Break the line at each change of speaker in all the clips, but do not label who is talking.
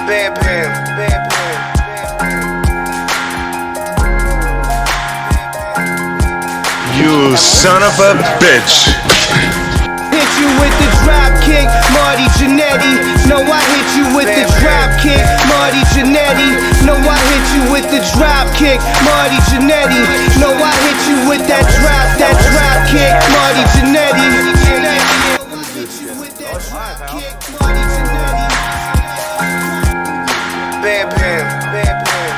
Bam Bam, Bam Bam.
You son of a bitch.
Hit you with the drop kick, Marty Jannetty. No, I hit you with the drop kick, Marty Jannetty. No, I hit you with the drop kick, Marty Jannetty. No, I hit you with that drop kick, Marty Jannetty.
Bam Bam, Bam Bam.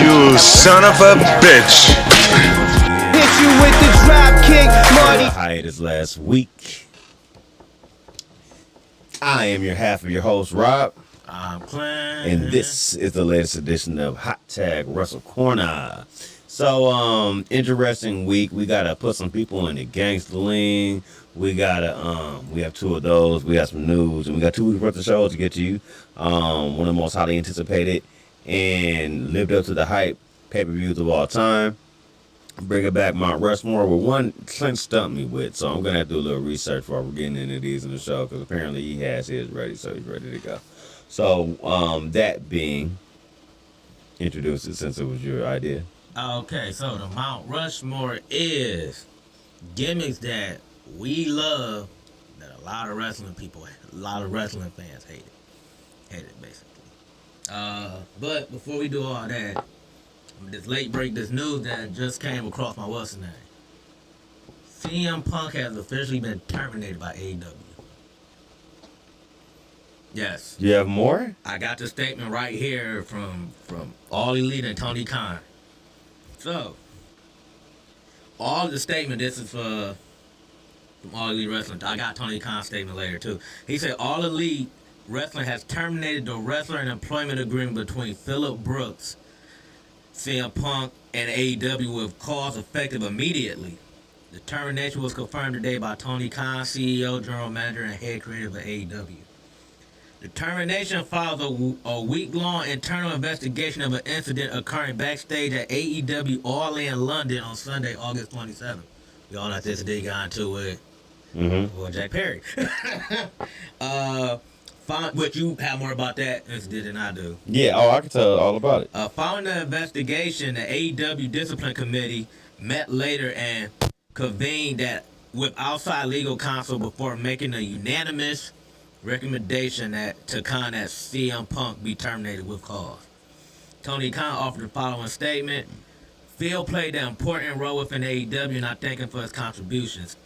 You son of a bitch.
Hit you with the drop kick, Marty.
Hiatus last week. I am your half of your host, Rob.
I'm Clint.
And this is the latest edition of Hot Tag Wrestle Corner. So, interesting week. We gotta put some people in the gangster league. We have two of those. We got some news, and we got 2 weeks worth of shows to get to you. One of the most highly anticipated and lived up to the hype pay-per-views of all time. Bringing back Mount Rushmore with one Clint stumped me with, so I'm gonna have to do a little research before we're getting into these in the show, because apparently he has his ready, so he's ready to go. So, that being introduced it since it was your idea.
Okay, so the Mount Rushmore is gimmicks that we love, that a lot of wrestling people, a lot of wrestling fans hate it. Hate it, basically. But before we do all that, this late break, this news that just came across my what's name. CM Punk has officially been terminated by AEW. Yes.
You have more?
I got the statement right here from All Elite and Tony Khan. So, all the statement, this is from All Elite Wrestling. I got Tony Khan's statement later too. He said All Elite Wrestling has terminated the wrestler and employment agreement between Phillip Brooks, CM Punk, and AEW with cause effective immediately. The termination was confirmed today by Tony Khan, CEO, General Manager, and Head Creative of AEW. The termination follows a week-long internal investigation of an incident occurring backstage at AEW All In London on Sunday, August 27th. We all know this day got into it with Jack Perry. But you have more about that incident than I do.
Yeah, I can tell all about it.
Following the investigation, the AEW Discipline Committee met later and convened that with outside legal counsel before making a unanimous recommendation to Khan that CM Punk be terminated with cause. Tony Khan offered the following statement. Phil played an important role within AEW, and I thank him for his contributions.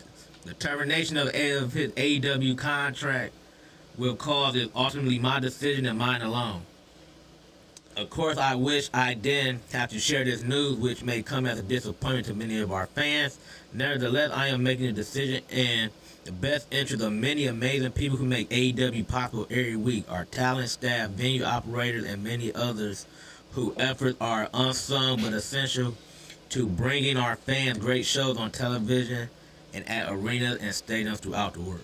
The termination of his AEW contract will cause is ultimately my decision and mine alone. Of course, I wish I didn't have to share this news, which may come as a disappointment to many of our fans. Nevertheless, I am making a decision in the best interest of many amazing people who make AEW possible every week. Our talent, staff, venue operators, and many others whose efforts are unsung but essential to bringing our fans great shows on television and at arenas and stadiums throughout the world.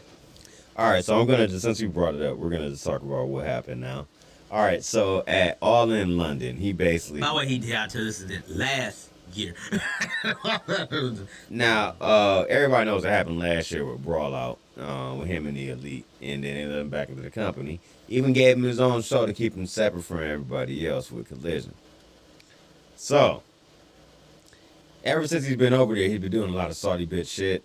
All right, so since you brought it up, we're going to just talk about what happened now. All right, so at All In London, he basically...
By the way, he did out to this last year.
Now, everybody knows what happened last year with Brawl Out, with him and the Elite, and then ended up back into the company. Even gave him his own show to keep him separate from everybody else with Collision. So, ever since he's been over there, he's been doing a lot of salty bitch shit.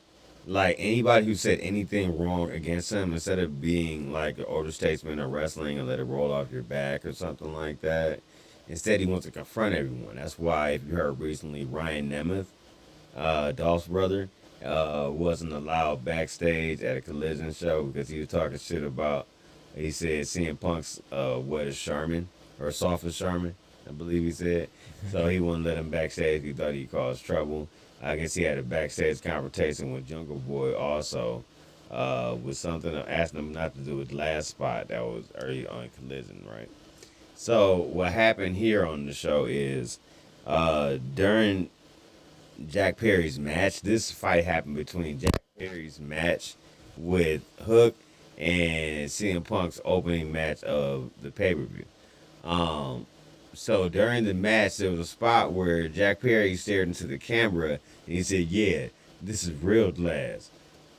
Like, anybody who said anything wrong against him, instead of being like an older statesman of wrestling and let it roll off your back or something like that, instead he wants to confront everyone. That's why, if you heard recently, Ryan Nemeth, Dolph's brother, wasn't allowed backstage at a Collision show because he was talking shit about, he said CM Punk's wet as Charmin, or soft as Charmin, I believe he said. So he wouldn't let him backstage. He thought he'd cause trouble. I guess he had a backstage conversation with Jungle Boy also, with something, asking him not to do his last spot that was early on Collision, right? So what happened here on the show is, during Jack Perry's match, this fight happened between Jack Perry's match with Hook and CM Punk's opening match of the pay-per-view. So during the match, there was a spot where Jack Perry stared into the camera and he said, "Yeah, this is real glass."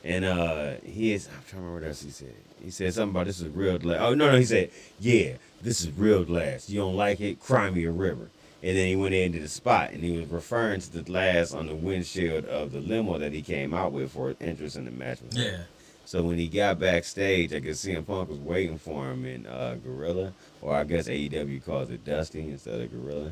And he is. I'm trying to remember what else he said. He said something about this is real glass. Oh no, he said, yeah, this is real glass. You don't like it? Cry me a river. And then he went into the spot, and he was referring to the glass on the windshield of the limo that he came out with for interest in the match with him.
Yeah.
So when he got backstage, I guess CM Punk was waiting for him in Gorilla, or I guess AEW calls it Dusty instead of Gorilla.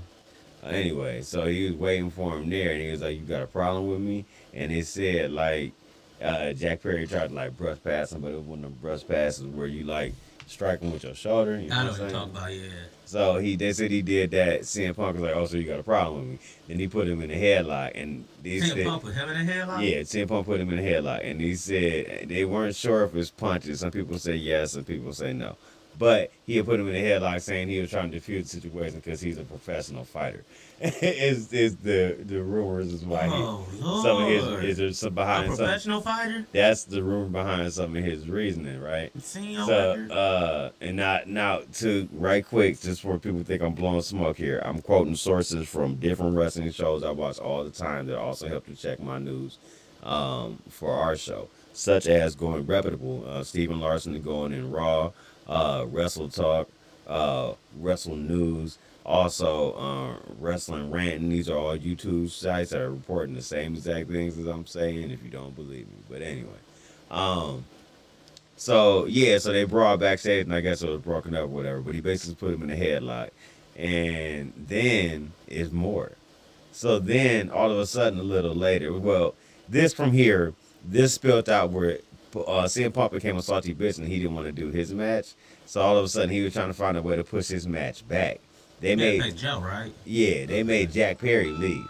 Anyway, so he was waiting for him there, and he was like, "You got a problem with me?" And it said like Jack Perry tried to like brush past him, but it was one of them brush passes where you like strike him with your shoulder. You know
I know
what
what
I'm
you're
saying?
talking about, yeah.
So they said he did that. CM Punk was like, "Oh, so you got a problem with me?" Then he put him in a headlock, and they
CM
said,
Punk with him in the headlock?
"Yeah, CM Punk put him in a headlock," and he said they weren't sure if it's punches. Some people say yes, some people say no. But he had put him in a headlock, saying he was trying to defuse the situation because he's a professional fighter. is the rumors is why some of his is some
A
behind some.
professional fighter?
That's the rumor behind some of his reasoning, right?
Seen on
So,
record?
and now to right quick, just for people think I'm blowing smoke here, I'm quoting sources from different wrestling shows I watch all the time that also help to check my news for our show, such as Going Reputable, Stephen Larson going in Raw, Wrestle Talk, Wrestle News, also Wrestling Ranting. These are all YouTube sites that are reporting the same exact things as I'm saying, if you don't believe me. But anyway, so yeah, so they brought backstage, and I guess it was broken up or whatever. But he basically put him in a headlock, and then it's more. So then all of a sudden, a little later, well, this from here, this spilled out where CM Punk became a salty bitch, and he didn't want to do his match. So all of a sudden, he was trying to find a way to push his match back. They made
Joe, right?
yeah, they made Jack Perry leave.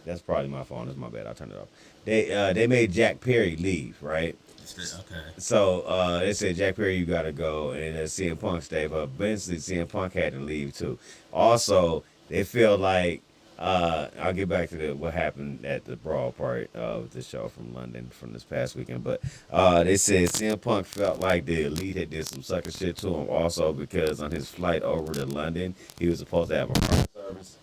That's probably my phone. That's my bad. I'll turn it off. They made Jack Perry leave, right?
Okay.
So they said, Jack Perry, you gotta go, and then CM Punk stayed, but eventually CM Punk had to leave too. Also, they feel like I'll get back to what happened at the brawl part of the show from London from this past weekend, but they said CM Punk felt like the Elite had did some sucker shit to him also because on his flight over to London, he was supposed to have a car service.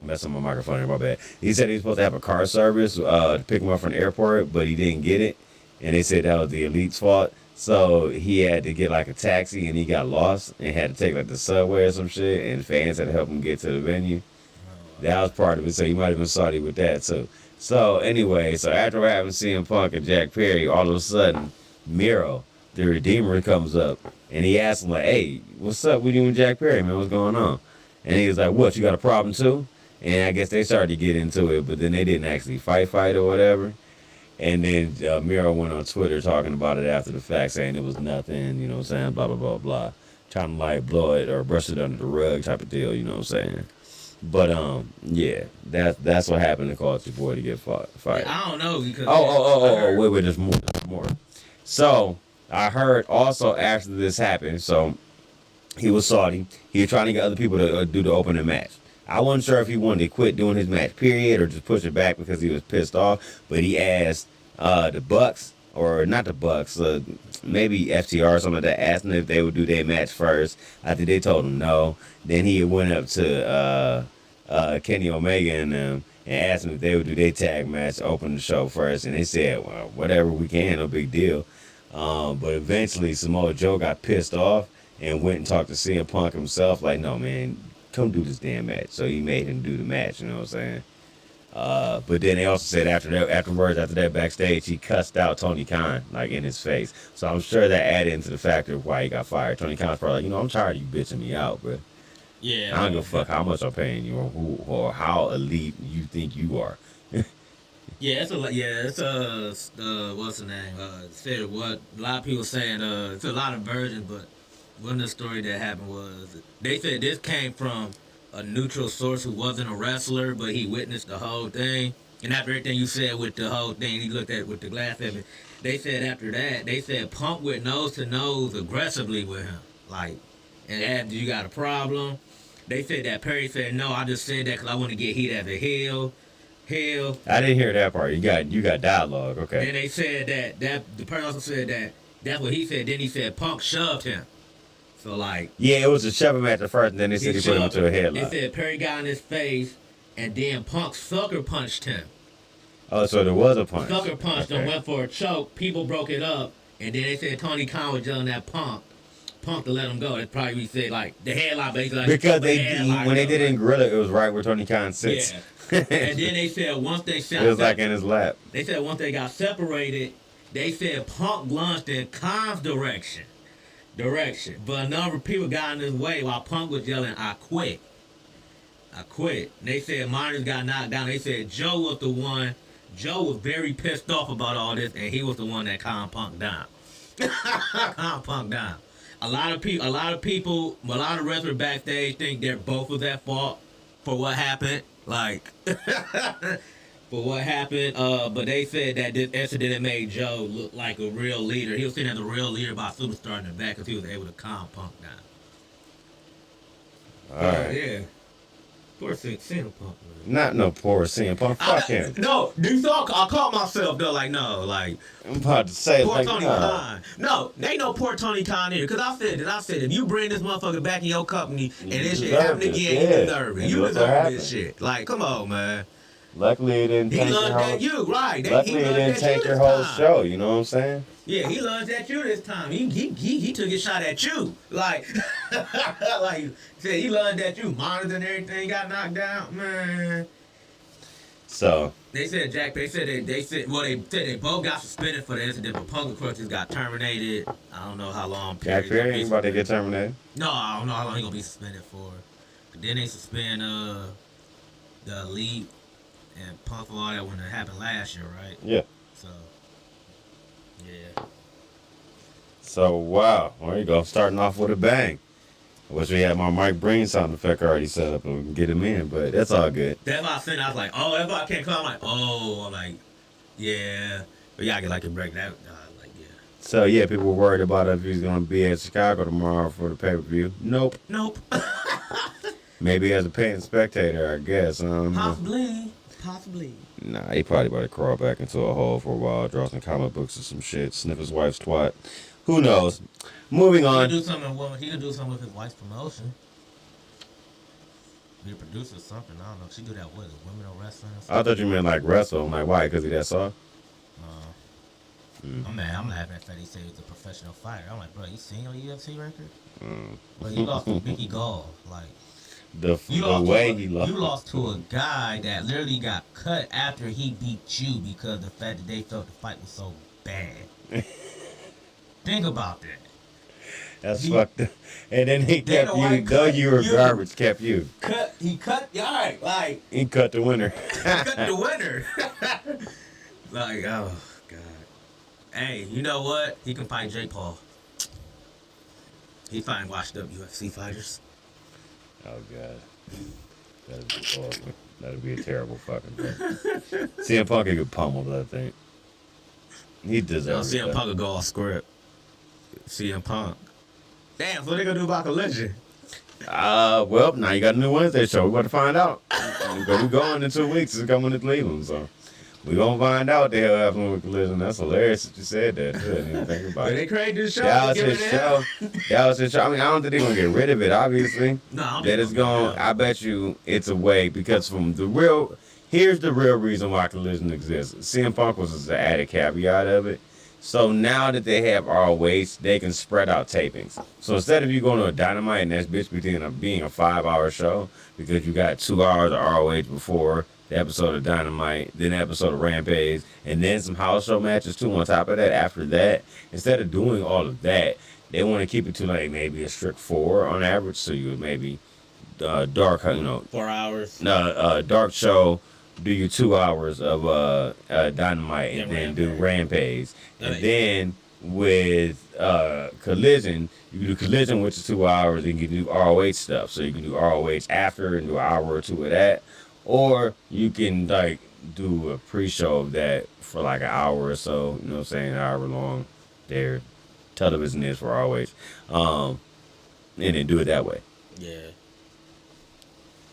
Messing my microphone, my bad. He said he was supposed to have a car service to pick him up from the airport, but he didn't get it. And they said that was the Elite's fault. So he had to get like a taxi, and he got lost and had to take like the subway or some shit, and fans had to help him get to the venue. That was part of it, so he might have been salty with that too. So anyway, so after having CM Punk and Jack Perry, all of a sudden, Miro, the Redeemer, comes up, and he asks him like, "Hey, what's up with you and Jack Perry, man? What's going on?" And he was like, "What, you got a problem too?" And I guess they started to get into it, but then they didn't actually fight or whatever. And then Miro went on Twitter talking about it after the fact, saying it was nothing, you know what I'm saying, blah, blah, blah, blah. Trying to like blow it or brush it under the rug type of deal, you know what I'm saying. But yeah, that's what happened to cause your boy to get fired.
I don't know because
Wait, there's more. So I heard also after this happened, so he was salty. He was trying to get other people to do the opening match. I wasn't sure if he wanted to quit doing his match, period, or just push it back because he was pissed off. But he asked the Bucks, or not the Bucks, maybe FTR or something like that, asked them if they would do their match first. After they told him no, then he went up to Kenny Omega and them and asked them if they would do their tag match, open the show first. And they said, well, whatever we can, no big deal. But eventually Samoa Joe got pissed off and went and talked to CM Punk himself, like, no, man, come do this damn match. So he made him do the match, you know what I'm saying? But then they also said after that backstage, he cussed out Tony Khan, like, in his face. So I'm sure that added into the factor of why he got fired. Tony Khan's probably like, I'm tired of you bitching me out, bro.
yeah,
I don't give a fuck how much I'm paying you or how elite you think you are.
it's what's the name? Said what a lot of people saying. It's a lot of versions, but one of the story that happened was they said this came from a neutral source who wasn't a wrestler, but he witnessed the whole thing. And after everything you said with the whole thing, he looked at it with the glass of it. They said after that, they said Punk went nose to nose aggressively with him, like, and asked, "You got a problem?" They said that Perry said, "No, I just said that because I want to get heat as a heel."
I didn't hear that part. You got dialogue, okay.
Then they said that the person also said that that's what he said. Then he said Punk shoved him. So like,
yeah, it was a shoving match at first, and then they said he put him into a headlock.
They said Perry got in his face, and then Punk sucker punched him.
Oh, so there was a punch.
Sucker punched him,
Okay.
went for a choke. People broke it up, and then they said Tony Khan was yelling at Punk to let him go. That's probably what he said, like the headline, basically. Like,
Because
the headline,
when they
you know,
did it in
like-
Gorilla, it was right where Tony Khan sits.
Yeah. And then they said once they shot,
It was like in his lap.
they said once they got separated, they said Punk lunged in Khan's direction. But a number of people got in his way while Punk was yelling, "I quit. I quit." They said minors got knocked down. They said Joe was the one. Joe was very pissed off about all this, and he was the one that calmed Punk down. Calmed Punk down. A lot of wrestlers backstage think they're both was at fault for what happened. Like, for what happened. But they said that this incident made Joe look like a real leader. He was seen as a real leader by Superstar in the back because he was able to calm Punk down.
All right.
Yeah. Poor CM Punk. Man.
Not no poor CM Punk. Fuck him.
No, you thought I caught myself though. Like no, like
I'm about to say
poor
like
Tony Khan. No, they ain't no poor Tony Khan either. Cause I said if you bring this motherfucker back in your company and this shit happen
deserve
again,
it.
you
Yeah.
deserve it.
And
You
look what
deserve
happened.
this shit. Like, come on, man.
Luckily it didn't
He
take your
lunged
whole.
at you, right?
Luckily it didn't take your whole show. You know what I'm saying?
Yeah, he lunged at you this time. He took his shot at you. Like, like said he lunged at you. Monitors and everything got knocked down, man.
So
They said they said they both got suspended for the incident, but Punk, of course, just got terminated. I don't know how long.
Jack Perry ain't about to get terminated.
No, I don't know how long he gonna be suspended for. But then they suspend the Elite and Punk for all that when it happened last year, right?
Yeah.
So yeah.
So wow, there you go. Starting off with a bang. I wish we had my Mike Breen sound effect already set up and we can get him in, but that's all good.
That's why I said I was like, oh, that's why I can't come. I'm like, oh, I'm like, yeah. But y'all get like a break that like yeah.
So yeah, people were worried about if he's gonna be at Chicago tomorrow for the pay-per-view. Nope. Maybe as a paying spectator, I guess.
Possibly.
Nah, he probably about to crawl back into a hole for a while, draw some comic books or some shit, sniff his wife's twat. Who knows? Moving
He could
on.
do something. Well, he could do something with his wife's promotion. Be a producer or something. I don't know. She do that with women in wrestling. Or something.
I thought you meant like wrestle. I'm like, why? Because he that soft?
I'm mad. I'm laughing at that he said he's a professional fighter. I'm like, bro, you seen your UFC record?
Mm.
But you lost to Mickey Gall. Like,
The
you lost
way
to
he lost.
You lost to a guy that literally got cut after he beat you because of the fact that they felt the fight was so bad. Think about that.
That's fucked up. And then he
Dana
kept you,
White
though
cut
you were
you.
garbage, kept you.
He cut. All right, like
He cut the winner.
cut the winner. Like, oh god. Hey, you know what? He can fight Jake Paul. He fighting washed up UFC fighters.
Oh god. That'd be awful. That'd be a terrible fucking thing. CM Punk could get pummeled, I think. He deserves
CM
it.
Punk will go off script. CM Punk. Damn, so what they gonna do about Collision?
Well, now you got a new Wednesday show. We're about to find out. We're going in 2 weeks. It's coming to Cleveland, so we're going to find out what the hell happened with Collision. That's hilarious that you said that, too. I didn't even think about
But
it.
they created this show.
That was
give
his
it
show. That was his show. I mean, I don't think they're going to get rid of it, obviously.
No, I don't
That
think
is
they're gonna
going,
get rid
I bet you it's a way, because from the real, here's the real reason why Collision exists. CM Punk was the added caveat of it. So now that they have ROH, they can spread out tapings. So instead of you going to a Dynamite and that's bitch being a 5-hour show, because you got 2 hours of ROH before the episode of Dynamite, then the episode of Rampage, and then some house show matches too on top of that after that, instead of doing all of that, they want to keep it to like maybe a strict 4 on average, so you would maybe dark,
4 hours.
dark show, do your 2 hours of Dynamite, and then do Rampage. And then with Collision, you can do Collision, which is 2 hours, and you can do ROH stuff. So you can do ROH after and do an hour or two of that. Or you can like do a pre-show of that for like an hour or so, you know what I'm saying, an hour long. Their television is for ROH. And then do it that way.
Yeah.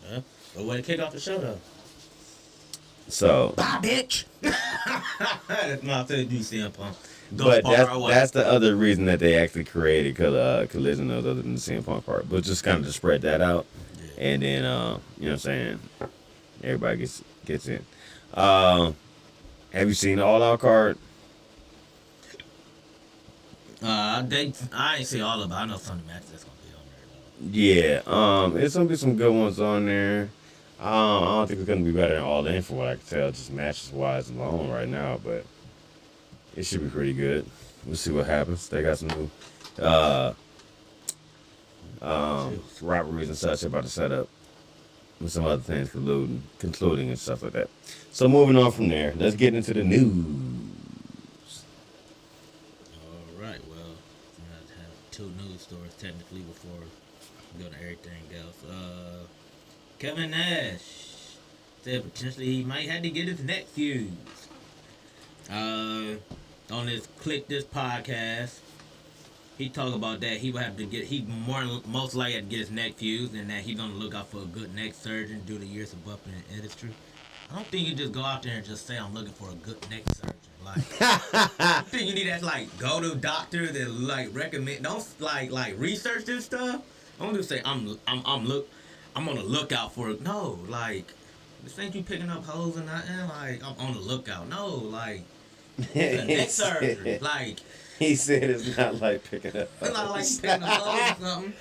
Huh? But when they kick off the show though.
So,
Bye, bitch. That's not to do CM Punk.
but that's the other reason that they actually created Collision, other than the CM Punk part. But just kind of to spread that out, and then you know what I'm saying, everybody gets in. Have you seen the All Out card?
I ain't see all of it. I know some of the matches that's gonna be on there though.
Yeah, it's gonna be some good ones on there. I don't think it's gonna be better than All In from what I can tell, just matches wise alone right now. But it should be pretty good. We'll see what happens. They got some new rivalries and such about to set up, with some other things concluding and stuff like that. So moving on from there, let's get into the news.
All right, well, I have two news stories technically before we go to everything else. Kevin Nash said potentially he might have to get his neck fused. On this This podcast, he talked about that he would have to most likely have to get his neck fused, and that he's gonna look out for a good neck surgeon due to years of up in the industry. I don't think you just go out there and just say I'm looking for a good neck surgeon. Like, I think you need to like go to a doctor that like recommend. Don't like research this stuff. Don't just say I'm on the lookout for it. No, like this ain't you picking up hoes and nothing. Like I'm on the lookout. No, like it's a neck surgery. Like
He said it's not like picking up.
it's not like you picking up hoes or something.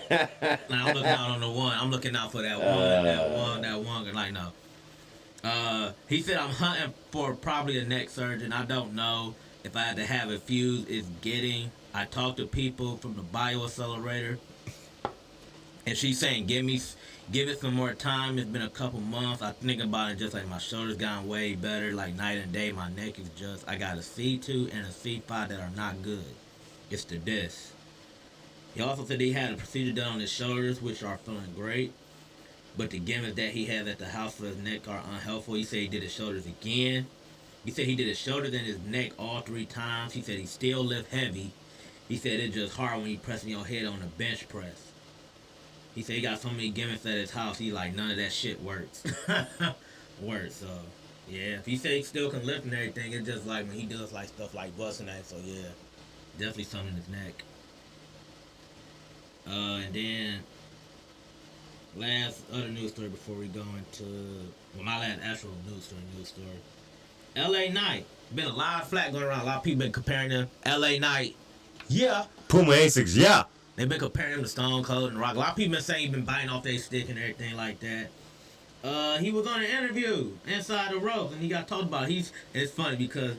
Like, I'm looking out on the one. I'm looking out for that one. Like no. He said I'm hunting for probably a neck surgeon. I don't know if I had to have it fused. I talked to people from the bio accelerator, and she's saying give it some more time. It's been a couple months. I think about it, just like my shoulders gotten way better, like night and day. My neck is just, I got a C2 and a C5 that are not good. It's the disc. He also said he had a procedure done on his shoulders, which are feeling great. But the gimmicks that he has at the house for his neck are unhelpful. He said he did his shoulders again. He said he did his shoulders and his neck all 3 times. He said he still lift heavy. He said it's just hard when you pressing your head on the bench press. He said he got so many gimmicks at his house, he like, none of that shit works. So, yeah. He said he still can lift and everything. It's just like when he does like stuff like busting that. So, yeah. Definitely something in his neck. And then last other news story before we go into my last actual news story. LA Knight. Been a lot of flack going around. A lot of people been comparing them. LA Knight. Yeah.
Puma Asics, yeah.
They've been comparing him to Stone Cold and Rock. A lot of people been saying he's been biting off their stick and everything like that. He was on an interview inside the ropes and he got talked about. It's funny because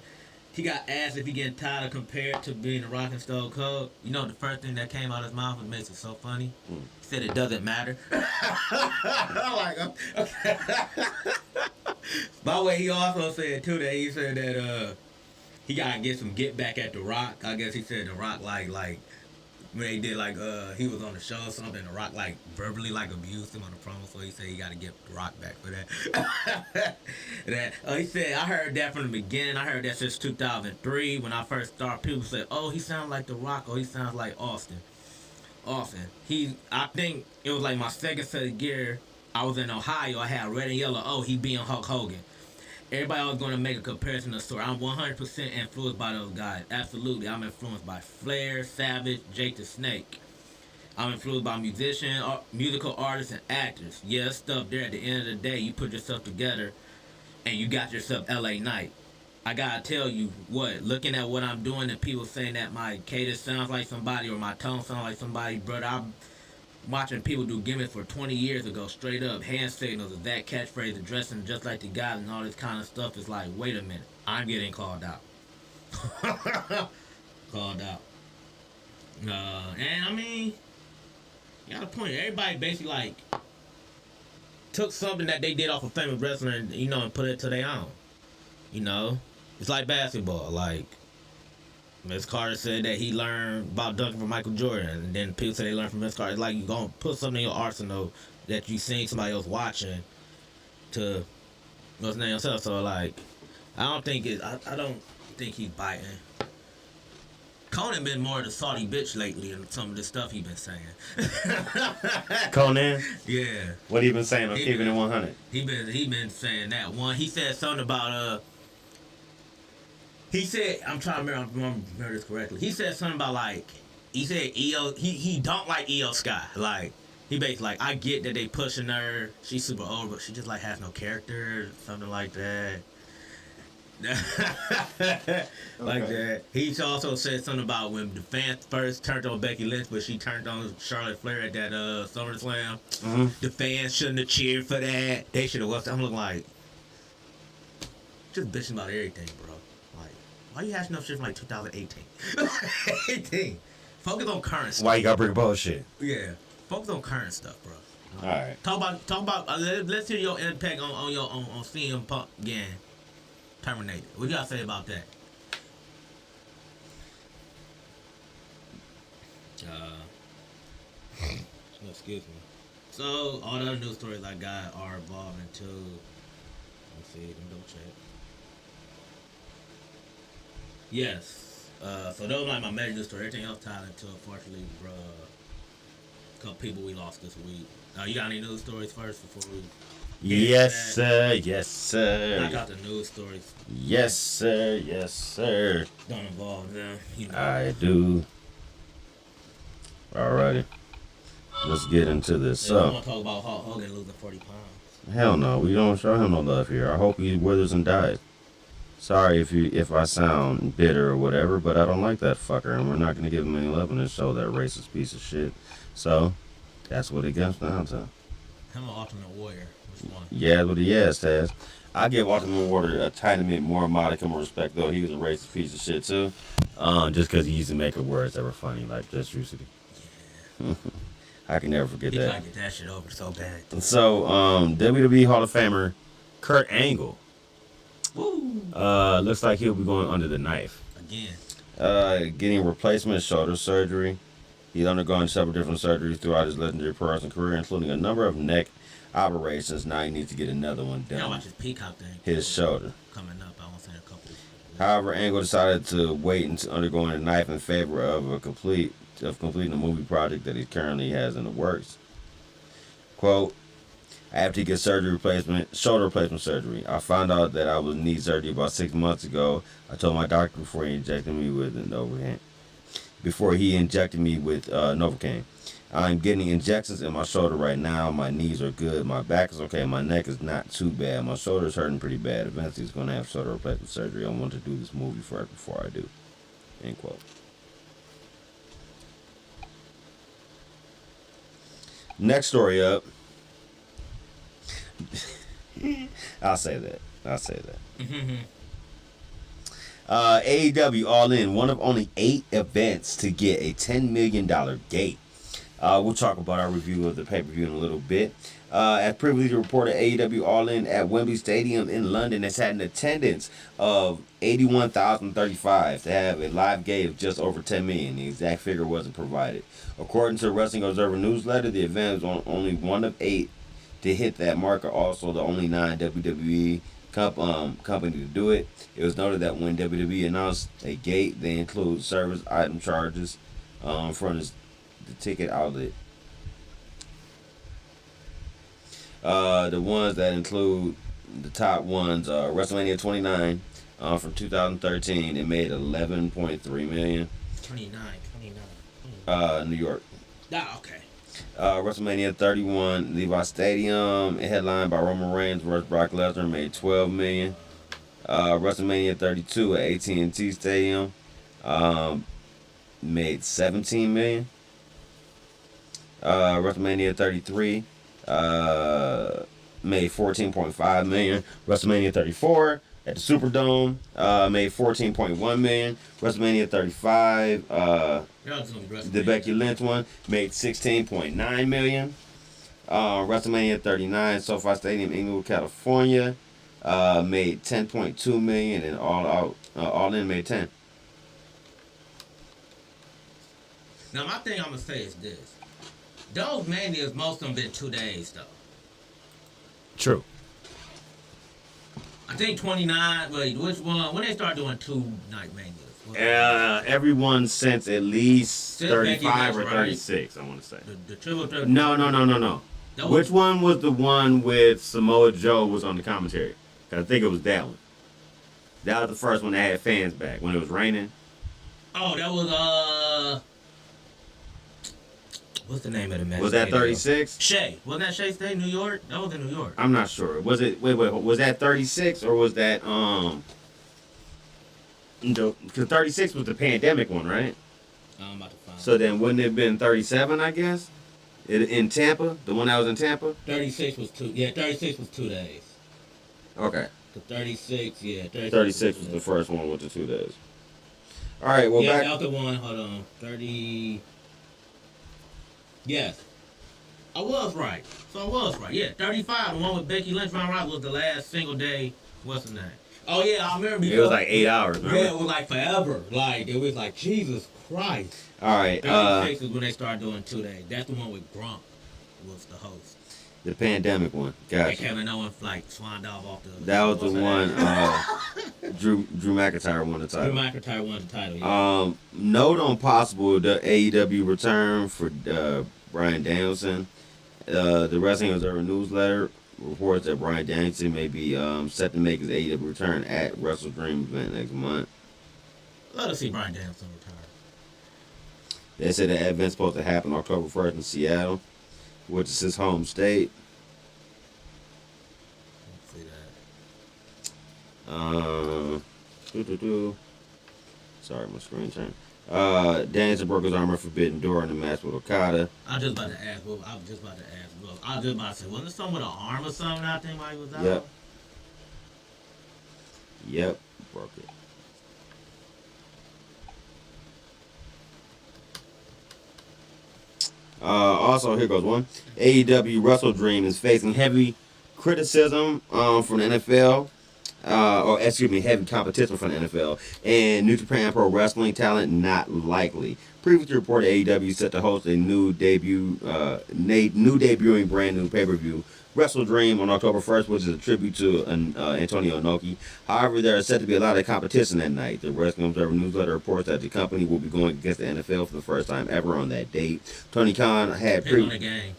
he got asked if he getting tired of compared to being the Rock and Stone Cold. You know the first thing that came out of his mouth that makes it so funny? He said it doesn't matter. I'm like, okay. By the way, he also said too that he said that he gotta get back at the Rock. I guess he said the Rock like when they did like he was on the show or something, the Rock like verbally like abused him on the promo, so he said he gotta get the Rock back for that. He said I heard that from the beginning. I heard that since 2003 when I first started. People said, "Oh, he sounds like the Rock," or "He sounds like Austin." I think it was like my second set of gear. I was in Ohio. I had red and yellow. Oh, he being Hulk Hogan. Everybody was going to make a comparison to the story. I'm 100% influenced by those guys. Absolutely. I'm influenced by Flair, Savage, Jake the Snake. I'm influenced by musicians, musical artists, and actors. Yeah, stuff there. At the end of the day, you put yourself together and you got yourself LA Knight. I got to tell you what, looking at what I'm doing and people saying that my cadence sounds like somebody or my tone sounds like somebody, brother, I'm watching people do gimmicks for 20 years ago, straight up, hand signals, that catchphrase, addressing just like the guys and all this kind of stuff. Is like, wait a minute, I'm getting called out. Called out. And I mean, you got a point. Everybody basically like took something that they did off of famous wrestling, and, and put it to their own. It's like basketball. Like Miss Carter said that he learned about dunking from Michael Jordan, and then people say they learned from Miss Carter. It's like you gonna put something in your arsenal that you seen somebody else watching to what's name yourself. So like, I don't think he's biting. Conan been more of the salty bitch lately in some of the stuff he been saying.
Conan?
Yeah.
What he been saying on Keeping It 100?
He been saying that one. He said something about he said, I'm trying to remember this correctly. He said something about like, he said he don't like EO Sky. Like, he basically like, I get that they pushing her, she's super old, but she just like has no character, something like that. Like that. He also said something about when the fans first turned on Becky Lynch, but she turned on Charlotte Flair at that SummerSlam.
Mm-hmm.
The fans shouldn't have cheered for that. They should have watched. I'm looking like, just bitching about everything, bro. Like, why you hashing up shit from like 2018? 18. Focus on current stuff.
Why you gotta bring bullshit?
Yeah. Focus on current stuff, bro.
All right.
Talk about. Let's hear your impact on CM Punk game. Terminated. What you gotta say about that? Excuse me. So all the other news stories I got are evolving to. Let's see. Let me double check. Yes. So those are like my major news story. Everything else tied into, unfortunately, a couple people we lost this week. You got any news stories first before we?
Yes, sir. Yes, sir.
I got the news stories.
Yes, sir. Yes, sir.
Don't involve them. You know.
I do. Alrighty. Let's get into this.
I want to talk about Hulk Hogan losing 40 pounds.
Hell no, we don't show him no love here. I hope he withers and dies. Sorry if I sound bitter or whatever, but I don't like that fucker, and we're not gonna give him any love in this show. That racist piece of shit. So that's what it comes down to.
Him or Ultimate Warrior? Which one?
Yeah, that's what he has, Taz. I give Ultimate Warrior a tiny bit more modicum of respect, though. He was a racist piece of shit too. Just because he used to make up words that were funny, like just recently. Yeah. I can never forget
He
that.
tried to get that shit over so bad.
So, WWE Hall of Famer Kurt Angle.
Woo!
Looks like he'll be going under the knife.
Again.
Getting replacement shoulder surgery. He's undergone several different surgeries throughout his legendary pro wrestling career, including a number of neck operations. Now he needs to get another one
Yeah,
done.
watch his Peacock thing.
His shoulder.
Coming up, I want to say a couple.
However, Angle decided to wait until undergoing a knife in favor of completing a movie project that he currently has in the works. Quote, after he gets shoulder replacement surgery, I found out that I would need surgery about 6 months ago. I told my doctor before he injected me with Novocaine. Novocaine. I'm getting injections in my shoulder right now. My knees are good. My back is okay. My neck is not too bad. My shoulder is hurting pretty bad. Eventually, he's going to have shoulder replacement surgery. I want to do this movie first before I do. End quote. Next story up. I'll say that. AEW All In, one of only 8 events to get a $10 million gate. We'll talk about our review of the pay-per-view in a little bit. As previously reported, AEW All In at Wembley Stadium in London has had an attendance of 81,035 to have a live gate of just over 10 million. The exact figure wasn't provided. According to the Wrestling Observer newsletter, the event was only one of 8 to hit that marker. Also, the only non-WWE company to do it. It was noted that when WWE announced a gate, they include service item charges from the ticket outlet. The ones that include the top ones, WrestleMania 29 from 2013, it made 11.3 million.
29.
New York.
Ah, okay.
WrestleMania 31, Levi Stadium, headlined by Roman Reigns versus Brock Lesnar, made 12 million. WrestleMania 32 at AT&T Stadium, made 17 million. WrestleMania 33 made 14.5 million. WrestleMania 34 at the Superdome made 14.1 million. WrestleMania 35, the Becky Lynch one, made 16.9 million. WrestleMania 39, SoFi Stadium, Inglewood, California, made 10.2 million, and All In made 10.
Now my thing I'm gonna say is this: those manias, most of them been 2 days though.
True.
I think 29. Wait, which one? When they start doing 2-night manias?
Everyone since at least
Since
35 or
Becky Lynch,
36, I want to say.
The triple.
No.
That
Which one was the one with Samoa Joe was on the commentary? 'Cause I think it was that one. That was the first one that had fans back when it was raining.
Oh, that was what's the name of the match?
Was that 36?
Shay. Wasn't that Shay State, New York? That was in New York.
I'm not sure. Was it? Wait. Was that 36 or was that Because 36 was the pandemic one, right?
I'm about to find.
So then wouldn't it have been 37, I guess? In Tampa? The one that was in Tampa?
36 was 2. Yeah, 36 was 2 days.
Okay.
The 36, yeah,
36 was the first one with the 2 days. All right, well,
yeah,
back.
that was the one. Hold on. 30. Yes. I was right. So I was right. Yeah, 35. The one with Becky Lynch, Ron Rock was the last single day. What's the name? Oh, yeah, I remember.
It was like 8 hours, remember?
Yeah, it was like forever. Like, it was like, Jesus Christ.
All right.
36 is when they started doing 2 days. That's the one with Grump was the host.
The pandemic one.
And
Gotcha.
Kevin Owens, like, swan dive off the...
That was the
what's her
one Drew McIntyre won the
Drew
title.
McIntyre won the title, yeah.
Note on possible the AEW return for Bryan Danielson. The Wrestling Observer newsletter reports that Bryan Danielson may be set to make his AEW return at Wrestle Dream event next month.
Let us see Bryan Danielson retire.
They said the event's supposed to happen October 1st in Seattle, which is his home state.
Let's see that.
Sorry, my screen turned. Danielson broke his arm at Forbidden Door in the match with Okada.
I was just about to ask. Well, I was just about to say, wasn't it someone with an arm or something out there while he was out?
Yep, broke it. Also, here goes one. AEW Wrestle Dream is facing heavy criticism from the NFL. Heavy competition from the NFL. And New Japan Pro Wrestling talent not likely. Previously reported AEW set to host a new debuting brand new pay-per-view, Wrestle Dream, on October 1st, which is a tribute to Antonio Inoki. However, there is set to be a lot of competition that night. The Wrestling Observer newsletter reports that the company will be going against the NFL for the first time ever on that date. Tony Khan had
Depends on the game.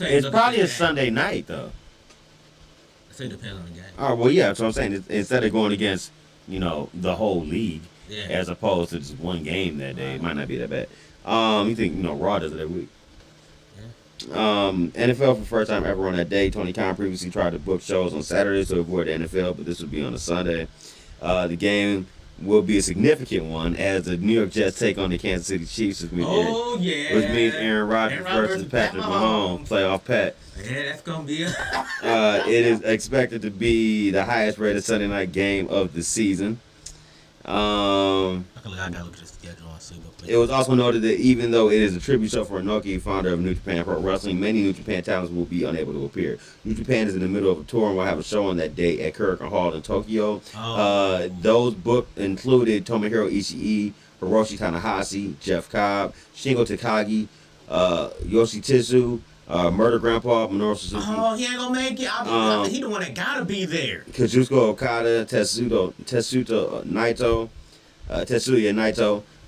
It's probably a Sunday night, though.
I say depends on the game.
Oh, well, yeah, that's what I'm saying. Instead of going against, the whole league,
Yeah.
as opposed to just one game that day, it might not be that bad. You think, Raw does it every week. NFL for the first time ever on that day. Tony Khan previously tried to book shows on Saturdays to avoid the NFL, but this would be on a Sunday. The game will be a significant one as the New York Jets take on the Kansas City Chiefs, which means Aaron Rodgers versus Patrick Mahomes, playoff Pat.
Yeah, that's gonna be it.
It is expected to be the highest rated Sunday night game of the season.
I gotta look at the schedule and see.
It was also noted that even though it is a tribute show for Inoki, founder of New Japan Pro Wrestling, many New Japan talents will be unable to appear. New Japan is in the middle of a tour and will have a show on that day at Korakuen Hall in Tokyo. Those booked included Tomohiro Ishii, Hiroshi Tanahashi, Jeff Cobb, Shingo Takagi, Yoshitsu, Murder Grandpa, Minoru Suzuki.
Oh, he ain't gonna make it. He the one that gotta be there.
Kazuchika Okada, Tetsuya Naito,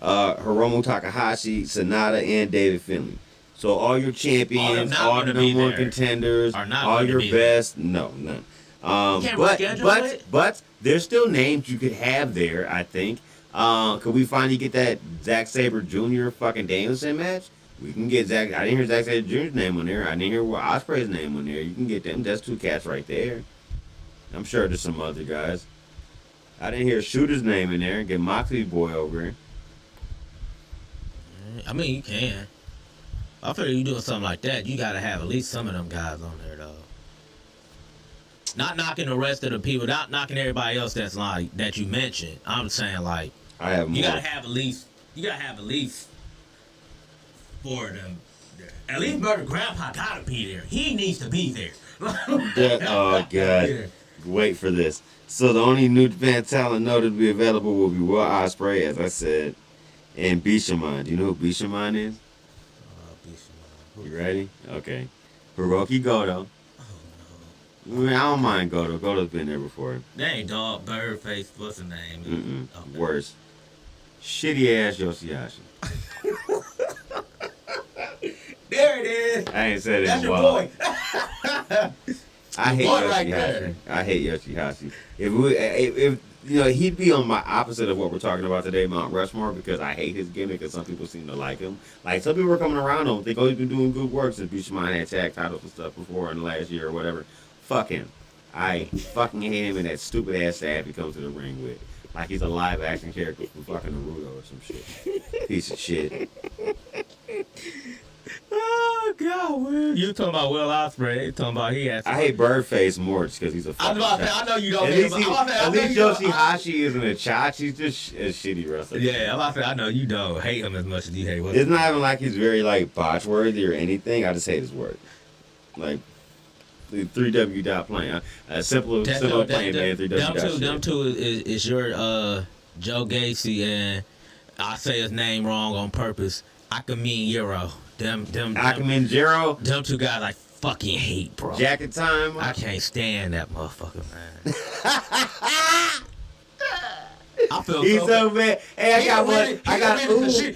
Hiromu Takahashi, Sanada, and David Finlay. So all your champions, all the number one contenders, all your best, no, none. But there's still names you could have there, I think. Could we finally get that Zack Sabre Jr. fucking Danielson match? We can get Zack. I didn't hear Zack Sabre Jr.'s name on there. I didn't hear Ospreay's name on there. You can get them. That's two cats right there. I'm sure there's some other guys. I didn't hear Shooter's name in there. Get Moxley boy over here.
I mean, you can. I figure you doing something like that, you gotta have at least some of them guys on there, though. Not knocking the rest of the people, not knocking everybody else that's like that you mentioned. I'm saying like
I have more.
You gotta have at least 4 of them. At least Murder Grandpa gotta be there. He needs to be there.
Oh God!
Yeah.
Wait for this. So the only New Japan talent noted to be available will be Will Ospreay, as I said, and Bishamon. Do you know who Bishamon is? You ready? Okay. Hiroki Goto. I mean, I don't mind Goto. Goto's been there before.
That ain't dog, bird face, what's the name?
Okay. Worse. Shitty ass Yoshihashi.
There it is.
I ain't said it
That's
in a
your
while.
boy.
I hate
boy
Yoshihashi.
right there.
I hate Yoshihashi. If he'd be on my opposite of what we're talking about today, Mount Rushmore, because I hate his gimmick and some people seem to like him. Like, some people are coming around him, think, oh, he's been doing good work since Bishamon had tag titles and stuff before in the last year or whatever. Fuck him. I fucking hate him and that stupid ass staff he comes to the ring with. Like he's a live action character from fucking Naruto or some shit. Piece of shit.
Oh God, Will. You talking about Will Ospreay? You talking about he has?
I hate Birdface more just because he's a fucking.
I know you don't.
At least, at least Yoshihashi isn't a chach. He's just a shitty wrestler.
Yeah, I'm about to say, I know you don't hate him as much as you hate Will.
It's not even like he's very like botch worthy or anything. I just hate his work. Like 3W dot playing. Simple playing man. 3W.
Them two is your Joe Gacy and I say his name wrong on purpose. Akamin Euro.
Akamin Jiro.
Them two guys I fucking hate, bro.
Jacket time.
I can't stand that motherfucker, man. I feel
He's so bad. Hey, I got one. I got.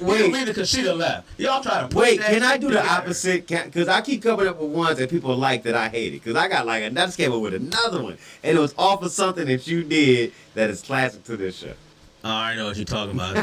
Wait.
Because she left. Y'all try to
wait. Can I do the opposite? Because I keep coming up with ones that people like that I hated. Because I got like I just came up with another one, and it was off of something that you did that is classic to this show.
Oh, I know what you're talking about.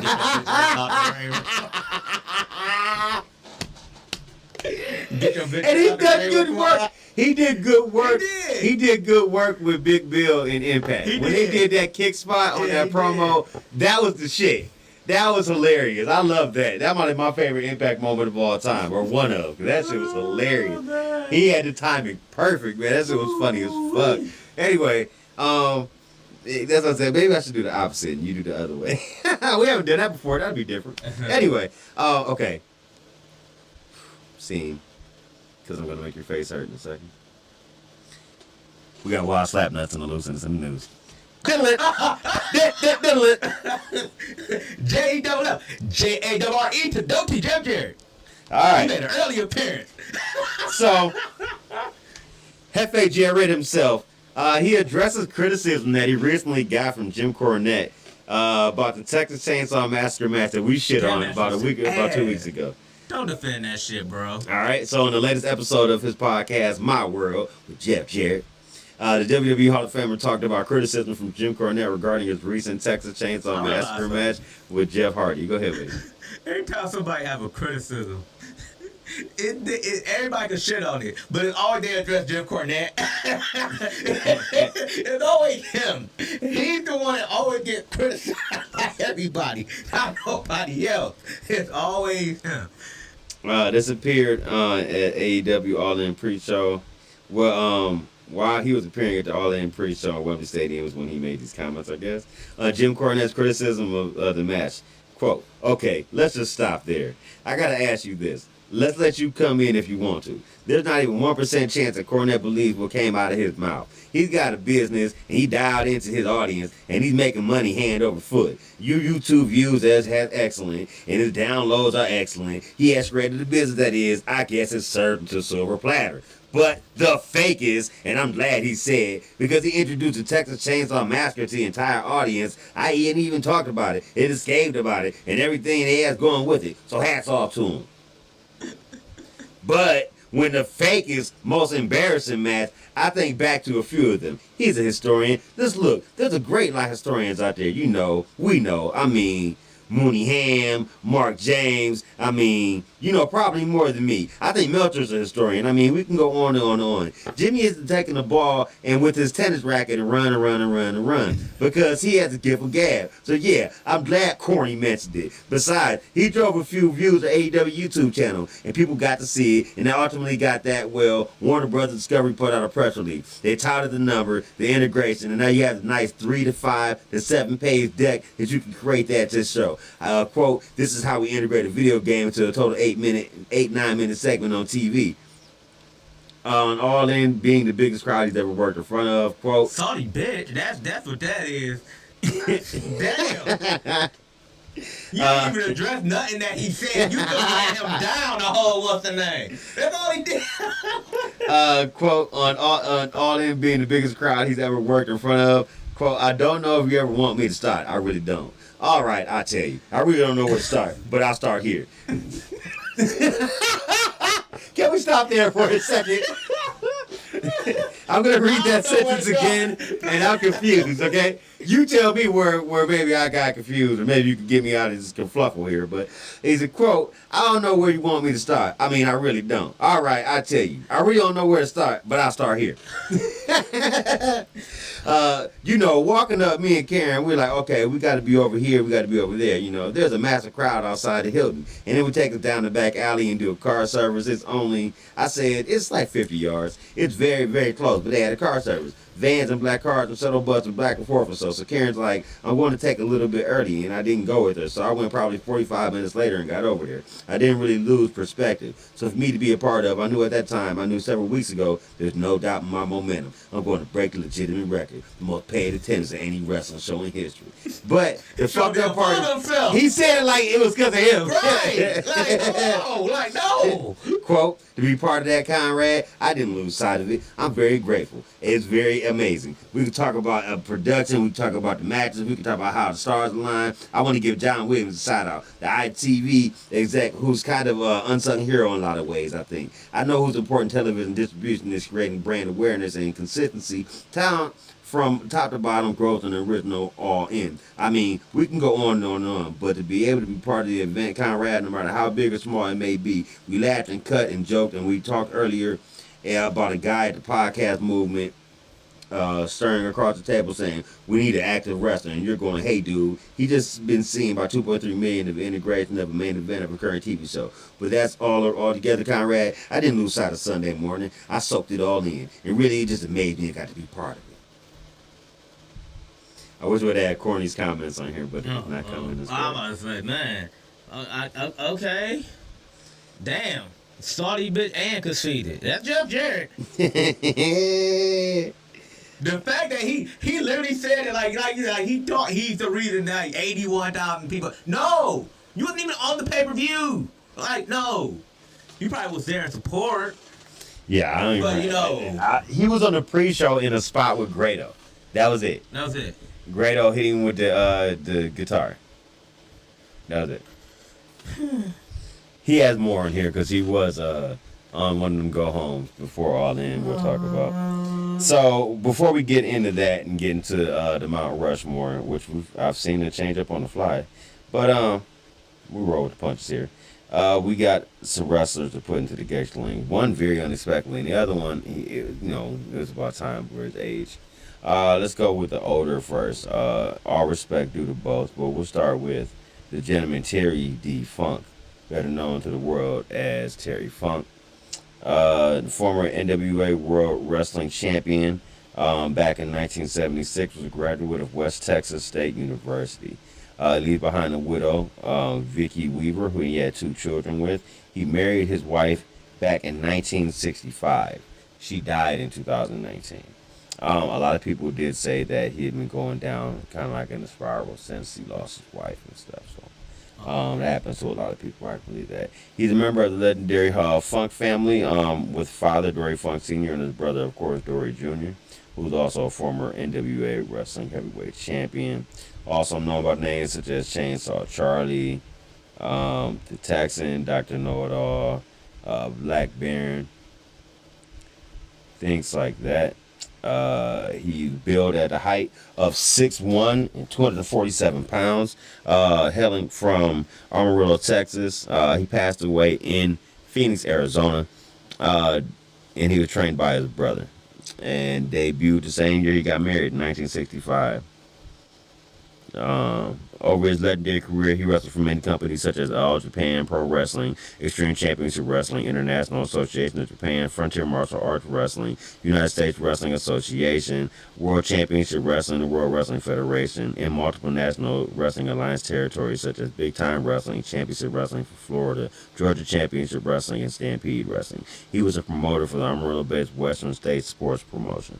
And he did good work. He did good work. He did good work with Big Bill in Impact. When they did that kick spot on that promo, that was the shit. That was hilarious. I love that. That might be my favorite Impact moment of all time, or one of. Cause that shit was hilarious. He had the timing perfect, man. That shit was funny as fuck. Anyway, that's what I said. Maybe I should do the opposite and you do the other way. We haven't done that before. That'd be different. Anyway, okay. Scene. Because I'm going to make your face hurt in a second. We got wild slap nuts in the loose and it's in the news. Diddle it. Diddle it.
J-E-double-F. J-A-double-R-E to Doty Jam Jerry.
All right.
He made an early appearance.
So, Hefe Jarrett himself, he addresses criticism that he recently got from Jim Cornette about the Texas Chainsaw Massacre match that we shit on about 2 weeks ago.
Don't defend that shit, bro.
All right. So, in the latest episode of his podcast, My World, with Jeff Jarrett, the WWE Hall of Famer talked about criticism from Jim Cornette regarding his recent Texas Chainsaw Massacre match with Jeff Hardy. Go ahead, baby.
Every time somebody have a criticism, everybody can shit on it, but it's always they address Jim Cornette. It's always him. He's the one that always gets criticized by everybody, not nobody else. It's always him.
This appeared at AEW All In pre-show. Well, while he was appearing at the All In pre-show at Wembley Stadium was when he made these comments, I guess. Jim Cornette's criticism of the match. Quote, okay, let's just stop there. I gotta ask you this. Let's let you come in if you want to. There's not even 1% chance that Cornette believes what came out of his mouth. He's got a business, and he dialed into his audience, and he's making money hand over foot. Your YouTube views has excellent, and his downloads are excellent. He has created the business that is, I guess, it's served to a silver platter. But the fake is, and I'm glad he said, because he introduced the Texas Chainsaw Massacre to the entire audience. I ain't even talked about it. It escaped about it, and everything he has going with it. So hats off to him. But when the fakest, most embarrassing match, I think back to a few of them. He's a historian. Just look, there's a great lot of historians out there. You know, we know. I mean, Mooney Ham, Mark James. I mean, you know, probably more than me. I think Meltzer's a historian. I mean, we can go on and on and on. Jimmy is taking the ball and with his tennis racket and run because he has a gift of gab. So yeah, I'm glad Corny mentioned it. Besides, he drove a few views to AEW YouTube channel and people got to see it, and they ultimately got that. Well, Warner Brothers Discovery put out a press release. They touted the number, the integration, and now you have a nice 3 to 5 to 7 page deck that you can create that to show. Quote, this is how we integrate a video game into a total 9 minute segment on TV. All In being the biggest crowd he's ever worked in front of. Quote,
Salty bitch, that's what that is. Damn. You didn't even address nothing that he said. You just let him down the whole what's the name. That's all he did.
Quote, on All In being the biggest crowd he's ever worked in front of. Quote, I don't know if you ever want me to start. I really don't. All right, I'll tell you. I really don't know where to start, but I'll start here. Can we stop there for a second? I'm going to read that sentence again, and I'm confused, okay? You tell me where maybe I got confused, or maybe you can get me out of this kerfluffle here. But it's a quote. I don't know where you want me to start. I mean, I really don't. All right, I tell you, I really don't know where to start, but I'll start here. Walking up, me and Karen, we're like, okay, we got to be over here, we got to be over there. There's a massive crowd outside the Hilton, and then we take us down the back alley and do a car service. It's like 50 yards. It's very, very close, but they had a car service. Vans and black cars and shuttle buses back and forth or so. So Karen's like, I'm going to take a little bit early, and I didn't go with her. So I went probably 45 minutes later and got over there. I didn't really lose perspective. So for me to be a part of, I knew several weeks ago, there's no doubt in my momentum. I'm going to break a legitimate record, the most paid attendance of any wrestling show in history. But the fucked up part, he said it like it was because of him.
Right. No.
Quote, to be part of that, Conrad, I didn't lose sight of it. I'm very grateful. It's very amazing. We can talk about production. We can talk about the matches. We can talk about how the stars align. I want to give John Williams a shout out. The ITV exec, who's kind of an unsung hero in a lot of ways, I think. I know who's important television distribution is creating brand awareness and consistency. Talent from top to bottom, growth and original all in. I mean, we can go on and on and on, but to be able to be part of the event, Conrad, no matter how big or small it may be, we laughed and cut and joked, and we talked earlier about a guy at the podcast movement stirring across the table saying, we need an active wrestler, and you're going, hey dude, he just been seen by 2.3 million of integration of a main event of a current TV show. But that's all together, Conrad. I didn't lose sight of Sunday morning. I soaked it all in. And really, it just amazed me and got to be part of it. I wish we'd add Corny's comments on here, but it's not coming this way.
I'm about to say, man, okay. Damn. Salty bitch and conceited. That's Jeff Jarrett. The fact that he literally said it like he thought he's the reason that 81,000 people. No, you wasn't even on the pay-per-view. Like, no, you probably was there in support.
Yeah, I don't even. He was on the pre-show in a spot with Grado. That was it. Grado hit him with the guitar. That was it. He has more in here because he was on one of them go homes before All In. We'll talk about. So before we get into that and get into the Mount Rushmore, which I've seen it change up on the fly, but we roll with the punches here. We got some wrestlers to put into the Gateling. One very unexpectedly, and the other one, it was about time for his age. Let's go with the older first. All respect due to both, but we'll start with the gentleman Terry D. Funk, better known to the world as Terry Funk. The former NWA World Wrestling Champion back in 1976, was a graduate of West Texas State University. Leaves behind a widow, Vicky Weaver, who he had 2 children with. He married his wife back in 1965. She died in 2019. A lot of people did say that he had been going down kind of like in a spiral since he lost his wife and stuff. So that happens to a lot of people. I believe that. He's a member of the legendary Funk family with father Dory Funk Sr. and his brother, of course, Dory Jr., who's also a former NWA Wrestling Heavyweight Champion. Also known by names such as Chainsaw Charlie, the Texan, Dr. Know-It-All, Black Baron, things like that. He billed at a height of 6'1" and 247 pounds, hailing from Amarillo, Texas. He passed away in Phoenix, Arizona, and he was trained by his brother. And debuted the same year he got married in 1965. Over his legendary career, he wrestled for many companies such as All Japan Pro Wrestling, Extreme Championship Wrestling, International Association of Japan, Frontier Martial Arts Wrestling, United States Wrestling Association, World Championship Wrestling, the World Wrestling Federation, and multiple National Wrestling Alliance territories such as Big Time Wrestling, Championship Wrestling for Florida, Georgia Championship Wrestling, and Stampede Wrestling. He was a promoter for the Amarillo-based Western States Sports Promotion.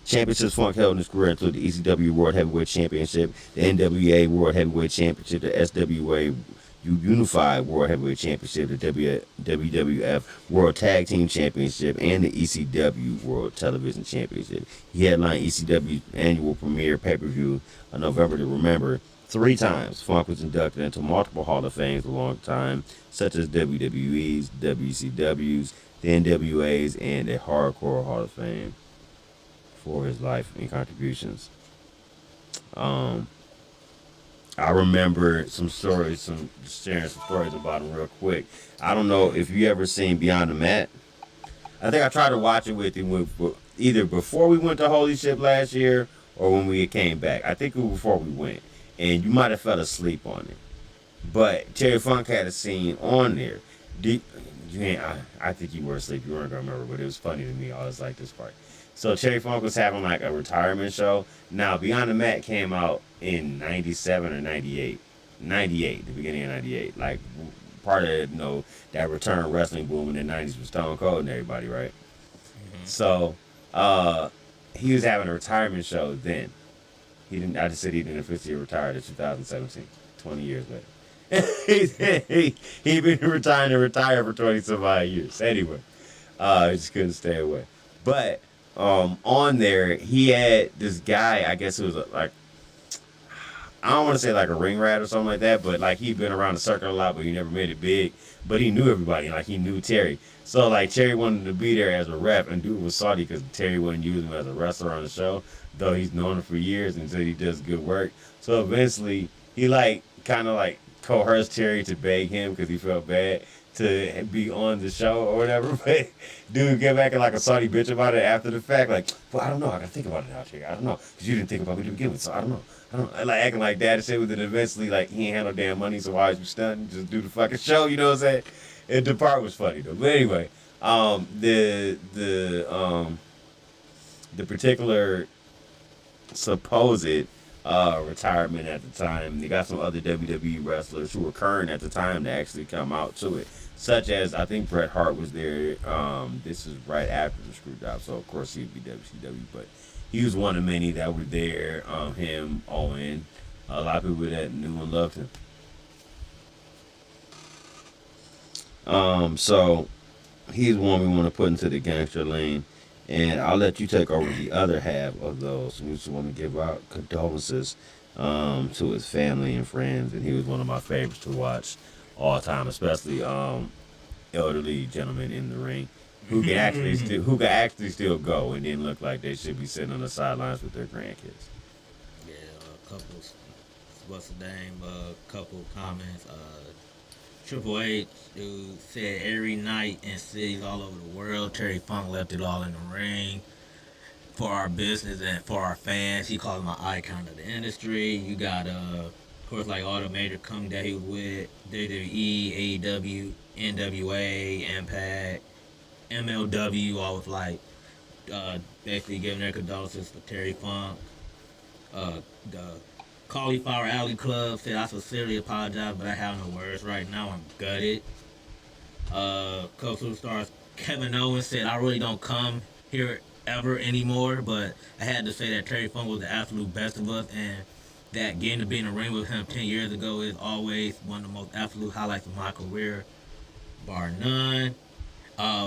Championships Funk held in his career include the ECW World Heavyweight Championship, the NWA World Heavyweight Championship, the SWA Unified World Heavyweight Championship, the WWF World Tag Team Championship, and the ECW World Television Championship. He headlined ECW's annual premiere pay-per-view on November to Remember 3 times. Funk was inducted into multiple Hall of Fames a long time, such as WWE's, WCW's, the NWA's, and a Hardcore Hall of Fame for his life and contributions. Um, I remember some stories, sharing some stories about him real quick. I don't know if you ever seen Beyond the Mat. I think I tried to watch it with you either before we went to Holy Ship last year or when we came back. I think it was before we went, and you might have fell asleep on it. But Terry Funk had a scene on there. I think you were asleep. You weren't gonna remember, but it was funny to me. I was like this part. So Terry Funk was having like a retirement show. Now Beyond the Mat came out in '97 or '98. '98, the beginning of '98. Like part of that return wrestling boom in the '90s with Stone Cold and everybody, right? Mm-hmm. So he was having a retirement show then. He didn't. I just said he didn't officially retire in 2017. 20 years later. he been retired for 20 some odd years. Anyway, he just couldn't stay away. But on there, he had this guy. I guess it was like, I don't want to say like a ring rat or something like that, but like he'd been around the circle a lot, but he never made it big. But he knew everybody. Like he knew Terry. So like Terry wanted to be there as a rep, and dude was salty because Terry wouldn't use him as a wrestler on the show, though he's known him for years and said he does good work. So eventually, he like kind of like coerced Terry to beg him because he felt bad to be on the show or whatever. But dude get back and like a salty bitch about it after the fact. Like, well, I don't know. I gotta think about it now, Terry. I don't know. Because you didn't think about me to begin with, so I don't know. Like acting like that and shit with it. Eventually, like, he ain't had no damn money, so why is you stunting? Just do the fucking show, you know what I'm saying? And the part was funny, though. But anyway, the particular supposed retirement at the time, they got some other WWE wrestlers who were current at the time to actually come out to it, such as I think Bret Hart was there. This is right after the screw job, so of course he'd be WCW, but he was one of many that were there. Him, Owen, a lot of people that knew and loved him. So he's one we want to put into the gangster lane. And I'll let you take over the other half of those. We just want to give out condolences to his family and friends. And he was one of my favorites to watch all time, especially elderly gentlemen in the ring who can actually still go and didn't look like they should be sitting on the sidelines with their grandkids.
Yeah, a couple. What's the name? Couple comments. Triple H, dude, said every night in cities all over the world, Terry Funk left it all in the ring for our business and for our fans. He called him an icon of the industry. You got, of course, like all the major companies that he was with, WWE, AEW, NWA, Impact, MLW, all was like basically giving their condolences for Terry Funk. The Cauliflower Alley Club said, I sincerely apologize, but I have no words right now. I'm gutted. Couple superstars Kevin Owens said, I really don't come here ever anymore, but I had to say that Terry Funk was the absolute best of us, and that getting to be in the ring with him 10 years ago is always one of the most absolute highlights of my career, bar none.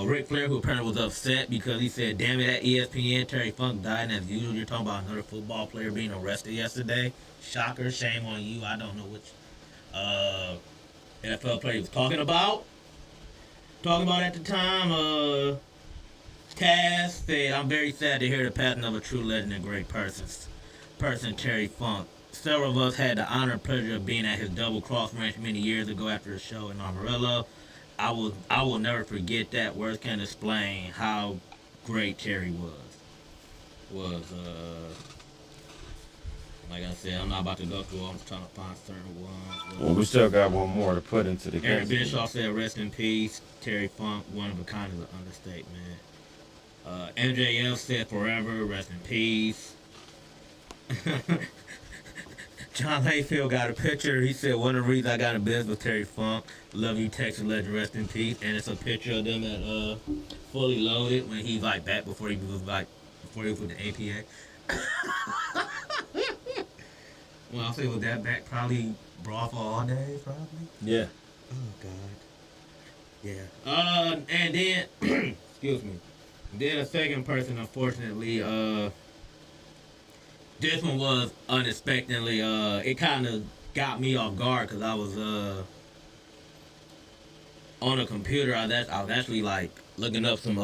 Ric Flair, who apparently was upset because he said, damn it, at ESPN, Terry Funk died, and as usual, you're talking about another football player being arrested yesterday. Shocker, shame on you. I don't know which NFL player he was talking about. At the time, Taz said, I'm very sad to hear the passing of a true legend and great person, Terry Funk. Several of us had the honor and pleasure of being at his Double Cross ranch many years ago after a show in Amarillo. I will never forget that. Words can't explain how great Terry was. Like I said, I'm not about to go through all. I'm just trying to find certain ones.
Well, we still got one more to put into the game.
Eric Bischoff said, rest in peace. Terry Funk, one of a kind is an understatement. MJF said, forever, rest in peace. John Layfield got a picture. He said, one of the reasons I got in business with Terry Funk. Love you, Texas legend, rest in peace. And it's a picture of them at Fully Loaded when he's like back before he was with the APA. Well, I'll say with that back, probably brawl for all day, probably.
Yeah.
Oh God. Yeah. And then excuse me. Then a second person, unfortunately, this one was unexpectedly, it kind of got me off guard because I was on a computer. I was actually like looking up some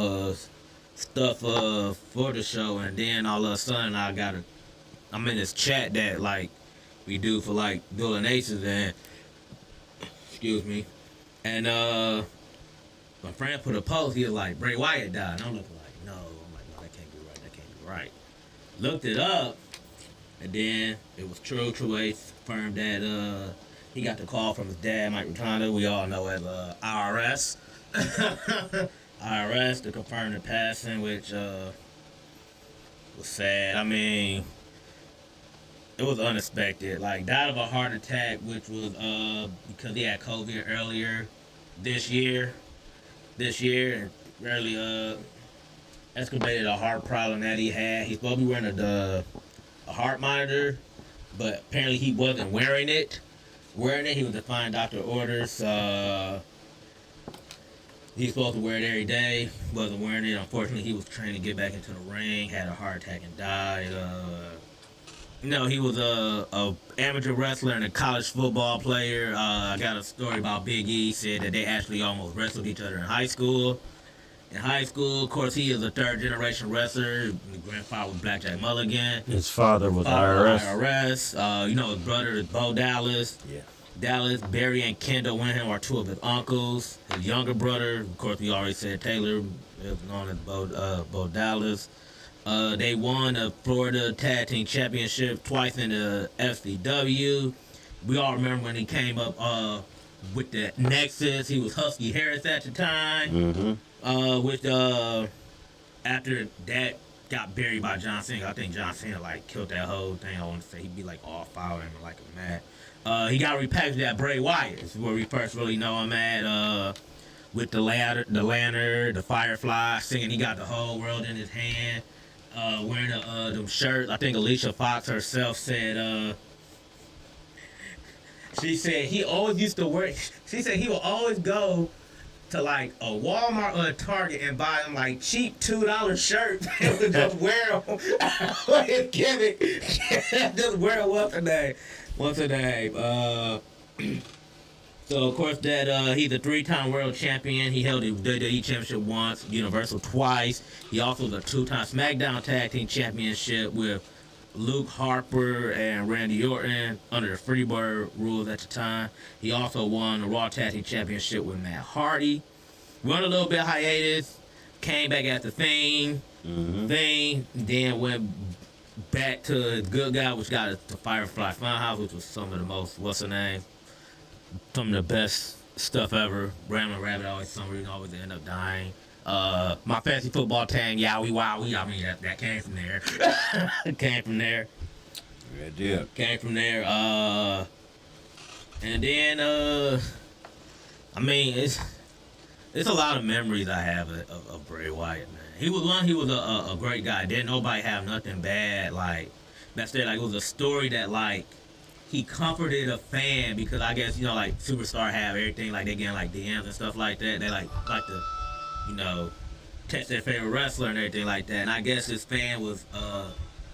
stuff for the show, and then all of a sudden I got a I'm in this chat that like we do for like Bill and Aces and excuse me, and my friend put a post. He was like, Bray Wyatt died. And I'm looking like, no. I'm like, no, that can't be right. That can't be right. Looked it up, and then it was true. True Ace confirmed that he got the call from his dad, Mike Rotundo. We all know as IRS. IRS to confirm the passing, which was sad. I mean, it was unexpected. Like, died of a heart attack, which was because he had COVID earlier this year. And really excavated a heart problem that he had. He's supposed to be wearing a heart monitor, but apparently he wasn't wearing it. He was defying doctor orders. He's supposed to wear it every day. Wasn't wearing it. Unfortunately, he was trying to get back into the ring. Had a heart attack and died. He was a amateur wrestler and a college football player. I got a story about Big E. Said that they actually almost wrestled each other in high school. Of course, he is a third generation wrestler. His grandfather was Blackjack Mulligan.
His father was IRS.
His brother is Bo Dallas.
Yeah.
Dallas, Barry, and Kendall Winham are two of his uncles. His younger brother, of course, we already said Taylor, is known as Bo Dallas. They won the Florida Tag Team Championship twice in the FCW. We all remember when he came up with the Nexus. He was Husky Harris at the time.
Mm-hmm.
After that got buried by John Cena. I think John Cena like killed that whole thing. I want to say he'd be like all fired and like a mad. He got repackaged at Bray Wyatt. This is where we first really know him at. With the lantern, the firefly, singing. He got the whole world in his hand. Wearing them shirts. I think Alicia Fox herself said. She said he always used to wear. She said he would always go to like a Walmart or a Target and buy them like cheap $2 shirts and would just wear them. His gimmick. Just wear them once a day. So of course that he's a 3-time world champion. He held the WWE Championship once, Universal twice. He also was a 2-time SmackDown Tag Team Championship with Luke Harper and Randy Orton under the Freebird rules at the time. He also won the Raw Tag Team Championship with Matt Hardy. Went a little bit hiatus, came back as the Thing, then went back to his good guy, which got us the Firefly Funhouse, which was some of the most, some of the best stuff ever. Ramblin' Rabbit always, some reason, always end up dying. My fantasy football team, Yowie Wowie, I mean, that came from there.
Yeah, it did.
Came from there. And then, I mean, it's a lot of memories I have of Bray Wyatt, man. He was a great guy. Didn't nobody have nothing bad, like, that's there. Like, it was a story that, like, he comforted a fan because I guess, like, Superstar have everything, like, they getting, like, DMs and stuff like that. They, like to, text their favorite wrestler and everything like that. And I guess this fan was,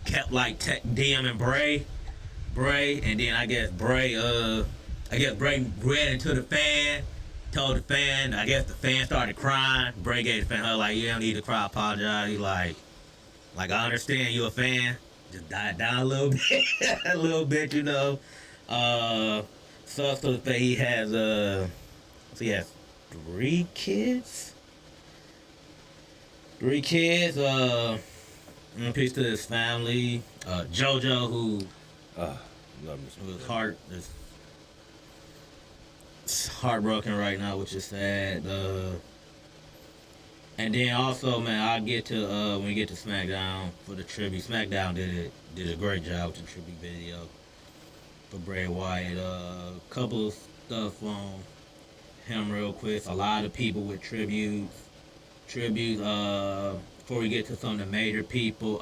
kept, like, DMing Bray, and then I guess Bray read into the fan, told the fan, I guess the fan started crying. Bray gave the fan her, like, you don't need to cry, apologize. He like, I understand you a fan. Just died down a little bit, So the fact he has, he has 3 kids. In peace to his family. JoJo, who is heartbroken right now, which is sad. And then also, man, I'll get to when we get to SmackDown for the tribute. SmackDown did a great job with the tribute video for Bray Wyatt. Couple of stuff on him real quick. A lot of people with tributes. Before we get to some of the major people,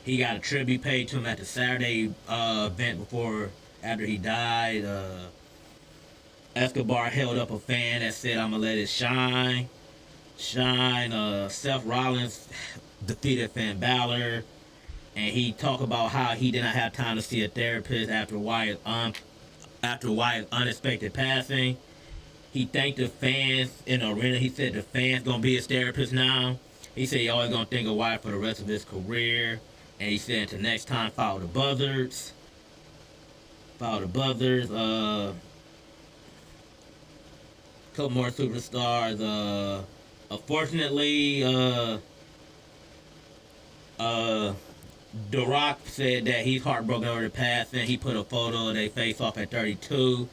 he got a tribute paid to him at the Saturday event after he died. Escobar held up a fan that said, "I'ma let it shine." Seth Rollins defeated Finn Balor, and he talked about how he did not have time to see a therapist after Wyatt's unexpected passing. He thanked the fans in the arena. He said the fans gonna be his therapist now. He said he always gonna think of Wyatt for the rest of his career. And he said, until next time, follow the buzzards. Follow the buzzards. Couple more superstars. Unfortunately, The Rock said that he's heartbroken over the passing. He put a photo of their face off at 32.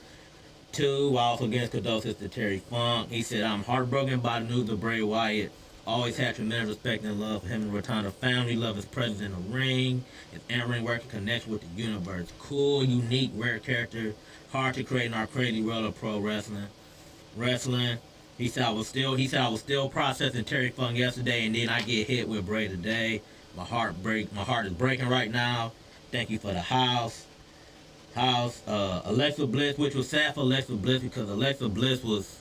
Also against condolences to Terry Funk. He said, I'm heartbroken by the news of Bray Wyatt. Always had tremendous respect and love for him and Rotunda family. Love his presence in the ring, his in-ring work and connection with the universe. Cool, unique, rare character. Hard to create in our crazy world of pro wrestling. He said I was still processing Terry Funk yesterday, and then I get hit with Bray today. My heart is breaking right now. Thank you for the house. Alexa Bliss, which was sad for Alexa Bliss because Alexa Bliss was,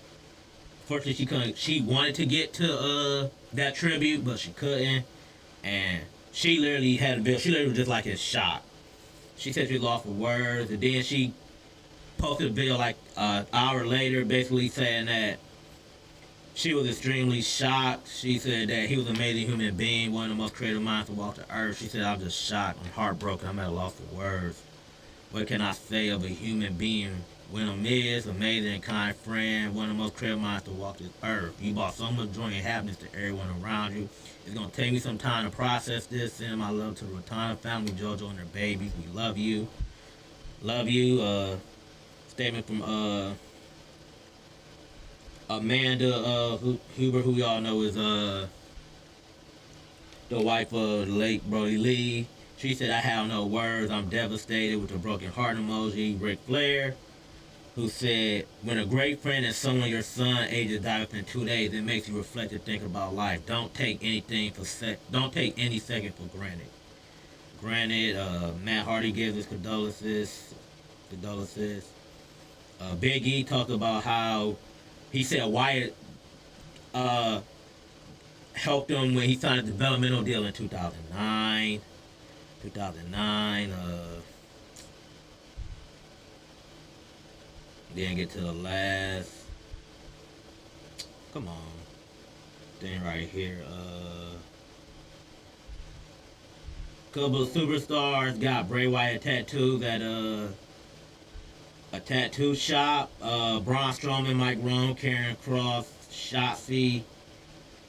fortunately she wanted to get to that tribute, but she couldn't, and she literally was just like in shock. She said she lost for words, and then she posted a video like an hour later, basically saying that she was extremely shocked. She said that he was an amazing human being, one of the most creative minds to walk the earth. She said, I'm just shocked, I'm heartbroken, I'm at a loss for words. What can I say of a human being? When a Miz, amazing and kind friend, one of the most creative minds to walk this earth. You brought so much joy and happiness to everyone around you. It's going to take me some time to process this. Send my love to the Rotunda family, JoJo and their babies. We love you. Love you. Statement from Amanda Huber, who y'all know is the wife of the late Brody Lee. She said, I have no words. I'm devastated, with a broken heart emoji. Ric Flair, who said, when a great friend and someone your son ages die within 2 days, it makes you reflect and think about life. Don't take any second for granted. Matt Hardy gives his condolences. Big E talked about how he said Wyatt helped him when he signed a developmental deal in 2009. Didn't get to the last. Come on. Thing right here. Couple of superstars got Bray Wyatt tattoos at a tattoo shop. Braun Strowman, Mike Rome, Karen Cross, Shotzi,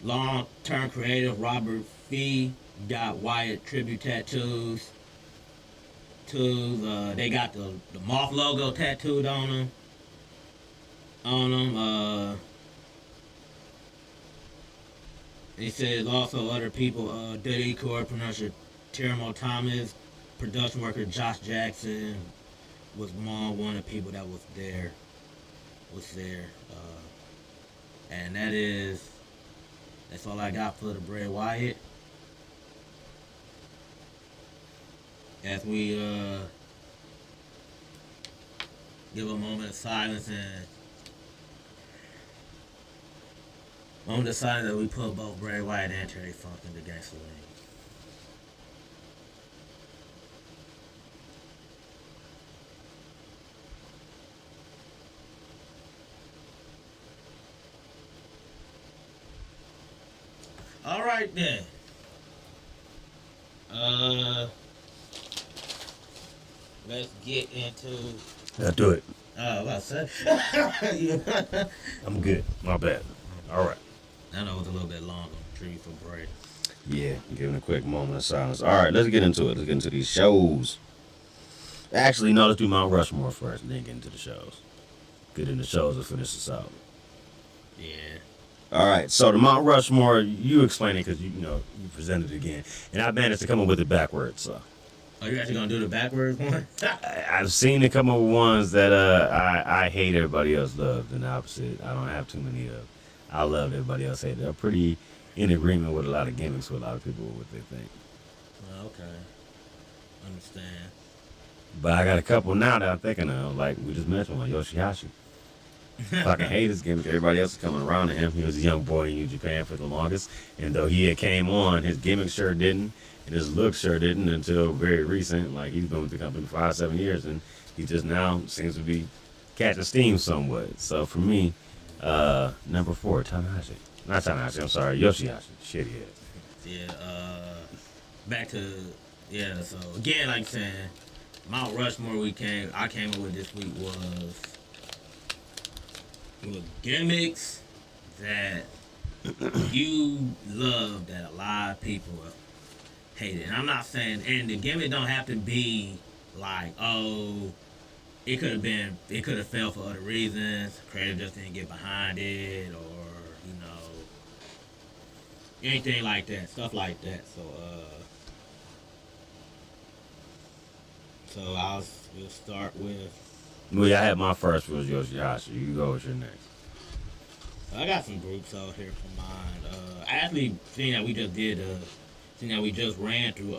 long-term creative Robert Fee got Wyatt tribute tattoos. They got the Moth logo tattooed on them. He says also other people, Diddy Core producer Teramo Thomas, production worker Josh Jackson was one of the people that was there. And that's all I got for the Bray Wyatt. As we give a moment of silence that we put both Bray Wyatt and Terry Funk in the gangster ring. All right then. Let's get into.
Do it.
What's that?
I'm good. My bad. All right.
I know it's a little bit long on the tree for Bray.
Yeah, giving a quick moment of silence. All right, let's get into it. Let's get into these shows. Actually, no, let's do Mount Rushmore first, and then get into the shows. Get into the shows and finish this out.
Yeah.
All right, so the Mount Rushmore, you explain it because you presented it again, and I managed to come up with it backwards. So.
Are you actually gonna do the backwards one?
I've seen it come up with ones that I hate, everybody else loves, and the opposite. I don't have too many of. I love everybody else hate. They're pretty in agreement with a lot of gimmicks with a lot of people what they think.
Okay, understand.
But I got a couple now that I'm thinking of, like we just mentioned, like Yoshihashi. Fucking hate his gimmick. Everybody else is coming around to him. He was a young boy in New Japan for the longest, and though he had came on, his gimmick sure didn't, and his look sure didn't until very recent. Like he's been with the company for 5-7 years, and he just now seems to be catching steam somewhat. So for me, number 4, Tanahashi. Not Tanahashi. I'm sorry, Yoshihashi. Shit, yeah.
Yeah. Back to yeah. So again, like I'm saying, Mount Rushmore I came up with this week was gimmicks that you love that a lot of people hate it. And I'm not saying, and the gimmick don't have to be like, oh, it could have failed for other reasons. Creator just didn't get behind it, or anything like that, stuff like that. We'll start with.
Well, yeah, I had my first was Yoshihashi. You go with your next.
I got some groups out here for mine. I actually seen that we just ran through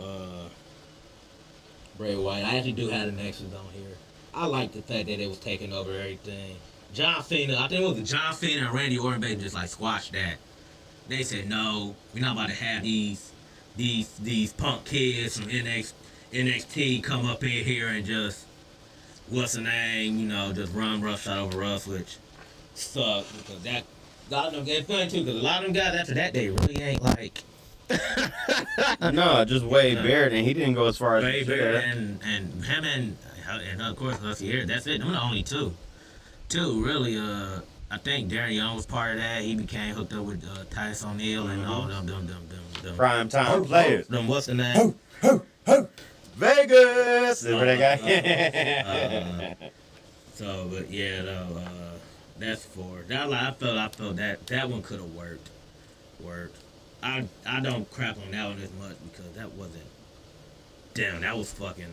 Bray Wyatt. I actually do have the Nexus on here. I like the fact that it was taking over everything. John Cena, I think it was John Cena and Randy Orton basically just like squashed that. They said no, we're not about to have these punk kids from NXT come up in here and just what's the name, just run roughshod over us, which sucks because that. A lot of them get funny too, because a lot of them guys after that day really ain't like.
No, just Wade Barrett, and he didn't go as far as
Wade Barrett and him and of course Husky here. That's it. Them the only two. Really. I think Darren Young was part of that. He became hooked up with Titus O'Neil and all them
prime time players.
Them what's the name?
Vegas. Is where they got.
But yeah, though. That's four. I felt that one could have worked. I don't crap on that one as much because that wasn't. Damn, that was fucking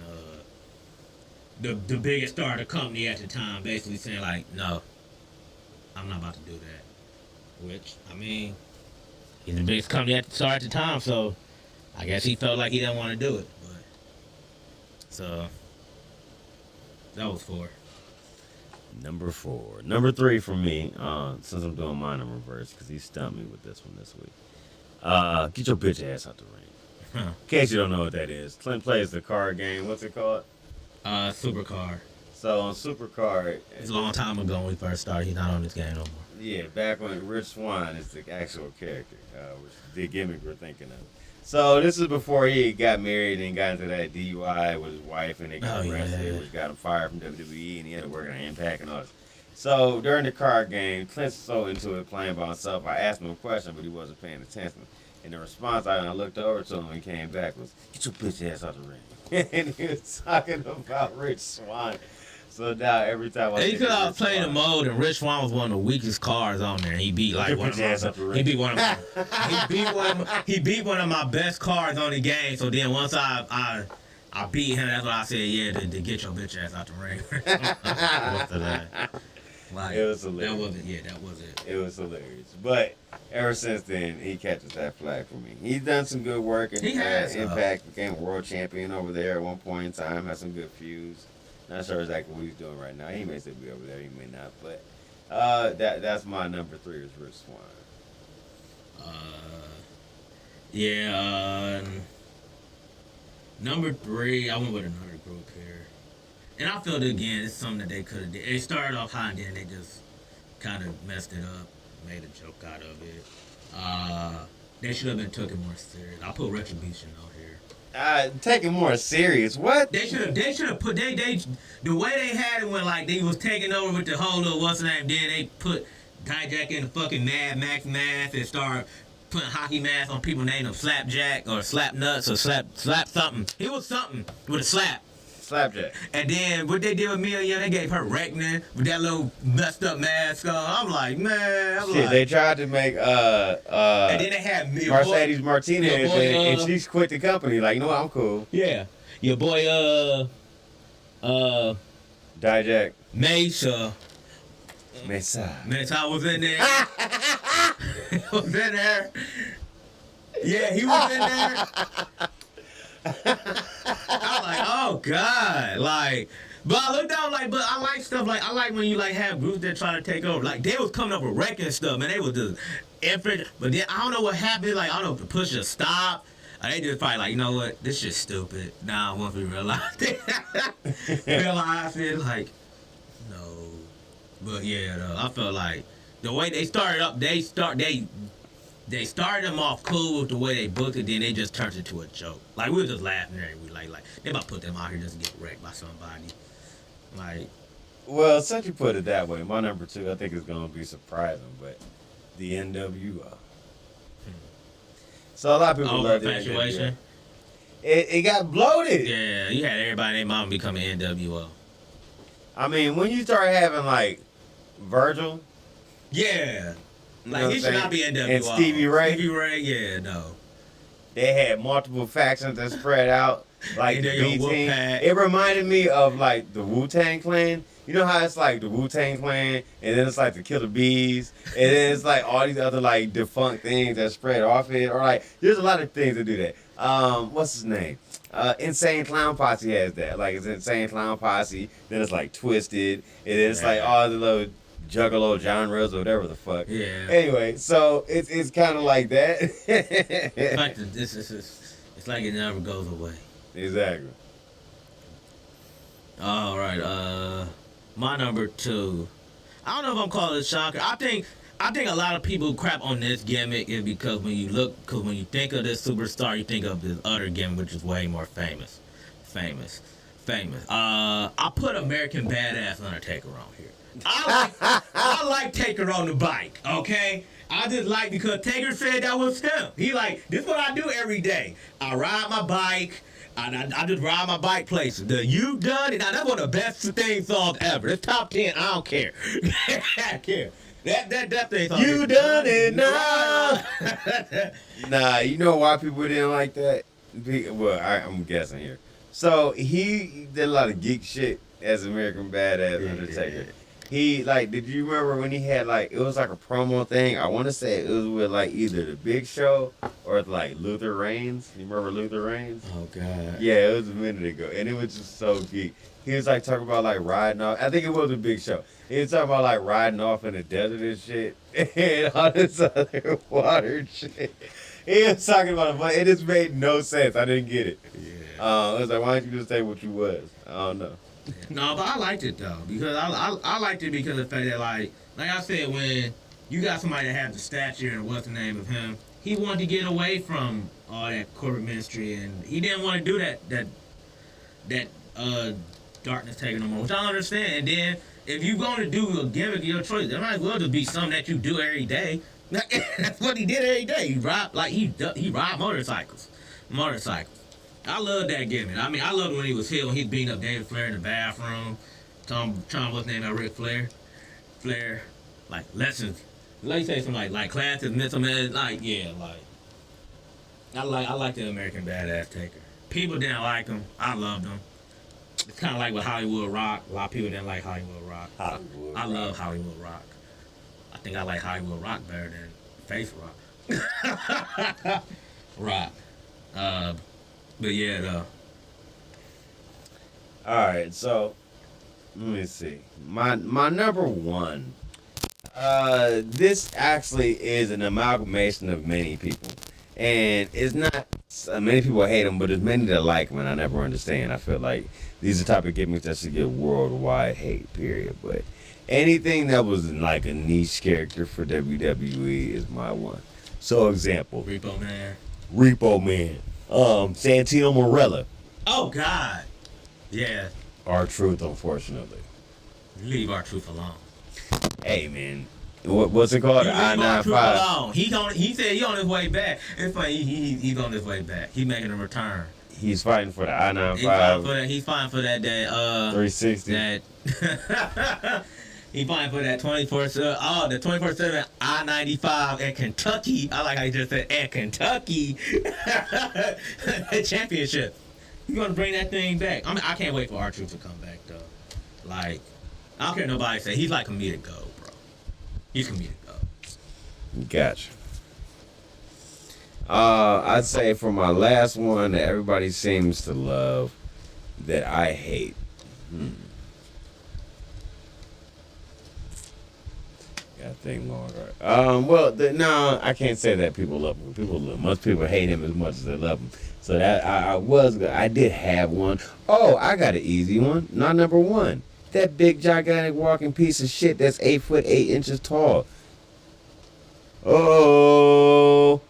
the biggest star of the company at the time, basically saying like, no, I'm not about to do that. Which I mean, he's the biggest company star at the time, so I guess he felt like he didn't want to do it. But so that was four.
Number 4. Number 3 for me, since I'm doing mine in reverse, because he stumped me with this one this week. Get your bitch ass out the ring.
Huh.
In case you don't know what that is, Clint plays the card game. What's it called?
Supercard.
So on Supercard,
It's a long time ago when we first started. He's not on this game no more.
yeah, back when Rich Swann is the actual character, which is the gimmick we're thinking of. So this is before he got married and got into that DUI with his wife, and they got arrested, which got him fired from WWE, and he ended up working on Impact and all this. So during the card game, Clint's so into it playing by himself. I asked him a question, but he wasn't paying attention. And the response I looked over to him and came back was, "Get your bitch ass out the ring." And he was talking about Rich Swann. So now every time I
he could have played the mode, and Rich Swann was one of the weakest cards on there. He beat like one of my, he beat one of my best cards on the game. So then once I beat him, that's what I said. Yeah, to get your bitch ass out the ring. After that, like,
it was hilarious.
That was it.
It was hilarious. But ever since then, he catches that flag for me. He's done some good work in Impact. Became a world champion over there at one point in time. Had some good feuds. Not sure exactly what he's doing right now. He may still be over there. He may not. But that's my number 3 is Rich Swann.
Number 3, I went with another group here. And I felt again, it's something that they could have did. They started off hot and then they just kind of messed it up, made a joke out of it. They should have been taken more serious. I put Retribution on here.
Taking more serious. What?
They should have put the way they had it when like they was taking over with the whole little what's the name. Then they put Dijak in the fucking Mad Max mask and start putting hockey masks on people named him Slapjack or Slap Nuts or Slap something. He was something with a slap.
Slapjack.
And then what they did with Mia, they gave her Reckner with that little messed up mask on. I'm like, man.
They tried to make
and then they had
Mercedes Martinez, and she's quit the company. Like, no, I'm cool.
Yeah, your boy
Dijak.
Mesa was in there. Was in there. Yeah, he was in there. I was like, oh God, like, but I looked down like, but I like stuff like I like when you like have groups that try to take over. Like they was coming up with wrecking stuff, man. They was just effort, but then I don't know what happened. Like I don't know if the push a stop. Or they just probably like, you know what, this shit's stupid. Now once we realized it, like, no. But yeah, though, I felt like the way they started up, they they started him off cool with the way they booked it, then they just turned it to a joke. Like we were just laughing there. We like they about to put them out here just to get wrecked by somebody. Like
Well, since you put it that way, my number 2, I think is gonna be surprising, but the NWO. So a lot of people love the NWO.
infatuation.
It got bloated.
Yeah, you had everybody and their mama becoming NWO.
I mean, when you start having like Virgil,
Yeah.
You
Like
know
he
what
should
I'm
not be
saying?
NWO.
And Stevie Ray?
Stevie Ray, yeah, no.
they had multiple factions that spread out. Like
And
the
then your
B team.
Wolfpack.
It reminded me of like the Wu-Tang Clan. You know how it's like the Wu-Tang Clan, and then it's like the Killer Bees, and then it's like all these other like defunct things that spread off it, or like there's a lot of things that do that. What's his name? Insane Clown Posse has that. Like it's Insane Clown Posse, then it's like Twisted, and then it's like all the little juggalo genres or whatever the fuck.
Yeah.
Anyway, so it's kind of like that.
It's like it's like it never goes away.
Exactly.
All right, my number 2. I don't know if I'm calling it a shocker. I think a lot of people crap on this gimmick is because when you think of this superstar, you think of this other gimmick which is way more famous. I put American Badass Undertaker on here. I like Taker on the bike, okay? I just like because Taker said that was him. He like, this is what I do every day. I ride my bike. I just ride my bike places. The You Done It. Now, that's one of the best theme songs ever. It's top 10. I don't care. I don't care. That thing song.
You done it now. Nah, you know why people didn't like that? Well, I'm guessing here. So he did a lot of geek shit as American Badass Undertaker. He did you remember when he had it was like a promo thing? I want to say it was with either the Big Show or Luther Reigns. You remember Luther Reigns?
Oh God.
Yeah, it was a minute ago, and it was just so geek. He was talking about riding off. I think it was a Big Show. He was talking about riding off in the desert and shit, and all this other water shit. He was talking about it, but it just made no sense. I didn't get it. Yeah. I was like, why don't you just say what you was? I don't know.
No, but I liked it though because I liked it because of the fact that like I said, when you got somebody that had the stature and what's the name of him, he wanted to get away from all that corporate ministry and he didn't want to do that darkness taking no more, which I don't understand. And then if you're going to do a gimmick of your choice, it might as well just be something that you do every day. That's what he did every day. He ride he ride motorcycles. I love that gimmick. I mean, I loved when he was here when he's beating up David Flair in the bathroom. Trying what's name of Ric Flair. Lessons. Let me say something like classes, mental man. I like the American Badass Taker. People didn't like him. I loved him. It's kind of like with Hollywood Rock. A lot of people didn't like Hollywood Rock. I love Hollywood Rock. I think I like Hollywood Rock better than Face Rock. Rock. But yeah, though.
All right, so let me see. My number 1. This actually is an amalgamation of many people, and it's not many people hate him, but there's many that like him, and I never understand. I feel like these are the type of gimmicks that should get worldwide hate. Period. But anything that was a niche character for WWE is my one. So, example.
Repo Man.
Santino Marella.
Oh, God. Yeah.
R-Truth, unfortunately.
Leave R-Truth alone.
Hey, man. What's it called? I-95.
He said he's on his way back. It's funny. He's on his way back. He's making a return.
He's fighting for the I-95.
He's fighting for that
360.
He's fighting for that 24/7. Oh, the 24/7 I-95 at Kentucky. I like how you just said at Kentucky championship. He's gonna bring that thing back. I mean, I can't wait for R-Truth to come back though. I don't care what nobody say. He's like comedic gold, bro. He's comedic gold.
Gotcha. I'd say for my last one that everybody seems to love, that I hate. Gotta think longer. No, I can't say that people love him. Most people hate him as much as they love him. So that I did have one. Oh, I got an easy one. Not number 1. That big gigantic walking piece of shit that's 8 foot 8 inches tall. Oh,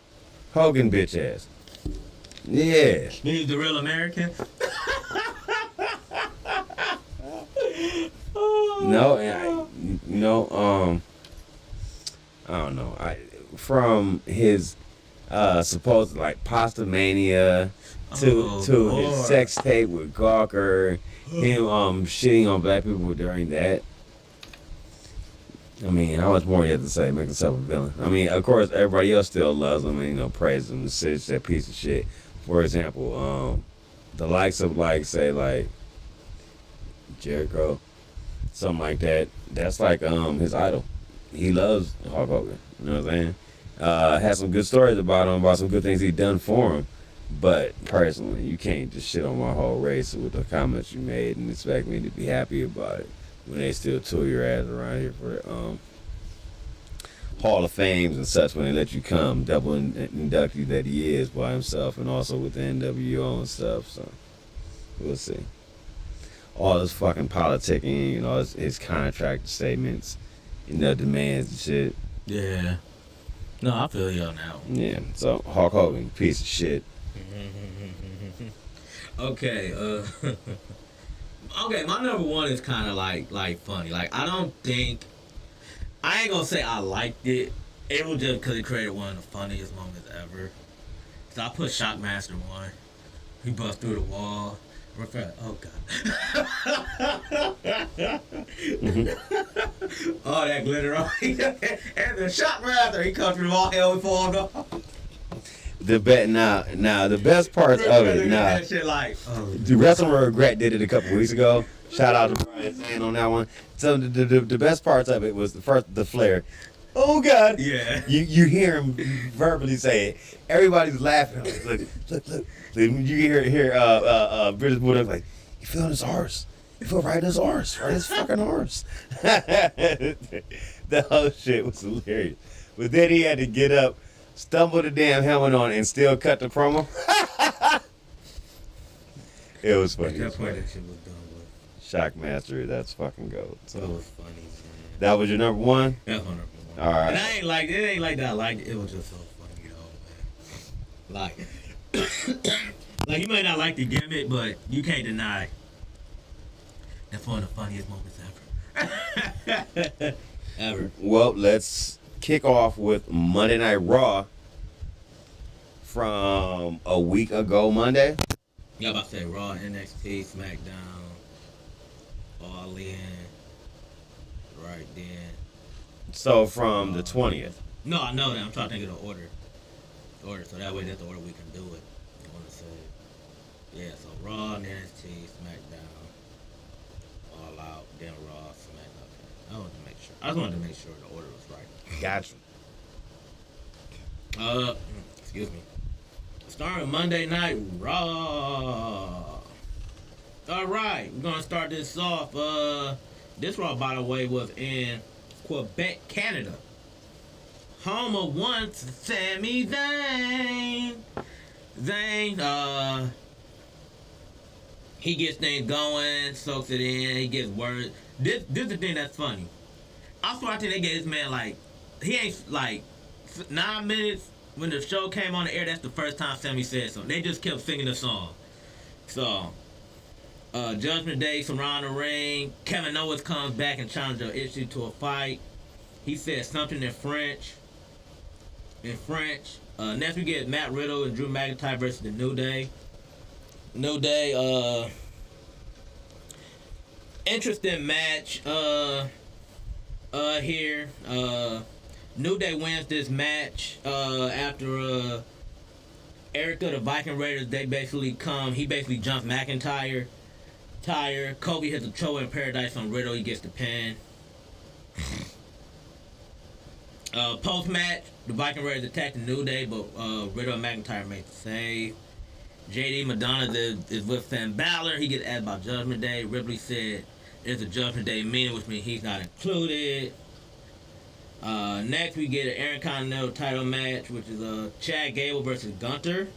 Hogan bitch ass. Yeah.
He's the real American.
No, I don't know. From his supposed like pasta mania to his
Lord.
sex tape with Gawker, him shitting on black people during that. I mean, how much more you have to say? Make himself a villain. I mean, of course, everybody else still loves him and praises him and says that piece of shit. For example, the likes of like Jericho, something like that. That's like his idol. He loves Hulk Hogan. You know what I'm saying? Has some good stories about him, about some good things he done for him. But personally, you can't just shit on my whole race with the comments you made and expect me to be happy about it when they still tour your ass around here for the Hall of Fames and such when they let you come, double inductee that he is by himself and also with the NWO and stuff. So we'll see. All this fucking politicking, his contract statements, demands and shit.
Yeah. No, I feel you on that one.
Yeah, so Hulk Hogan, piece of shit.
Okay, okay, my number one is kind of like funny. Like, I ain't gonna say I liked it. It was just because it created one of the funniest moments ever. So I put Shockmaster 1. He bust through the wall. Oh, God. All that glitter on him. And the Shockmaster, he comes through the wall, hell, we fall off.
The best parts of it.
That shit like,
The Wrestling with Regret did it a couple weeks ago. Shout out to Brian Zane on that one. So the best parts of it was the flare. Oh God!
Yeah.
You hear him verbally say it. Everybody's laughing. Look. You hear British Bulldog like, you feel in his arse. You feel right in his arse. Right in his fucking arse. The whole shit was hilarious. But then he had to get up, stumble the damn helmet on, and still cut the promo. It was funny.
That point that shit was done with.
Shockmaster, that's fucking gold.
So it was funny, man.
That was your number one?
That's my number one.
All right.
And it ain't like that I liked it. It was just so funny, man. Like you may not like the gimmick, but you can't deny that's one of the funniest moments ever. Ever.
Well, let's kick off with Monday Night Raw from a week ago Monday.
Y'all about to say Raw, NXT, SmackDown, All In, right then.
So from the 20th.
No, I know that. I'm trying to think of the order. So that way that's the order we can do it. I want to say, yeah. So Raw, NXT, SmackDown, All Out, then Raw, SmackDown. I wanted to make sure. I just wanted to make sure the order was right.
Gotcha.
Excuse me. Starting Monday Night Raw. All right, we're gonna start this off. This Raw, by the way, was in Quebec, Canada. Home of one Sami Zayn. He gets things going, soaks it in, he gets words. This is the thing that's funny. I swear I think they gave this man he ain't 9 minutes when the show came on the air. That's the first time Sammy said something. They just kept singing the song. So, Judgment Day surround the ring. Kevin Owens comes back and challenges the issue to a fight. He said something in French. Next we get Matt Riddle and Drew McIntyre versus the New Day. Interesting match here. New Day wins this match after Erica, the Viking Raiders, he basically jumps McIntyre. Kobe hits a throw in Paradise on Riddle, he gets the pin. Post match, the Viking Raiders attack the New Day, but Riddle and McIntyre make the save. JD Madonna is with Finn Balor. He gets asked about Judgment Day. Ripley said it's a Judgment Day meeting, which means he's not included. Next we get an Intercontinental title match, which is Chad Gable versus Gunter.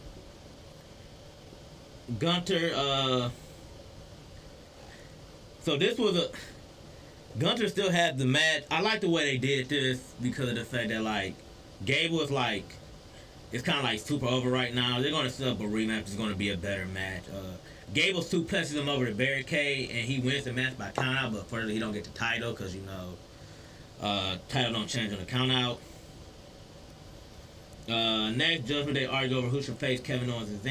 So this was Gunter still had the match. I like the way they did this because of the fact that Gable is like, it's kind of like super over right now. They're gonna set up a rematch. It's gonna be a better match. Gable suplexes him over the barricade, and he wins the match by countout. But further, he don't get the title because title don't change on the countout. Next, Judgment Day argue over who should face Kevin Owens and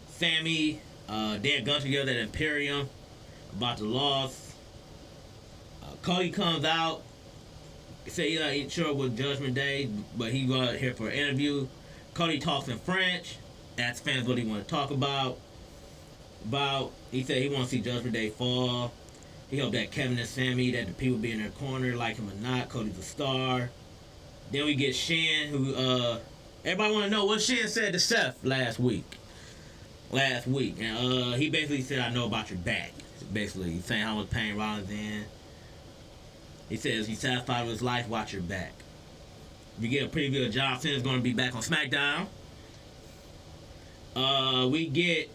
Sammy, then gun together at Imperium about the loss. Cody comes out, say he's not even sure with Judgment Day, but he go out here for an interview. Cody talks in French, asks fans what he want to talk about. He said he want to see Judgment Day fall. He hoped that Kevin and Sammy, that the people be in their corner, like him or not. Cody's a star. Then we get Shin, who everybody want to know what Shin said to Seth last week. And he basically said, "I know about your back." Basically saying how much pain Rollins in. He says he's satisfied with his life. Watch your back. We get a preview of John Cena's going to be back on SmackDown. We get.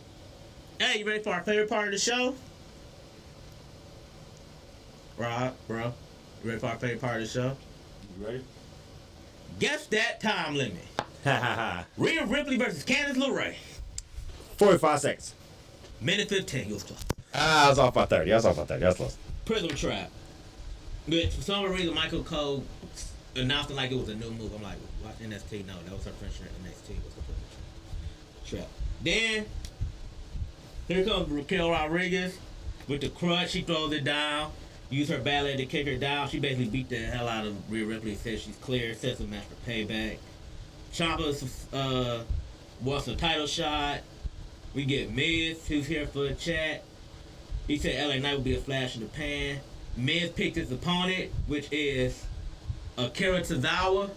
Hey, you ready for our favorite part of the show? Rob, bro, you ready for our favorite part of the show?
You ready?
Guess that time limit. Rhea Ripley versus Candice LeRae.
45 seconds.
Minute 15. It was close.
I was off by 30. That's close.
Prism Trap. But for some reason, Michael Cole announced it like it was a new move. I'm like, watch NXT. No, that was her friendship at NXT. It was a Prism Trap. Then, here comes Raquel Rodriguez with the crutch. She throws it down. Use her ballet to kick her down. She basically beat the hell out of Rhea Ripley. Says she's clear. Sets a match for payback. Ciampa wants a title shot. We get Miz, who's here for a chat. He said LA Knight would be a flash in the pan. Miz picked his opponent, which is Akira Tozawa.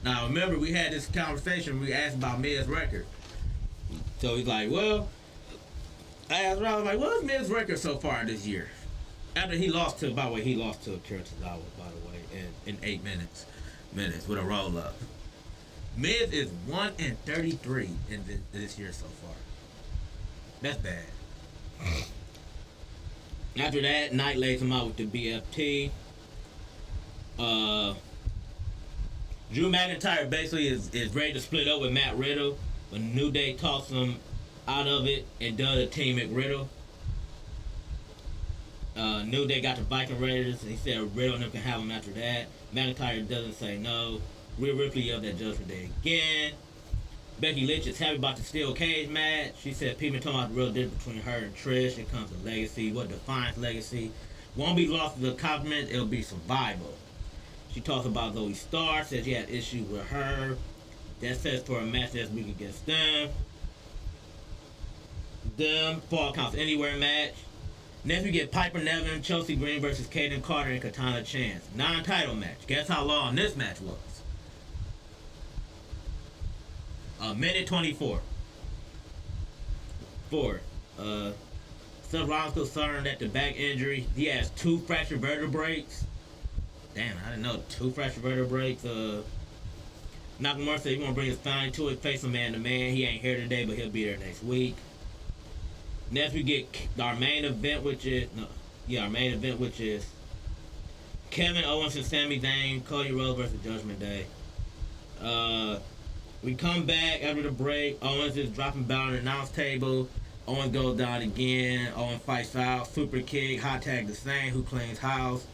Now remember, we had this conversation. We asked about Miz's record. So he's like, well, I asked Rob, like, what's Miz's record so far this year? After he lost to, by the way, he lost to Akira Tozawa, by the way, in 8 minutes with a roll up. Miz is 1-33 in this year so far. That's bad. After that, Knight lays him out with the BFT. Drew McIntyre basically is ready to split up with Matt Riddle, but New Day talks him out of it and does a team McRiddle. New Day got the Viking Raiders, and he said Riddle and them can have him after that. McIntyre doesn't say no. Rhea Ripley yelled at Judgment Day again. Becky Lynch is happy about the steel cage match. She said people talking about the real difference between her and Trish. It comes to legacy. What defines legacy? Won't be lost to the compliment. It'll be survival. She talks about Zoe Starr. Says she had issues with her. That sets for a match this week against them. Fall counts anywhere match. Next we get Piper Niven, Chelsea Green versus Kaden Carter and Katana Chance. Non-title match. Guess how long this match was? A minute 24. Seth Rollins concerned at the back injury. He has 2 fractured vertebrae. Damn, I didn't know 2 fractured vertebrae. Nakamura said he want to bring his family to it, face him man to man. He ain't here today, but he'll be there next week. Next we get our main event, which is Kevin Owens and Sami Zayn, Cody Rhodes versus Judgment Day. We come back after the break. Owens is dropping belt on the announce table. Owens goes down again. Owens fights out. Super kick. Hot tag the same. Who cleans house?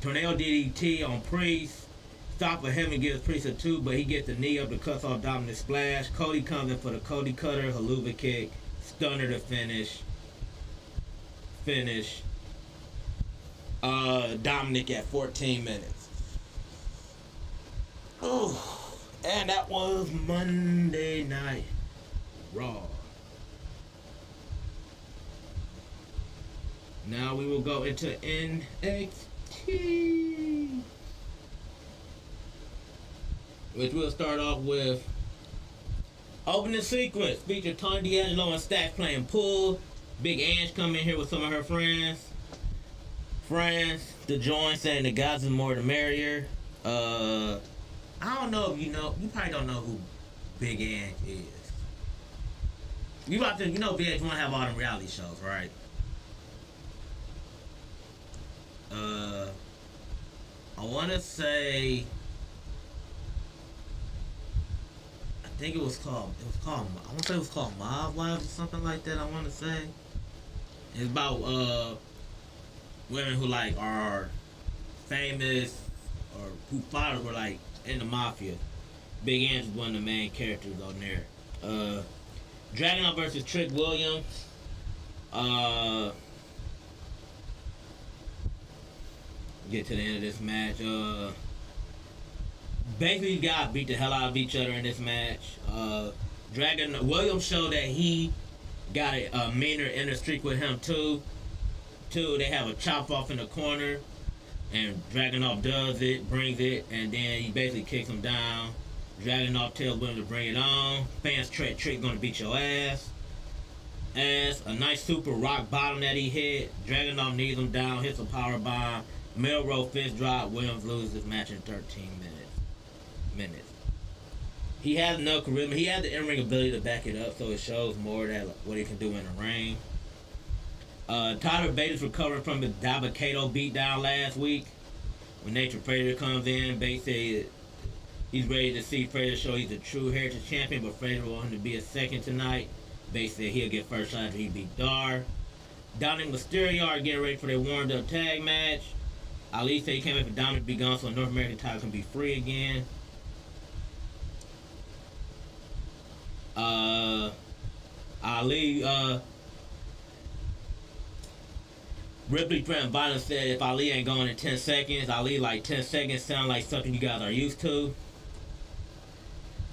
Tornado DDT on Priest. Stop for him and gives Priest a 2, but he gets the knee up and cuts off Dominic Splash. Cody comes in for the Cody Cutter. Haluva kick. Stunner to finish. Dominic at 14 minutes. Oh. And that was Monday Night Raw. Now we will go into NXT, which we'll start off with opening sequence. Feature Tony D'Angelo and Stacks playing pool. Big Ange come in here with some of her friends. To join, saying the guys is more the merrier. I don't know if you know. You probably don't know who Big Ange is. You about to, Big Ange want to have all them reality shows, right? I want to say think it was called. I want to say it was called Mob Wives or something like that. I want to say. It's about women who like are famous or who fathers were like in the mafia. Big Ange is one of the main characters on there. Dragunov versus Trick Williams. Get to the end of this match. Basically, guys beat the hell out of each other in this match. Dragon Williams showed that he got a meaner inner streak with him too. They have a chop off in the corner, and Dragunov does it, brings it, and then he basically kicks him down. Dragunov tells Williams to bring it on. Fans Trick gonna beat your ass. A nice super rock bottom that he hit. Dragunov knees him down, hits a power bomb. Middle row fist drop. Williams loses this match in 13 minutes. He has no charisma. He has the in-ring ability to back it up, so it shows more that what he can do in the ring. Tyler Bate is recovering from his Dabakato beatdown last week. When Nathan Frazier comes in, Bate said he's ready to see Frazier show he's a true heritage champion, but Frazier wants him to be a second tonight. Bate said he'll get first shot after he beat Dar. Dominic Mysterio are getting ready for their warmed-up tag match. Ali said he can't wait for Dominic to be gone so the North American title can be free again. Ali, Ripley Trent Violence said if Ali ain't going in 10 seconds, Ali like 10 seconds sound like something you guys are used to.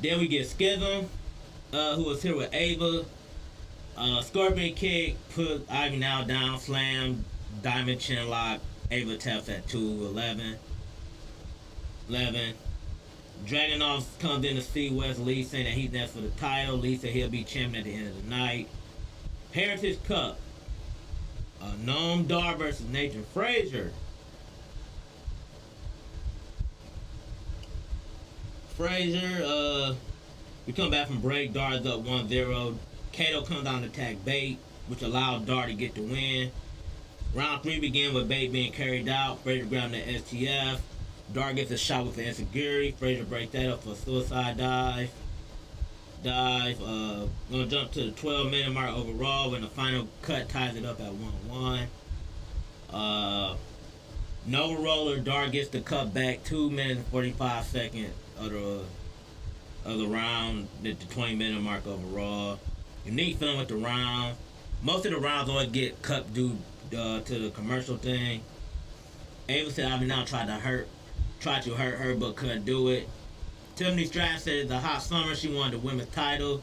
Then we get Schism, who was here with Ava. Scorpion kick, put Ivy now down, slam, diamond chin lock. Ava taps at 2:11. Dragunov comes in to see Wes Lee saying that he's next for the title. Lee said he'll be champion at the end of the night. Heritage Cup. Noam Dar versus Nathan Frazier. We come back from break. Dar's up 1-0. Kato comes down to attack Bate, which allowed Dar to get the win. Round 3 began with Bate being carried out. Frazier grabbed the STF. Dar gets a shot with the Enziguri. Frazier breaks that up for a suicide dive. Gonna jump to the 12-minute mark overall when the final cut ties it up at 1-1. Nova Roller, Dar gets the cut back 2 minutes and 45 seconds of the round at the 20-minute mark overall. Unique feeling with the round. Most of the rounds always get cut due to the commercial thing. Ava said Ivy now tried to hurt her but couldn't do it. Tiffany Stratton said it's a hot summer. She wanted the women's title.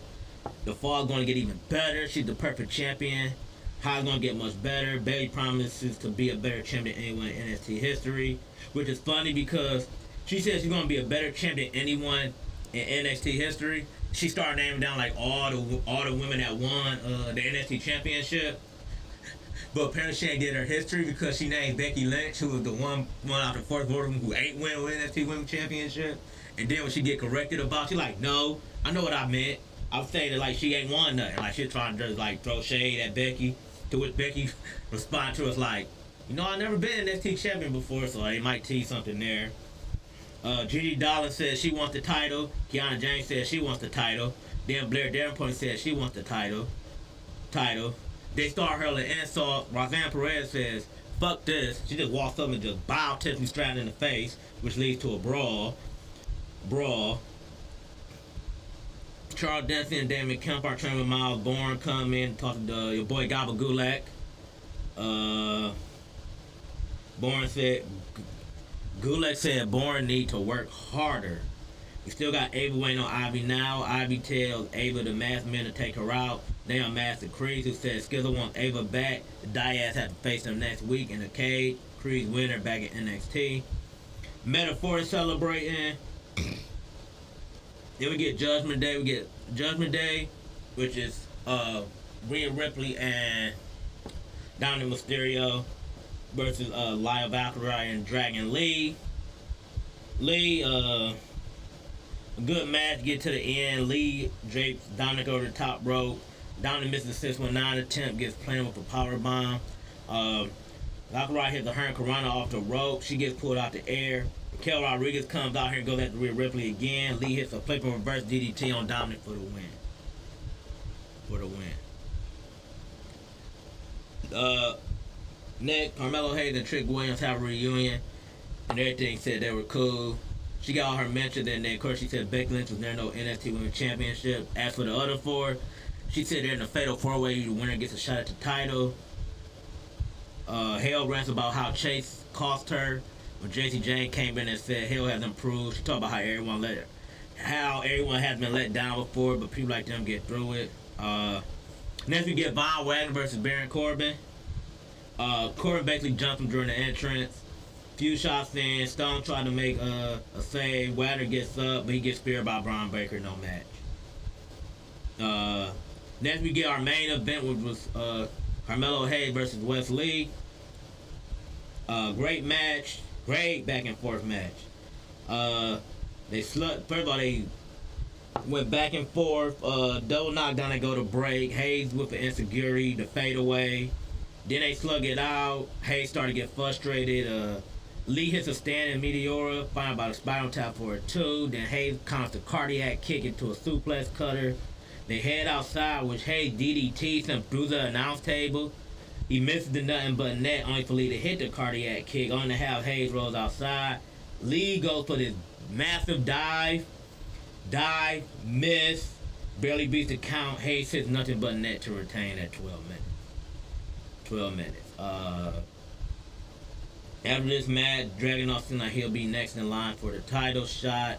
The fall's going to get even better. She's the perfect champion. How's going to get much better. Bailey promises to be a better champion than anyone in NXT history, which is funny because she says she's going to be a better champion than anyone in NXT history. She started naming down like all the women that won the NXT championship. But apparently she ain't did her history because she named Becky Lynch, who was the one out the fourth voter who ain't win with NXT Women's Championship. And then when she get corrected about, she like, no, I know what I meant. I was saying that like she ain't won nothing. Like she's trying to just like throw shade at Becky. To which Becky responded to us like, I never been NXT champion before, so they might tease something there. Gigi Dollar says she wants the title. Kiana James says she wants the title. Then Blair Davenport says she wants the title. They start hurling insult. Roseanne Perez says, fuck this. She just walks up and just bow Tiffany Stratton in the face, which leads to a brawl. Charles Dempsey and Damon Kemp are training with Miles Bourne. Come in and talk to your boy Gabba Gulak. Gulak said Bourne need to work harder. We still got Ava waiting on Ivy now. Ivy tells Ava the masked men to take her out. They unmasked the Creed, who said Skizzer wants Ava back. The Diaz have to face them next week in the cage. Creed's winner back at NXT. Metaphor celebrating. Then we get Judgment Day. Which is Rhea Ripley and Dominic Mysterio versus Lyle Valkyrie and Dragon Lee. A good match, get to the end. Lee drapes Dominic over the top rope. Dominic misses a 619 attempt, gets planted with a power bomb. Valkyrie hits the Hurricane Corona off the rope. She gets pulled out the air. The Raquel Rodriguez comes out here and goes at Rhea Ripley again. Lee hits a flipping reverse DDT on Dominic for the win. Next, Carmelo Hayes and Trick Williams have a reunion, and everything said they were cool. She got all her mentions, and then of course she said Becky Lynch was never no NXT Women's Championship. As for the other four, she said they're in a fatal four-way. The winner gets a shot at the title. Hale rants about how Chase cost her when JC Jane came in and said Hale has improved. She talked about how everyone has been let down before, but people like them get through it. Next we get Von Wagner versus Baron Corbin. Corbin basically jumped him during the entrance. Few shots in, Stone tried to make a save. Wagner gets up, but he gets speared by Braun Breaker. No match. Next we get our main event, which was Carmelo Hayes versus Wes Lee. Great match, great back and forth match. First of all, they went back and forth. Double knockdown, they go to break. Hayes with the insecurity, the fadeaway. Then they slug it out. Hayes started to get frustrated. Lee hits a standing Meteora, followed by the Spiral Tap for a 2. Then Hayes counts a cardiac kick into a suplex cutter. They head outside, which Hayes DDTs him through the announce table. He misses the nothing but net, only for Lee to hit the cardiac kick, only to have Hayes rolls outside. Lee goes for this massive dive, miss, barely beats the count. Hayes hits nothing but net to retain at 12 minutes. 12 minutes. After this match, Dragunov seems like he'll be next in line for the title shot,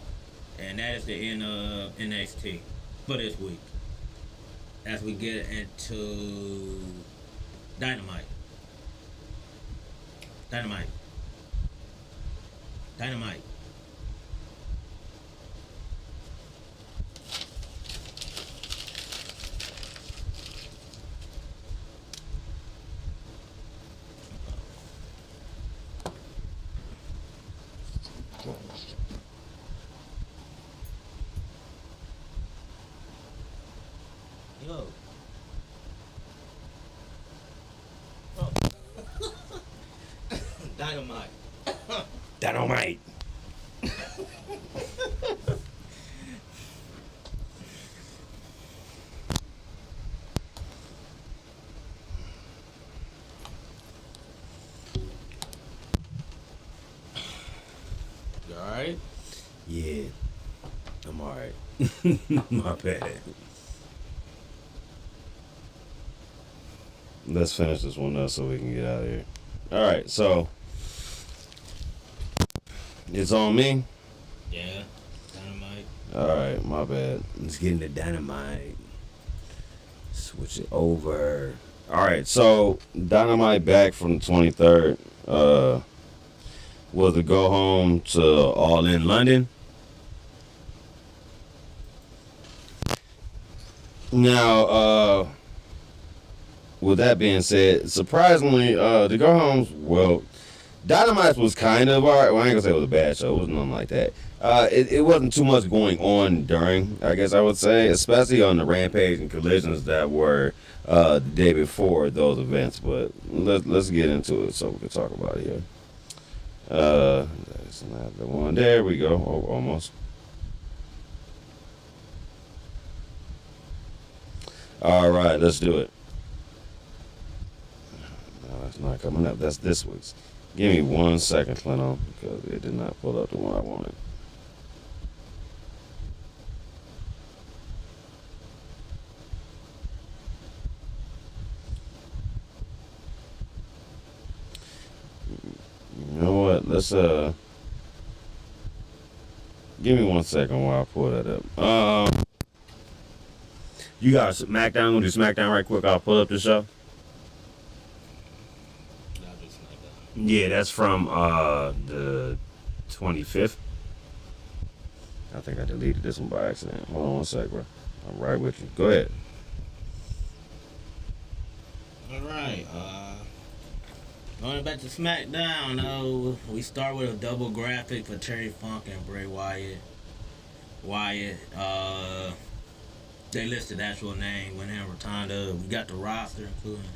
and that is the end of NXT for this week. As we get into Dynamite. Yo. Oh. Dynamite.
Dynamite.
You alright?
Yeah, I'm alright. My bad. Let's finish this one up so we can get out of here. Alright, so it's on me?
Yeah. Dynamite.
Alright, my bad. Let's get into Dynamite. Switch it over. Alright, so Dynamite back from the 23rd. Was to go home to All In London. Now, with that being said, surprisingly, the go homes, well, Dynamite was kind of alright. Well, I ain't gonna say it was a bad show. It was nothing like that. It wasn't too much going on during, I guess I would say, especially on the Rampage and Collisions that were the day before those events. But let's get into it so we can talk about it here. That's not the one. There we go. Oh, almost. All right, let's do it. No, that's not coming up. That's this week's. Give me 1 second, Clinton, because it did not pull up the one I wanted. You know what? Let's give me 1 second while I pull that up. You got SmackDown? We'll do SmackDown right quick. I'll pull up the show. Yeah, that's from the 25th. I think I deleted this one by accident. Hold on 1 sec, bro. I'm right with you. Go ahead.
Alright, going back to SmackDown, we start with a double graphic for Terry Funk and Bray Wyatt. They listed the actual name, went in Rotunda. We got the roster, including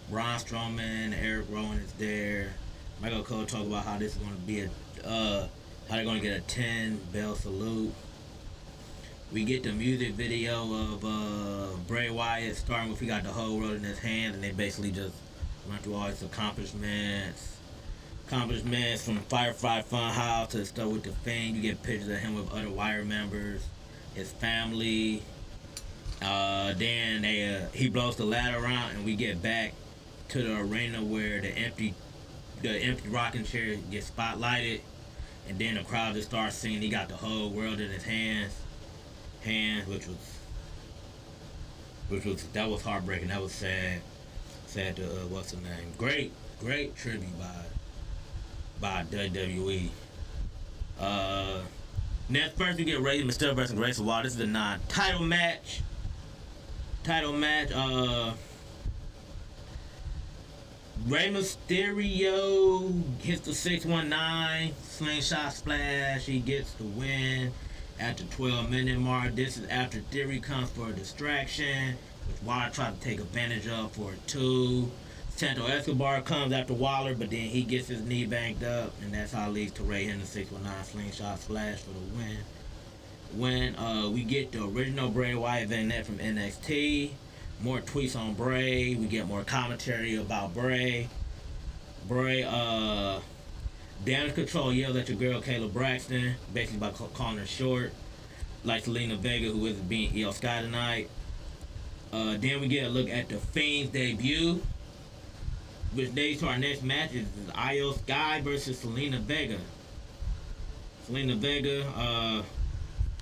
Braun Strowman, Eric Rowan is there. Michael Cole talked about how this is going to be a how they're gonna get a 10 bell salute. We get the music video of Bray Wyatt starting with he got the whole world in his hand, and they basically just run through all his accomplishments from Firefly Funhouse to stuff with the Fiend. You get pictures of him with other Wire members, his family. Then he blows the ladder out, and we get back to the arena where the empty rocking chair gets spotlighted, and then the crowd just starts singing. He got the whole world in his hands, which was that was heartbreaking. That was sad to what's the name? Great tribute by WWE. Next, first we get Rey Mysterio versus Grayson Waller. This is the non-title match. Rey Mysterio hits the 619 slingshot splash. He gets the win at the 12-minute mark. This is after Theory comes for a distraction, which Waller tried to take advantage of for a 2. Santo Escobar comes after Waller, but then he gets his knee banged up, and that's how it leads to Rey hitting the 619 slingshot splash for the win. We get the original Bray Wyatt vignette from NXT. More tweets on Bray. We get more commentary about Bray. Damage Control yells at your girl Kayla Braxton, basically by calling her short, like Selena Vega, who isn't being Io Sky tonight. Then we get a look at the Fiend's debut, which leads to our next match is Io Sky versus Selena Vega.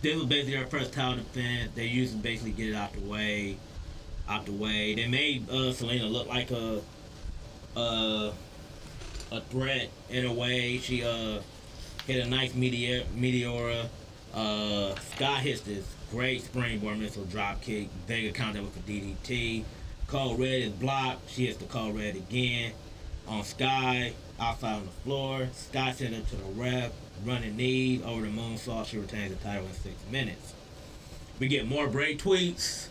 This was basically her first title defense. They used to basically get it out the way. They made Selena look like a threat in a way. She hit a nice meteora. Sky hits this great springboard missile drop kick. Vega countered with a DDT. Code Red is blocked. She hits the Code Red again on Sky outside on the floor. Sky sent her to the ref. Running knees over the moonsault. She retains the title in 6 minutes. We get more Bray tweets.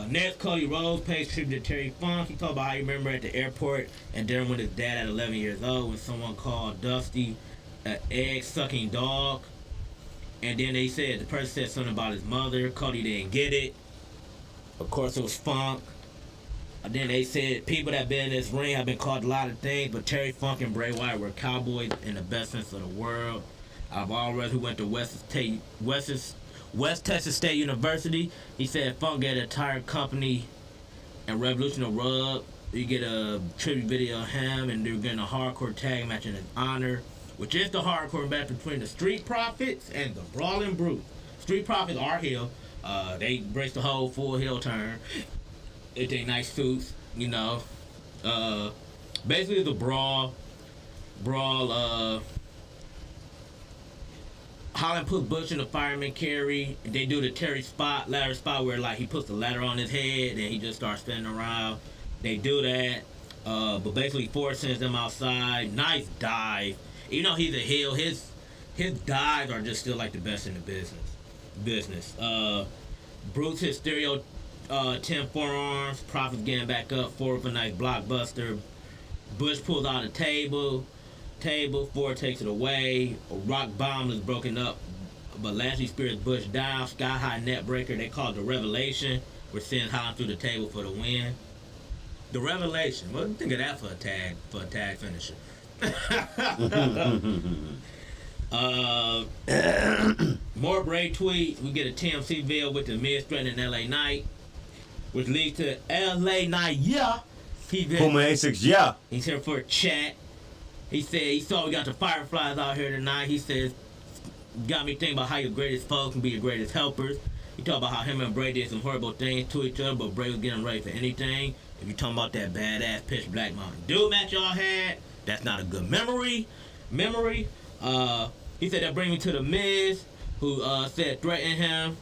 Next, Cody Rhodes pays tribute to Terry Funk. He talked about how he remember at the airport and dinner with his dad at 11 years old when someone called Dusty an egg-sucking dog. And then they said, the person said something about his mother. Cody didn't get it. Of course, it was Funk. And then they said, people that been in this ring have been called a lot of things, but Terry Funk and Bray Wyatt were cowboys in the best sense of the world. I've already who went to West Texas State University. He said Funk get a entire company and Revolutionary Rub. You get a tribute video of him, and they're getting a hardcore tag match in his honor, which is the hardcore match between the Street Profits and the Brawling Brutes. Street Profits are heel. They embrace the whole full heel turn. They take nice suits, you know. Basically, the brawl. Holland puts Bush in the fireman carry. They do the Terry ladder spot where like he puts the ladder on his head and he just starts spinning around. They do that, but basically Ford sends them outside. Nice dive. Even though he's a heel, his dives are just still like the best in the business. Bruce hits Stereo 10 forearms. Profit's getting back up. Ford with a nice blockbuster. Bush pulls out a table. Ford takes it away. A rock bomb is broken up, but Lashley spears Bush down. Sky high net breaker. They call it the Revelation. We're sending Holland through the table for the win. The Revelation. What do you think of that for a tag finisher? More Bray tweets. We get a TMC video with the Miz threatening LA Knight, which leads to LA Knight. Yeah,
Puma A6. Yeah,
he's here for a chat. He said he saw we got the Fireflies out here tonight. He says, got me thinking about how your greatest foes can be your greatest helpers. He talked about how him and Bray did some horrible things to each other, but Bray was getting ready for anything. If you're talking about that badass Pitch Black Mountain Dew match y'all had, that's not a good memory. He said that bring me to the Miz, who said threatened him.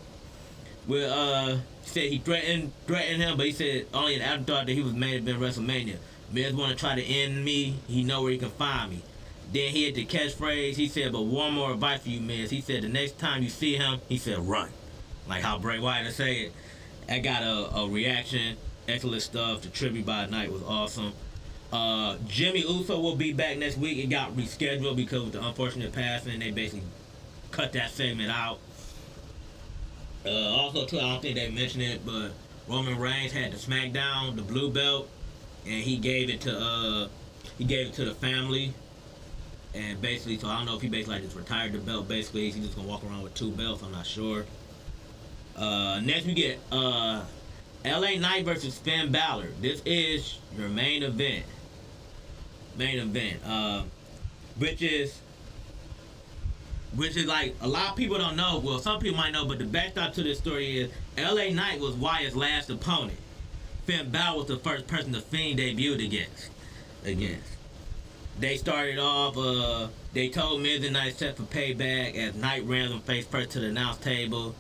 Said he threatened him, but he said only an afterthought that he was main event WrestleMania. Miz want to try to end me. He know where he can find me. Then he had the catchphrase. He said, but one more advice for you, Miz. He said the next time you see him, he said run. Like how Bray Wyatt said it. I got a reaction. Excellent stuff. The tribute by Night was awesome. Jimmy Uso will be back next week. It got rescheduled because of the unfortunate passing. They basically cut that segment out. Also, too, I don't think they mentioned it, but Roman Reigns had the SmackDown, the blue belt, and he gave it to the family. And basically, so I don't know if he basically like just retired the belt. Basically, he's just gonna walk around with 2 belts. I'm not sure. Next we get LA Knight versus Finn Balor. This is your main event. Which is like a lot of people don't know. Well, some people might know, but the backstop to this story is LA Knight was Wyatt's last opponent. Finn Balor was the first person the Fiend debuted against. They started off, they told Miz and Knight set for payback as Knight ran them face first to the announce table.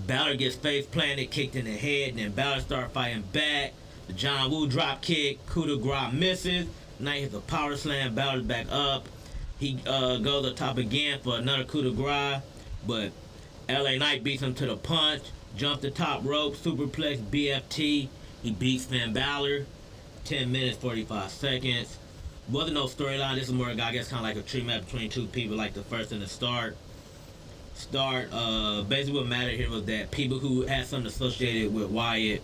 Balor gets face planted, kicked in the head, and then Balor started fighting back. The John Woo drop kick, coup de grace misses. Knight hits a power slam, Balor's back up. He goes up top again for another coup de grace, but LA Knight beats him to the punch, jumps the top rope, superplex, BFT. He beats Finn Balor, 10 minutes, 45 seconds. Wasn't no storyline. This is more, I guess, kind of like a treatment between 2 people, like the first and the start. Basically what mattered here was that people who had something associated with Wyatt,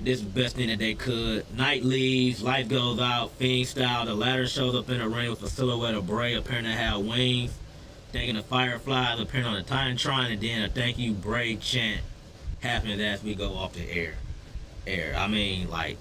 this is the best thing that they could. Knight leaves, light goes out, Fiend style. The ladder shows up in the ring with a silhouette of Bray, apparently had wings. Thanking the Fireflies appearing on the Titantron, and then a thank you Bray chant happens as we go off the air. I mean, like,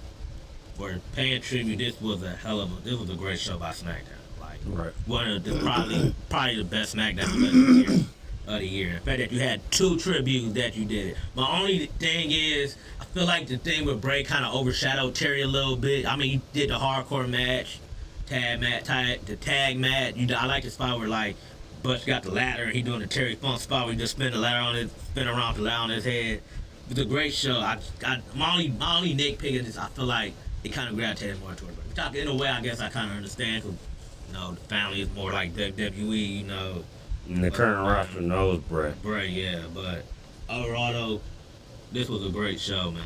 for paying tribute, this was a great show by SmackDown. Like,
Right.
one of the probably the best SmackDown of the year. The fact that you had 2 tributes that you did it. My only thing is, I feel like the thing with Bray kind of overshadowed Terry a little bit. I mean, he did the hardcore match, the tag match. I like the spot where like Butch got the ladder and he doing the Terry Funk spot where he just spin around the ladder on his head. It was a great show. My only nitpick is this, I feel like it kind of gravitated more toward Bray. In a way, I guess I kind of understand, because the family is more like WWE,
And the current roster knows Bray.
Bray, yeah, but overall though, this was a great show, man.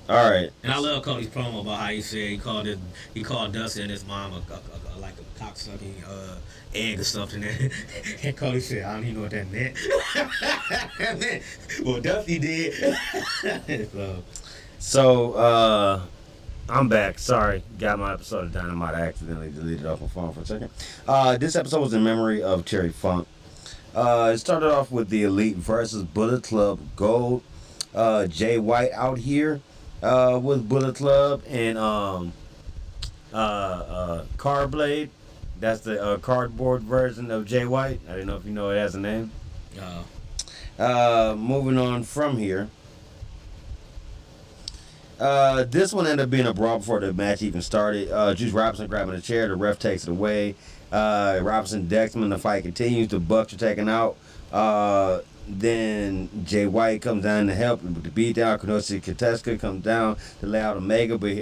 All right.
And I love Cody's promo about how he said he called Dusty and his mom like a cocksucking egg or something. And Cody said, I don't even know what that meant. Well, Dusty did.
So, I'm back. Sorry. Got my episode of Dynamite. I accidentally deleted off my phone for a second. This episode was in memory of Terry Funk. It started off with the Elite versus Bullet Club Gold. Jay White out here with Bullet Club and Cardblade. That's the cardboard version of Jay White. I didn't know if you know it has a name. Moving on from here. This one ended up being a brawl before the match even started. Juice Robinson grabbing a chair. The ref takes it away. Robinson decks him and the fight continues. The Bucks are taken out. Then Jay White comes down to help with the beatdown. Konosuke Kateska comes down to lay out Omega, but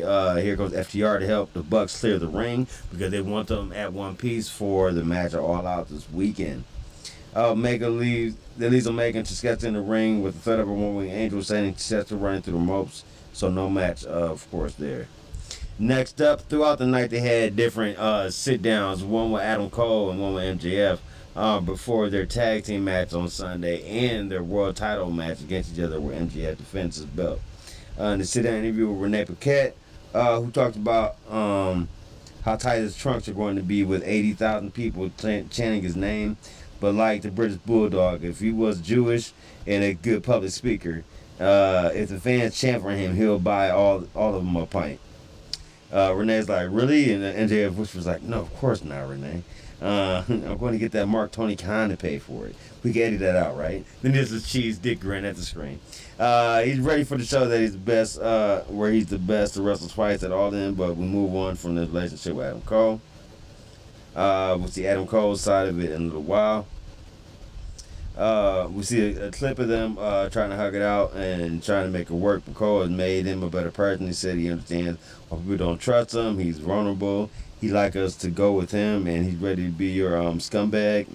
here goes FTR to help the Bucks clear the ring because they want them at one piece for the match at All Out this weekend. Omega leaves Omega and Kateska in the ring with the threat of a one-wing angel, sending Kateska running through the ropes. So no match, of course, there. Next up, throughout the night, they had different sit-downs, one with Adam Cole and one with MJF, before their tag team match on Sunday and their world title match against each other where MJF defends his belt. In the sit-down interview with Renee Paquette, who talked about how tight his trunks are going to be with 80,000 people chanting his name. But like the British Bulldog, if he was Jewish and a good public speaker, if the fans chant for him, he'll buy all of them a pint. Renee's like, really? And MJF was like, no, of course not, Renee. I'm going to get that Mark Tony Khan to pay for it. We can edit that out, right? Then there's this cheese dick grin at the screen. He's ready for the show that he's the best, where he's the best to wrestle twice at All In, but we move on from the relationship with Adam Cole. We'll see Adam Cole's side of it in a little while. We see a clip of them trying to hug it out and trying to make it work. But Cole has made him a better person. He said he understands why people don't trust him. He's vulnerable. He'd like us to go with him, and he's ready to be your scumbag.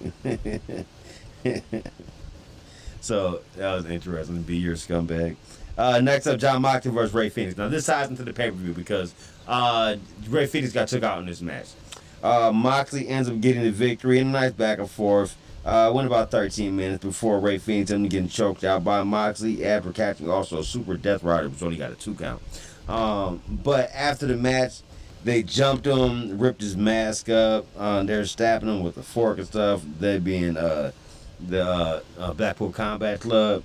So that was interesting. Be your scumbag. Next up, John Moxley versus Ray Phoenix. Now, this ties into the pay-per-view because Ray Phoenix got took out in this match. Moxley ends up getting the victory in a nice back and forth. Went about 13 minutes before Ray Phoenix ended up getting choked out by Moxley after catching also a super death rider, which only got a 2 count. But after the match, they jumped him, ripped his mask up. They're stabbing him with a fork and stuff. They being the Blackpool Combat Club.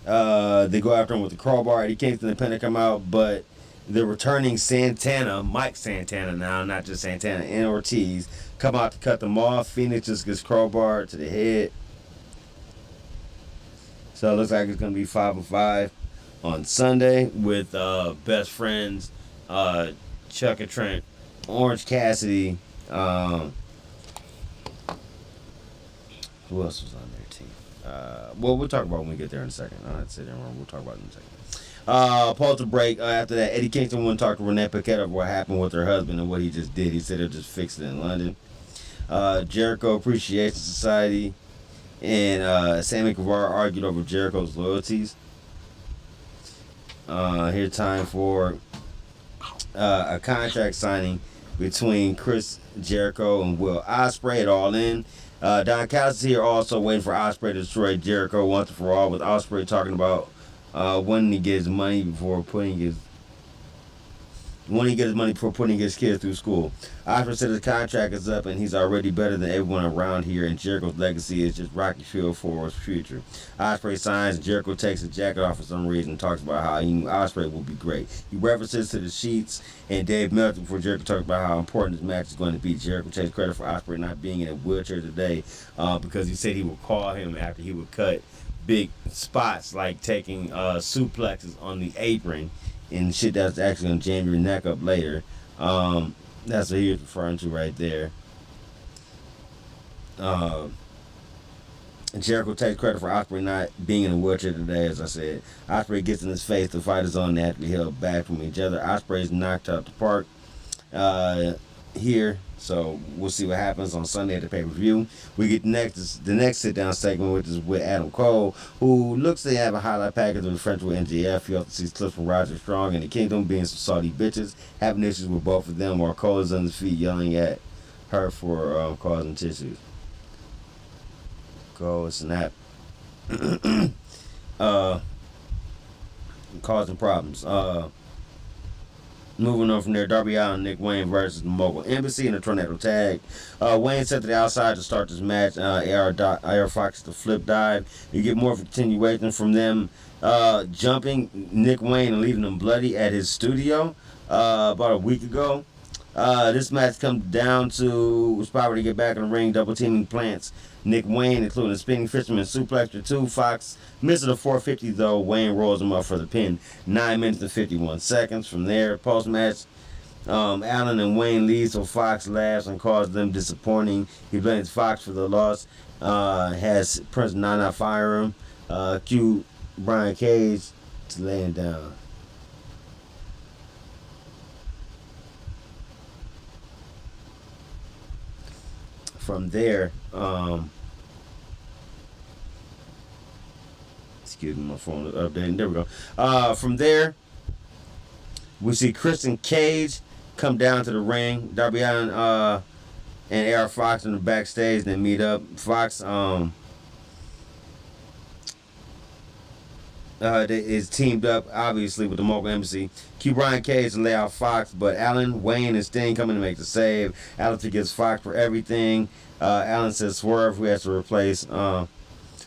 They go after him with the crowbar. Eddie Kingston and Penta come out, but the returning Santana, Mike Santana now, not just Santana, and Ortiz come out to cut them off. Phoenix just gets crowbar to the head. So it looks like it's going to be 5-5 on Sunday with best friends Chuck and Trent, Orange Cassidy. Who else was on their team? Well, we'll talk about when we get there in a second. That's it. We'll talk about it in a second. Pause to break. After that, Eddie Kingston went and talked to Renee Paquette of what happened with her husband and what he just did. He said he'll just fix it in London. Jericho Appreciation Society and Sammy Guevara argued over Jericho's loyalties. Here's time for a contract signing between Chris Jericho and Will Ospreay at All In. Don Callis is here also waiting for Ospreay to destroy Jericho once and for all, with Ospreay talking about when he gets money before putting his kids through school. Ospreay said his contract is up and he's already better than everyone around here, and Jericho's legacy is just rocky field for his future. Ospreay signs, and Jericho takes his jacket off for some reason and talks about how he knew Ospreay would be great. He references to the Sheets and Dave Meltzer before Jericho talks about how important this match is going to be. Jericho takes credit for Ospreay not being in a wheelchair today because he said he would call him after he would cut big spots like taking suplexes on the apron and shit that's actually going to jam your neck up later. That's what he was referring to right there. Jericho takes credit for Ospreay not being in a wheelchair today, as I said. Ospreay gets in his face. The fight is on. They have to be held back from each other. Ospreay's knocked out the park here. So we'll see what happens on Sunday at the pay-per-view. We get the next sit-down segment, which is with Adam Cole, who looks to have a highlight package of the French with MJF. You also see clips from Roger Strong and the Kingdom being some Saudi bitches, having issues with both of them, while Cole is on his feet yelling at her for causing tissues. Cole snap. Causing problems. Moving on from there, Darby Allin and Nick Wayne versus the Mogul Embassy in a tornado tag. Wayne set to the outside to start this match. AR Fox the flip dive. You get more of a continuation from them jumping Nick Wayne and leaving him bloody at his studio about a week ago. This match comes down to Spider to get back in the ring, double teaming plants Nick Wayne, including a spinning fisherman suplex for 2. Fox misses a 450 though. Wayne rolls him up for the pin. 9 minutes and 51 seconds. From there, post match, Allen and Wayne lead, so Fox laughs and calls them disappointing. He blames Fox for the loss. Has Prince Nana fire him. Cue Brian Cage to lay him down. From there, excuse me, my phone is updating. There we go. From there, we see Christian Cage come down to the ring. Darby Allin and AR Fox in the backstage. They meet up. Fox is teamed up, obviously, with the Mogul Embassy. Cue Brian Cage to lay out Fox, but Allen, Wayne, and Sting coming to make the save. Allen forgives Fox for everything. Allen says Swerve, who has to replace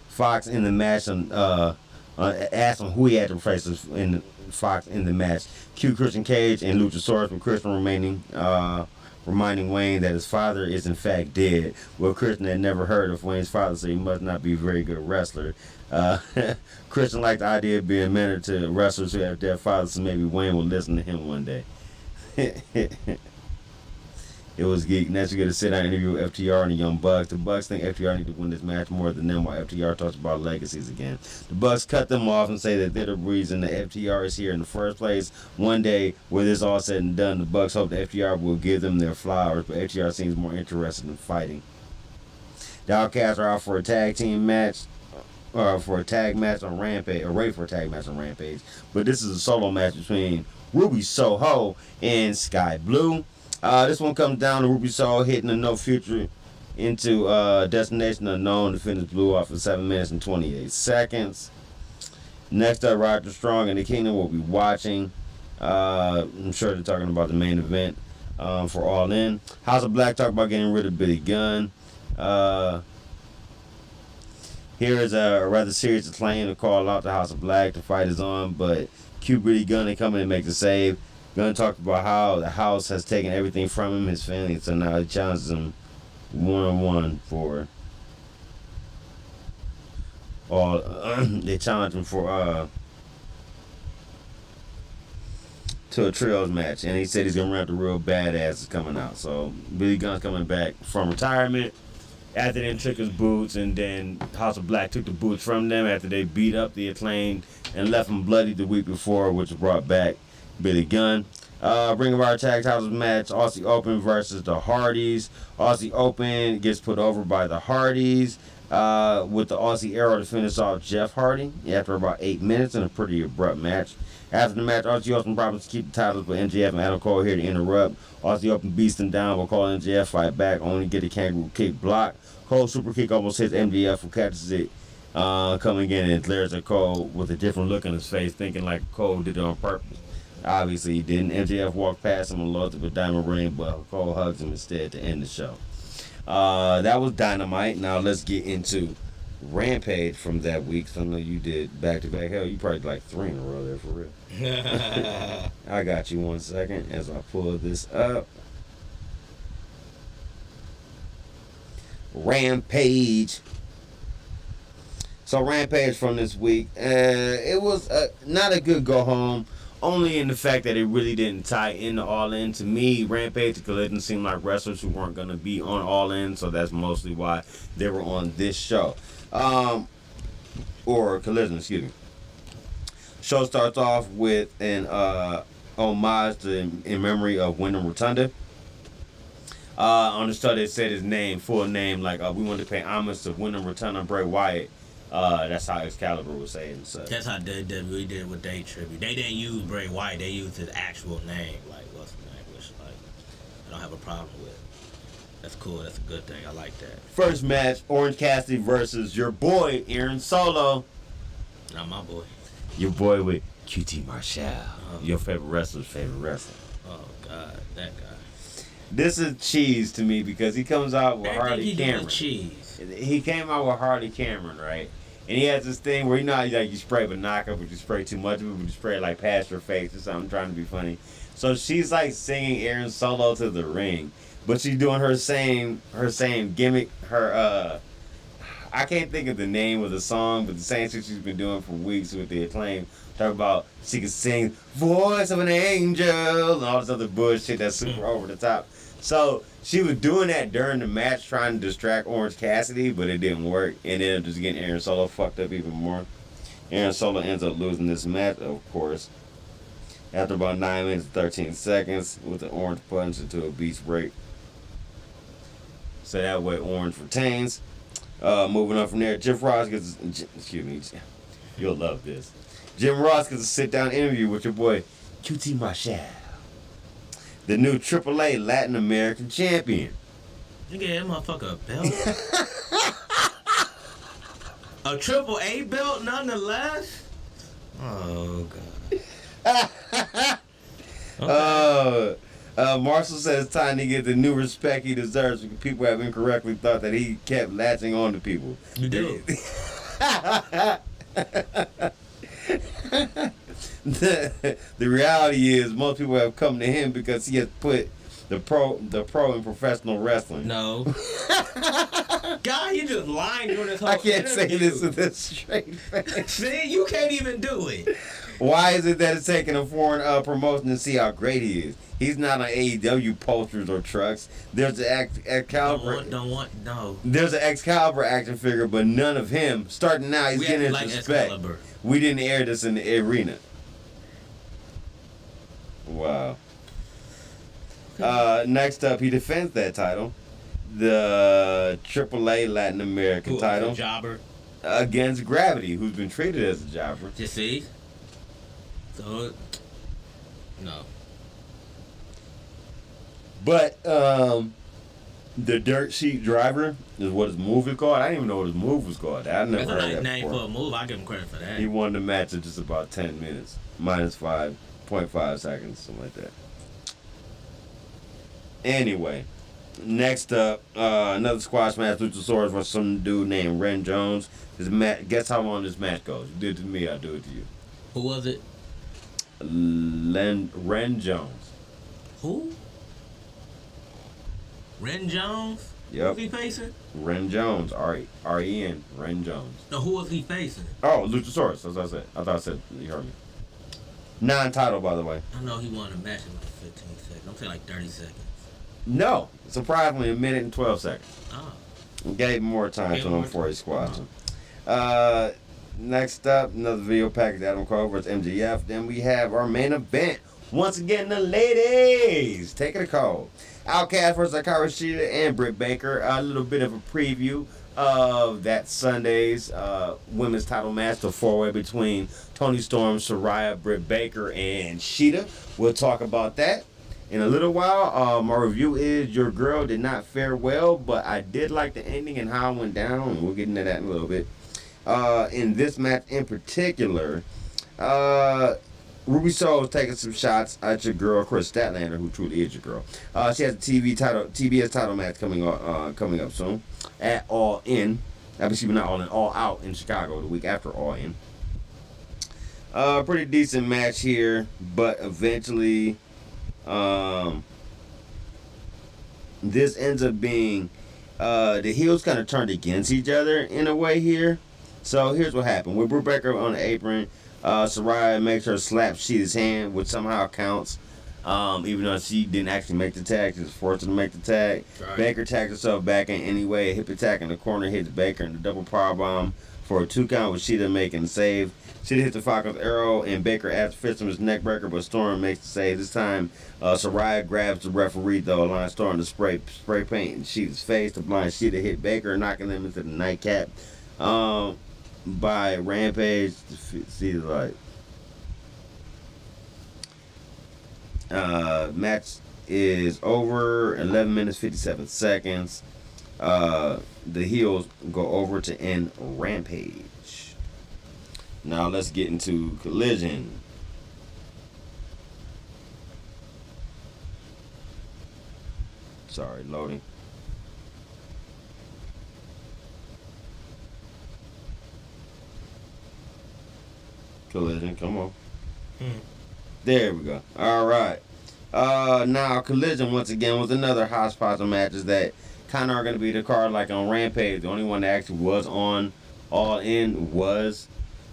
Fox in the match, and asked him who he had to replace in Fox in the match. Cue Christian Cage and Luchasaurus, with Christian reminding Wayne that his father is in fact dead. Well, Christian had never heard of Wayne's father, so he must not be a very good wrestler. Christian liked the idea of being mentored to wrestlers who have dead fathers, so maybe Wayne will listen to him one day. It was geek. Next, we get a sit-down interview with FTR and the Young Bucks. The Bucks think FTR need to win this match more than them, while FTR talks about legacies again. The Bucks cut them off and say that they're the reason that FTR is here in the first place. One day, when this all said and done, the Bucks hope that FTR will give them their flowers, but FTR seems more interested in fighting. The Outcasts are out for a tag team match. for a tag match on Rampage, or ready for a tag match on Rampage. But this is a solo match between Ruby Soho and Sky Blue. This one comes down to Ruby Soho hitting a No Future into Destination Unknown to finish Blue off in 7 minutes and 28 seconds. Next up, Roger Strong and the Kingdom will be watching. I'm sure they're talking about the main event for All In. House of Black talk about getting rid of Billy Gunn. Here is a rather serious claim to call out the House of Black. The fight is on, but Q Billy Gunn come in and make the save. Gunn talked about how the House has taken everything from him, his family, so now he challenges him one-on-one for all. They challenge him for to a trios match, and he said he's gonna run the real badasses coming out. So Billy Gunn's coming back from retirement after they took his boots, and then House of Black took the boots from them after they beat up the Acclaimed and left him bloody the week before, which brought back Billy Gunn. Ring of Honor Tag Titles match, Aussie Open versus the Hardys. Aussie Open gets put over by the Hardys with the Aussie Arrow to finish off Jeff Hardy after about 8 minutes in a pretty abrupt match. After the match, Aussie Open promised to keep the titles, but MJF and Adam Cole here to interrupt. Aussie Open beats them down, but Cole and MJF fight back, only to get a kangaroo kick block. Cole super kick almost hits MJF, who catches it coming in and glares at Cole with a different look on his face, thinking like Cole did it on purpose. Obviously he didn't. MJF walked past him and lost with a diamond ring, but Cole hugs him instead to end the show. That was Dynamite. Now let's get into Rampage from that week. So I know you did back-to-back. Hell, you probably like 3 in a row there for real. I got you 1 second as I pull this up. Rampage. So Rampage from this week, it was not a good go home, only in the fact that it really didn't tie into All In. To me, Rampage and Collision seemed like wrestlers who weren't going to be on All In, so that's mostly why they were on this show. Or Collision, excuse me. Show starts off with an homage in memory of Wyndham Rotunda. On the show, they said his name, full name, like we wanted to pay homage to Wyndham Rotunda and Bray Wyatt. That's how Excalibur was saying. So
that's how WWE did with their tribute. They didn't use Bray Wyatt. They used his actual name, like what's the name, which like I don't have a problem with. That's cool. That's a good thing. I like that.
First match: Orange Cassidy versus your boy Aaron Solo.
Not my boy.
Your boy with QT Marshall. Your favorite wrestler's favorite wrestler.
Oh God, that guy.
This is cheese to me because he comes out with Hardy Cameron.
Cheese.
He came out with Hardy Cameron, right? And he has this thing where you know how you spray Banaka, but you spray too much of it, but you spray it like past your face or something, trying to be funny. So she's like singing Aaron Solo to the ring, but she's doing her same gimmick. Her I can't think of the name of the song, but the same shit she's been doing for weeks with the Acclaim. Talk about she can sing "Voice of an Angel" and all this other bullshit that's super over the top. So she was doing that during the match, trying to distract Orange Cassidy, but it didn't work. And ended up just getting Aaron Solo fucked up even more. Aaron Solo ends up losing this match, of course, after about 9 minutes and 13 seconds with the Orange punch into a beach break. So that way Orange retains. Moving on from there, Jim Ross gets, excuse me, you'll love this. Jim Ross gets a sit-down interview with your boy QT Marshall, the new AAA Latin American champion.
You get that motherfucker a belt? A AAA belt, nonetheless? Oh, God. Okay.
Marshall says it's time to get the new respect he deserves because people have incorrectly thought that he kept latching on to people.
You do.
The reality is most people have come to him because he has put the pro in professional wrestling.
No. God, you just lying during this whole
I can't
interview.
say this with a straight face.
See, you can't even do it.
Why is it that it's taking a foreign promotion to see how great he is? He's not on AEW posters or trucks. There's an Excalibur.
No.
There's an Excalibur action figure, but none of him. Starting now, he's getting his
like
respect.
Excalibur.
We didn't air this in the arena. Wow. Next up, he defends that title, the AAA Latin American title.
Jobber.
against Gravity, who's been treated as a jobber.
You see? So, no.
But the Dirt Sheet Driver is what his move is called. I didn't even know what his move was called. I never
That's a
heard
nice
that
name
before.
for a move. I give him credit for that.
He won the match in just about 10 minutes. Minus 5.5 seconds, something like that. Anyway, next up, another squash match, Luchasaurus versus some dude named Ren Jones. Guess how long this match goes? You do it to me, I'll do it to you.
Who was it?
Ren Jones.
Who? Ren Jones?
Yep.
Who's he facing?
Ren Jones. R-E-N. Ren Jones.
No, who was he facing?
Oh, Luchasaurus. That's what I said. I thought I said, you heard me. Non-title, by the way.
I know he won a match in like 15 seconds. I'm saying like 30 seconds.
No. Surprisingly, a minute and 12 seconds.
Oh.
Gave more time
Gave
to
more
him before he
time.
squashed him. Next up, another video package, Adam Cole versus MJF. Then we have our main event. Once again, the ladies taking a call. Outcast versus Akira Shida and Britt Baker. A little bit of a preview of that Sunday's women's title match, the four-way between Toni Storm, Saraya, Britt Baker, and Shida. We'll talk about that in a little while. My review is Your Girl did not fare well, but I did like the ending and how it went down, and we'll get into that in a little bit. In this match in particular, Ruby Soho is taking some shots at your girl, Chris Statlander, who truly is your girl. She has a TBS title match coming up soon at All In. Obviously, not All In, All Out in Chicago the week after All In. Pretty decent match here, but eventually, this ends up being the heels kind of turned against each other in a way here. So here's what happened. With Britt Baker on the apron, Saraya makes her slap Sheeta's hand, which somehow counts. Even though she didn't actually make the tag, she was forced to make the tag.
Right.
Baker tags herself back in anyway. A hip attack in the corner hits Baker in the double powerbomb for a 2 count with Sheeta making the save. Sheeta hits the Falcon's arrow and Baker adds fist from his neck breaker, but Storm makes the save. This time, Saraya grabs the referee though, allowing Storm to spray paint in Sheeta's face. The blind Sheeta hit Baker, knocking them into the nightcap. By Rampage, see the light. Match is over. 11 minutes 57 seconds. The heels go over to end Rampage. Now let's get into Collision. Sorry, loading. Collision, come on. There we go. All right. Now Collision once again was another hot spot of matches that kind of are going to be the card like on Rampage. The only one that actually was on All In was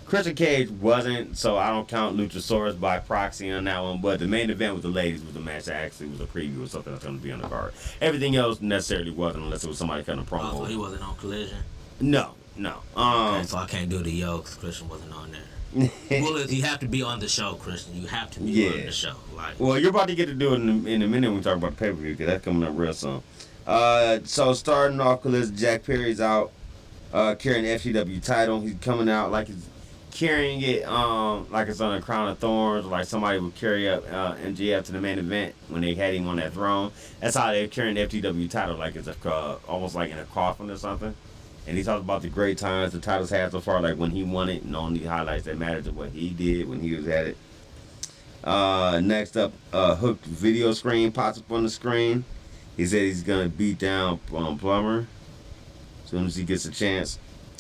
Christian Cage wasn't, so I don't count Luchasaurus by proxy on that one. But the main event with the ladies was the match that actually was a preview of something that's going to be on the card. Everything else necessarily wasn't unless it was somebody kind of promo.
Oh, so he wasn't on Collision?
No.
Okay, so I can't do the yo because Christian wasn't on there. Well, you have to be on the show, Christian. You have to be on the show. Like,
well, you're about to get to do it in a minute when we talk about the pay-per-view because that's coming up real soon. So starting off, Collision, Jack Perry's out carrying the FCW title. He's coming out like he's carrying it like it's on a crown of thorns, like somebody would carry up MJF to the main event when they had him on that throne. That's how they're carrying the FCW title, like it's almost like in a coffin or something. And he talks about the great times the titles had so far, like when he won it, and only highlights that mattered to what he did when he was at it. Next up, Hook's video screen pops up on the screen. He said he's going to beat down Plummer as soon as he gets a chance.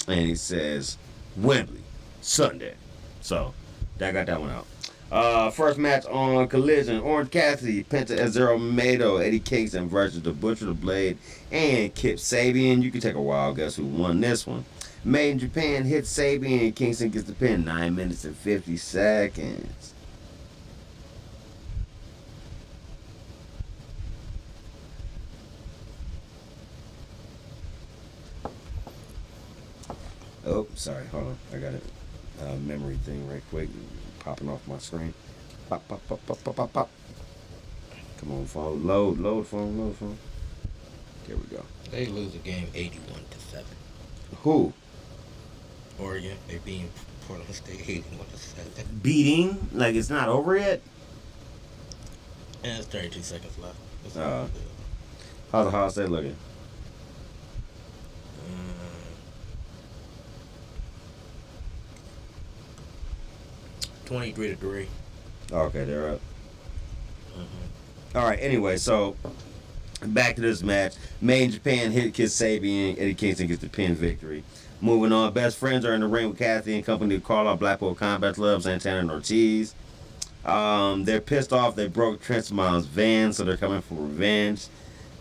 And he says, Wembley, Sunday. So, that got that one out. First match on Collision, Orange Cassidy, Penta Azero Mato, Eddie Kingston versus the Butcher, the Blade, and Kip Sabian. You can take a wild guess who won this one. Made in Japan hits Sabian and Kingston gets the pin. 9 minutes and 50 seconds. Oh, sorry, hold on. I got a memory thing right quick. Popping off my screen. Pop, pop, pop, pop, pop, pop, pop. Come on, phone. Load phone. There we go.
they lose the game 81-7.
Who?
Oregon, they being Portland State 81-7.
Beating? Like it's not over yet?
And there's 32 seconds left. It's
Uh.
not good.
How's Ohio State looking?
23-3.
Okay, they're up. All right. Anyway, so back to this match. Made in Japan hit Kid Sabian. Eddie Kingston gets the pin victory. Moving on. Best friends are in the ring with Kathy and company to call out Blackpool Combat Club, Santana and Ortiz. They're pissed off. They broke Trent Smiles' van, so they're coming for revenge.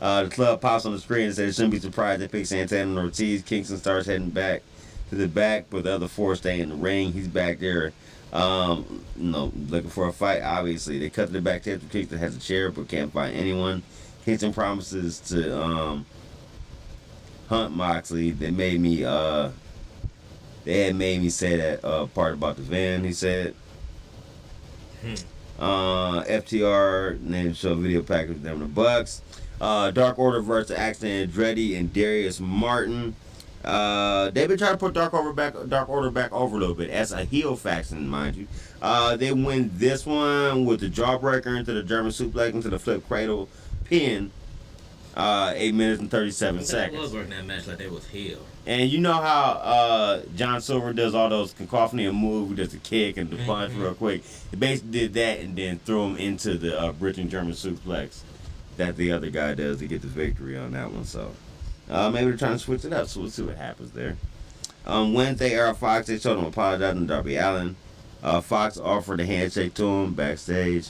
The club pops on the screen and says they shouldn't be surprised they pick Santana and Ortiz. Kingston starts heading back to the back, but the other four stay in the ring. He's back there, looking for a fight. Obviously, they cut to the back table. Kingston has a chair, but can't find anyone. Kingston promises to hunt Moxley. They had made me say that part about the van. He said. FTR, and then show a video package with them the Bucks. Dark Order versus Axton Andretti and Darius Martin. They've been trying to put Dark Order back over a little bit as a heel faction, mind you. They win this one with the jawbreaker into the German suplex into the flip cradle pin. 8 minutes and 37
They
seconds.
was working that match like they was heel.
And you know how John Silver does all those cacophony of moves, he does the kick and the punch real quick. He basically did that and then threw him into the British German suplex that the other guy does to get the victory on that one. So maybe they're trying to switch it up, so we'll see what happens there. Wednesday, Era Fox, they showed him apologizing to Darby Allin. Fox offered a handshake to him backstage.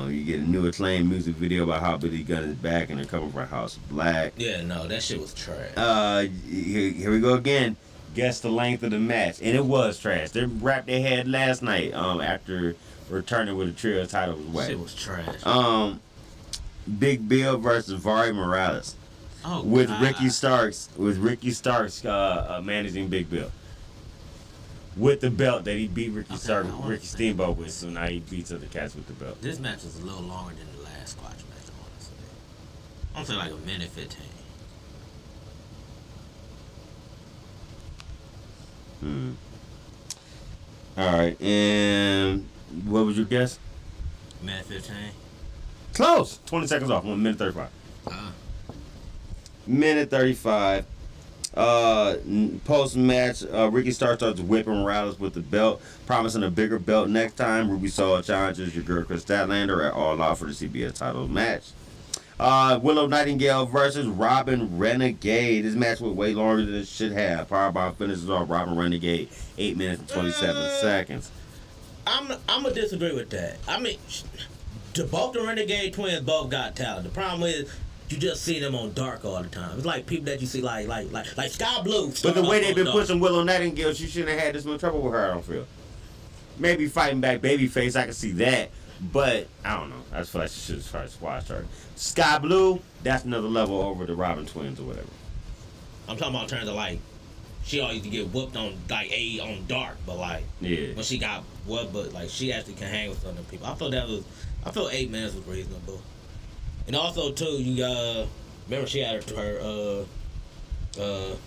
You get a new Acclaim music video about how Billy Gunn is back and they're coming for House of Black.
Yeah, no, that shit was trash.
Here we go again. Guess the length of the match, and it was trash. They wrapped their head last night. After returning with a trio title away.
Shit was trash.
Big Bill versus Vari Morales with
God.
Ricky Starks managing Big Bill. With the belt that he beat Ricky Steamboat with, so now he beats other cats with the belt.
This match was a little longer than the last squash match, I want to say. I'm saying like a minute 15.
Alright, and what was your guess?
Minute 15.
Close! 20 seconds off, 1 minute 35. Minute 35. Post match, Ricky starts whipping Morales with the belt, promising a bigger belt next time. Ruby Soho challenges your girl Chris Statlander at All Out for the CBS title match. Willow Nightingale versus Robin Renegade. This match was way longer than it should have. Powerbomb finishes off Robin Renegade, 8 minutes and 27 seconds.
I'm gonna disagree with that. I mean, both the Renegade twins both got talent. The problem is, you just see them on Dark all the time. It's like people that you see like Sky Blue.
But the way they've been
Dark.
pushing Willow Nightingale, she shouldn't have had this much trouble with her, I don't feel. Maybe fighting back Babyface, I can see that. But, I don't know. I just feel like she should have started squash her. Sky Blue, that's another level over the Robin twins or whatever.
I'm talking about in terms of like, she always used to get whooped on like on Dark, but like
Yeah.
when she got whooped, but like she actually can hang with some of them people. I felt 8 minutes was reasonable. And also too, you remember she had her I want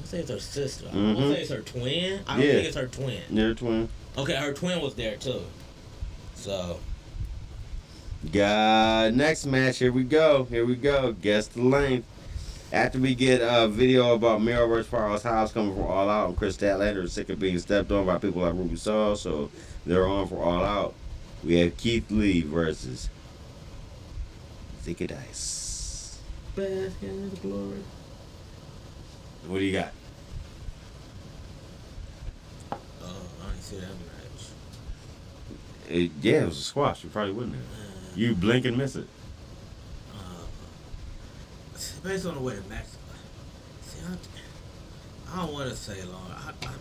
to say it's her sister. I want to say it's her twin. I don't think it's her twin.
Yeah, twin.
Okay, her twin was there too. So
Next match, here we go. Guess the length. After we get a video about Miro vs. Powerhouse Hobbs coming for All Out, and Chris Statlander is sick of being stepped on by people like Ruby Soho, so they're on for All Out. We have Keith Lee versus Zicky Dice.
bask in his glory.
What do you got?
I didn't see that match.
Yeah, it was a squash. You probably wouldn't have. You blink and miss it.
Based on the way the match, see, I don't want to say longer.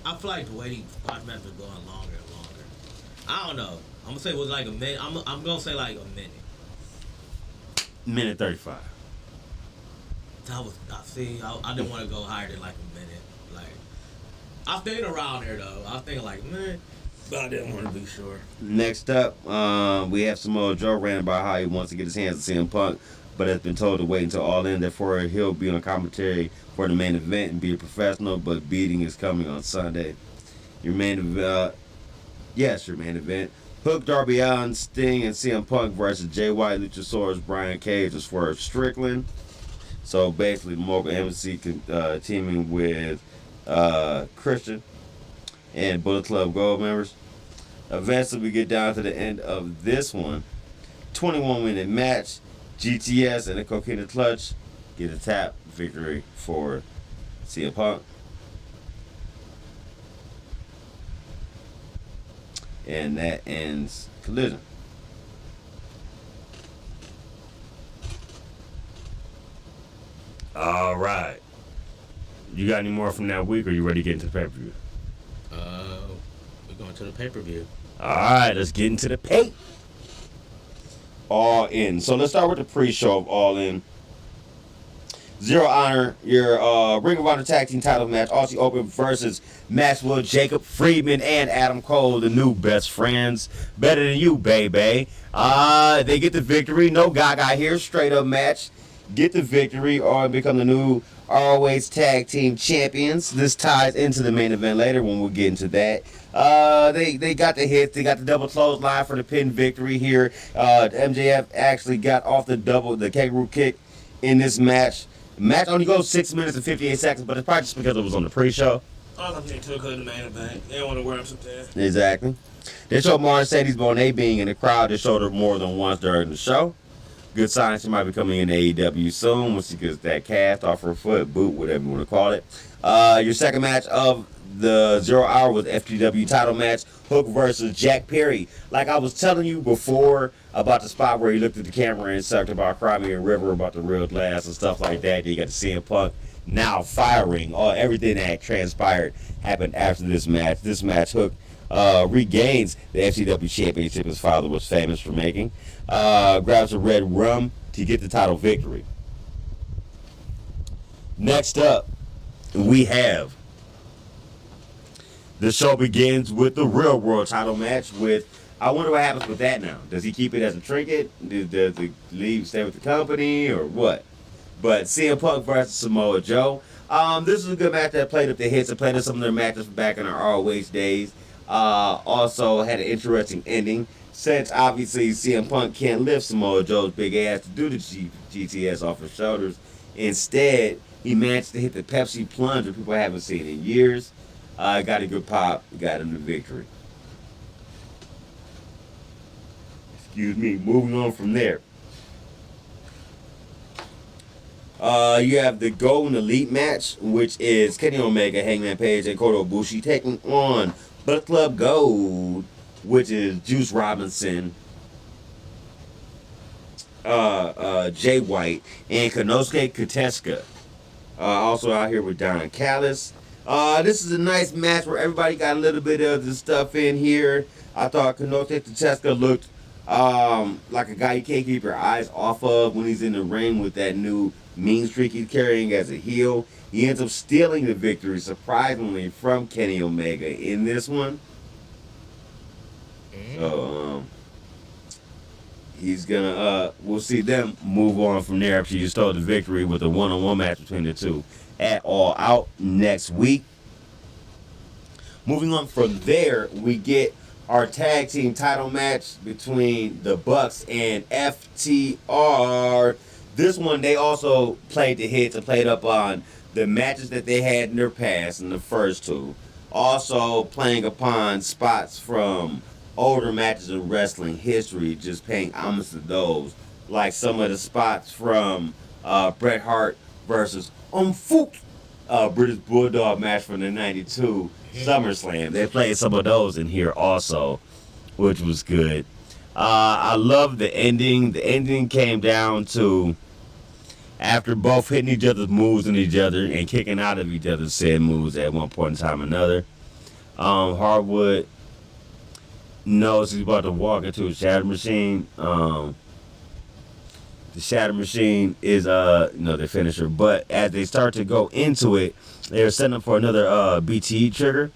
I feel like the way these squash matches are going longer and longer. I don't know. I'm gonna say it was like a minute. I'm gonna say like a minute.
Minute 35.
I didn't want to go higher than like a minute. Like, I was thinking around there though. I was thinking like minute, but I didn't want to be sure.
Next up, we have Samoa Joe ranting about how he wants to get his hands on CM Punk. but has been told to wait until All In. Therefore, he'll be on commentary for the main event and be a professional, but beating is coming on Sunday. Your main event, your main event. Hook, Darby Allin, Sting, and CM Punk versus Jay White, Luchasaurus, Brian Cage, and Swerve Strickland. So basically, the Mobile Embassy teaming with Christian and Bullet Club Gold members. Eventually, we get down to the end of this one. 21-minute match. GTS and the Coquina Clutch get a tap victory for CM Punk. And that ends Collision. All right. You got any more from that week, or you ready to get into the pay-per-view?
We're going to the pay-per-view.
All right, let's get into the pay. All In. So let's start with the pre-show of All In. Zero Honor, your Ring of Honor Tag Team title match. Aussie Open versus Maxwell Jacob Friedman and Adam Cole, the new best friends. Better than you, baby. They get the victory. No Gaga here. Straight up match. Get the victory or become the new ROH Tag Team Champions. This ties into the main event later when we'll get into that. They got the hits. They got the double clothesline for the pin victory here. MJF actually got off the kangaroo kick in this match. The match only goes 6 minutes and 58 seconds, but it's probably just because it was on the pre-show.
I don't think they took her to the main event. They don't want to wear him something.
Exactly. They showed Mercedes Moné being in the crowd. They showed her more than once during the show. Good sign she might be coming in AEW soon once she gets that cast off her foot, boot, whatever you want to call it. Your second match of the 0 hour was FTW title match, Hook versus Jack Perry. Like I was telling you before about the spot where he looked at the camera and talked about Crimea River, about the real glass and stuff like that. You got to see CM Punk now firing. Everything that transpired happened after this match. This match, Hook regains the FTW championship his father was famous for making. Grabs a red rum to get the title victory. Next up, we have the show begins with the Real World title match with, I wonder what happens with that now. Does he keep it as a trinket? Does he stay with the company or what? But CM Punk versus Samoa Joe. This is a good match that played up the hits and played up some of their matches back in our ROH days. Also had an interesting ending. Since obviously CM Punk can't lift Samoa Joe's big ass to do the GTS off his shoulders. Instead, he managed to hit the Pepsi plunge that people haven't seen in years. Got a good pop, got him the victory. Excuse me, moving on from there. You have the Golden Elite match, which is Kenny Omega, Hangman Page, and Kota Ibushi taking on Bullet Club Gold, which is Juice Robinson, Jay White, and Konosuke Kitesuka. Also out here with Don Callis. This is a nice match where everybody got a little bit of the stuff in here. I thought Konosuke Kitesuka looked like a guy you can't keep your eyes off of when he's in the ring with that new mean streak he's carrying as a heel. He ends up stealing the victory, surprisingly, from Kenny Omega in this one. So, he's gonna, we'll see them move on from there after you stole the victory with a one-on-one match between the two at All Out next week. Moving on from there, we get our tag team title match between the Bucks and FTR. This one, they also played the hits and played up on the matches that they had in their past in the first two. Also playing upon spots from older matches in wrestling history, just paying homage to those. Like some of the spots from Bret Hart versus Fook, British Bulldog match from the 92 SummerSlam. They played some of those in here also, which was good. I love the ending. The ending came down to after both hitting each other's moves in each other and kicking out of each other's said moves at one point in time or another. Hardwood knows he's about to walk into a shatter machine. The shatter machine is the finisher, but as they start to go into it, they're setting up for another BTE trigger.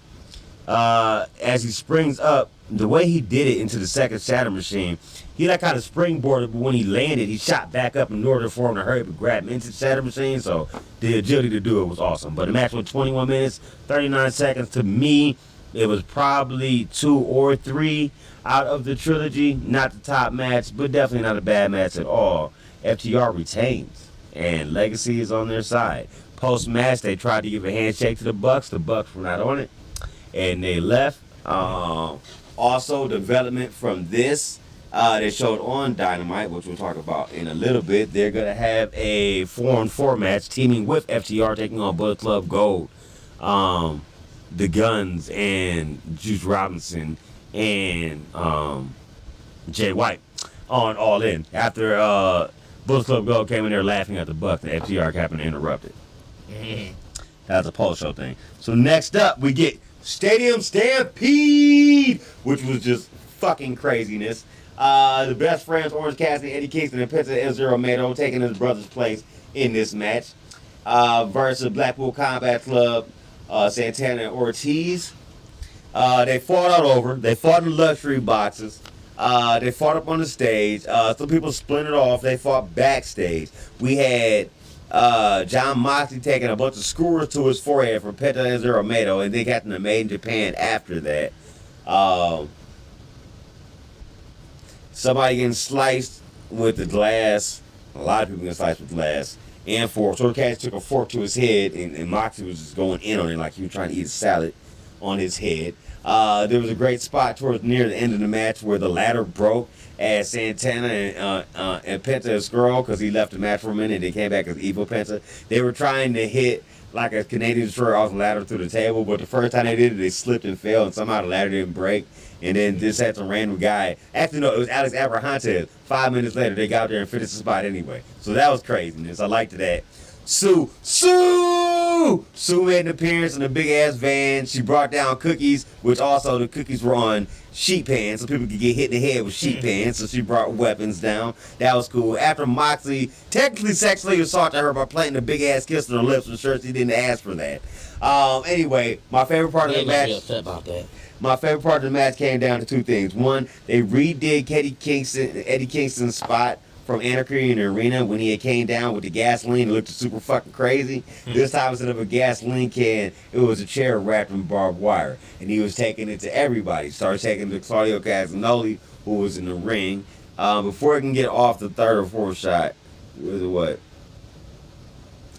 As he springs up, the way he did it into the second shatter machine, he like kind of springboarded, but when he landed, he shot back up in order for him to hurry up and grab him into the shatter machine. So the agility to do it was awesome. But the match was 21 minutes, 39 seconds. To me, it was probably 2 or 3 out of the trilogy. Not the top match, but definitely not a bad match at all. FTR retains, and Legacy is on their side. Post-match, they tried to give a handshake to the Bucks. The Bucks were not on it, and they left. Also, development from this, they showed on Dynamite, which we'll talk about in a little bit. They're going to have a 4-on-4 match teaming with FTR, taking on Bullet Club Gold, the Guns, and Juice Robinson, and Jay White on All In. After Bullet Club Gold came in there laughing at the Bucks, the FTR happened to interrupt it. That's a post-show thing. So next up, we get Stadium Stampede, which was just fucking craziness. The Best Friends, Orange Cassidy, Eddie Kingston, and Penta El Zero Miedo taking his brother's place in this match. Versus Blackpool Combat Club, Santana and Ortiz. They fought all over. They fought in luxury boxes. They fought up on the stage. Some people splintered off. They fought backstage. We had John Moxley taking a bunch of skewers to his forehead from Penta El Zero Miedo, and they got them made in Japan after that. Somebody getting sliced with the glass. A lot of people getting sliced with glass and fork. So the cat took a fork to his head, and Moxley was just going in on it like he was trying to eat a salad on his head. There was a great spot towards near the end of the match where the ladder broke as Santana and Penta's girl, because he left the match for a minute and they came back as Evil Penta. They were trying to hit like a Canadian destroyer off the ladder through the table, but the first time they did it, they slipped and fell, and somehow the ladder didn't break. And then this had some random guy. Actually, no, it was Alex Abrahantes. 5 minutes later, they got there and finished the spot anyway. So that was craziness. I liked that. Sue made an appearance in a big ass van. She brought down cookies, which also the cookies were on sheet pans, so people could get hit in the head with sheet pans. So she brought weapons down. That was cool. After Moxley technically sexually assaulted her by planting a big ass kiss on her lips, I'm sure she didn't ask for that. Anyway, my favorite part of the match.
Be upset about that.
My favorite part of the match came down to 2 things. One, they redid Eddie Kingston's spot from Anarchy in the arena when he came down with the gasoline. It looked super fucking crazy. This time, instead of a gasoline can, it was a chair wrapped in barbed wire. And he was taking it to everybody. Started taking it to Claudio Castagnoli, who was in the ring. Before he can get off the 3rd or 4th shot,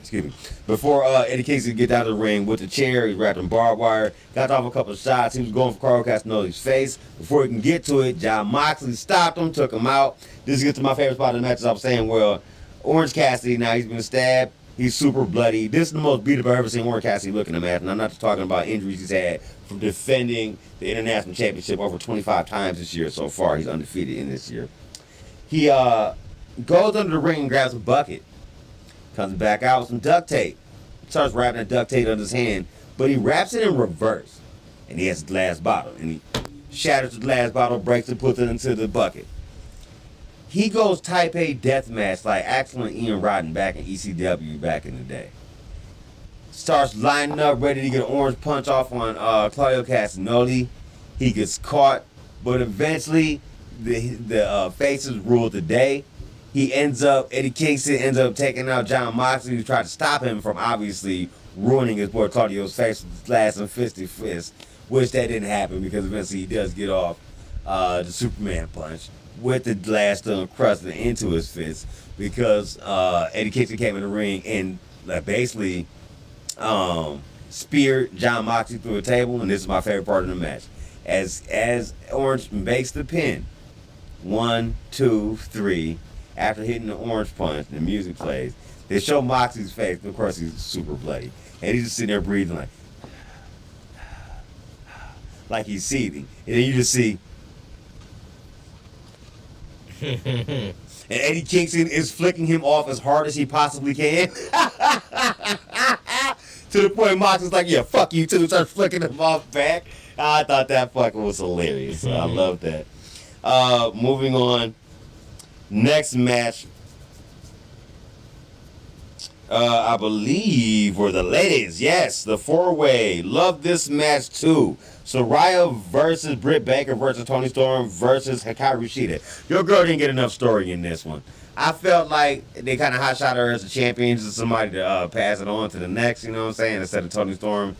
excuse me. Before Eddie Kingston could get down to the ring with the chair, he wrapped in barbed wire, got off a couple of shots. He was going for Claudio Castagnoli's face. Before he can get to it, John Moxley stopped him, took him out. This gets to my favorite spot of the match, as I was saying. Well, Orange Cassidy, now he's been stabbed. He's super bloody. This is the most beat up I've ever seen Orange Cassidy look in a match. And I'm not just talking about injuries he's had from defending the International Championship over 25 times this year so far. He's undefeated in this year. He goes under the ring and grabs a bucket. Comes back out with some duct tape. Starts wrapping that duct tape under his hand. But he wraps it in reverse. And he has a glass bottle. And he shatters the glass bottle, breaks it, puts it into the bucket. He goes type A deathmatch like Axel and Ian Rodden back in ECW back in the day. Starts lining up, ready to get an orange punch off on Claudio Castagnoli. He gets caught, but eventually the faces rule the day. Eddie Kingston ends up taking out John Moxley, who tried to stop him from obviously ruining his boy Claudio's face with his last and fisty fist, which that didn't happen because eventually he does get off the Superman punch with the glass still encrusted into his fist because Eddie Kingston came in the ring and basically speared John Moxley through a table, and this is my favorite part of the match. As Orange makes the pin, 1, 2, 3, after hitting the orange punch, the music plays. They show Moxley's face, but of course he's super bloody, and he's just sitting there breathing like he's seething, and then you just see. And Eddie Kingston is flicking him off as hard as he possibly can. To the point Moxley's like, yeah, fuck you too. Starts flicking him off back. I thought that fucking was hilarious. I love that. Moving on. Next match. I believe, were the ladies. Yes, the 4-way. Love this match too. Soraya versus Britt Baker versus Toni Storm versus Hikaru Shida. Your girl didn't get enough story in this one. I felt like they kind of hot shot her as a champion, just somebody to pass it on to the next, you know what I'm saying, instead of Toni Storm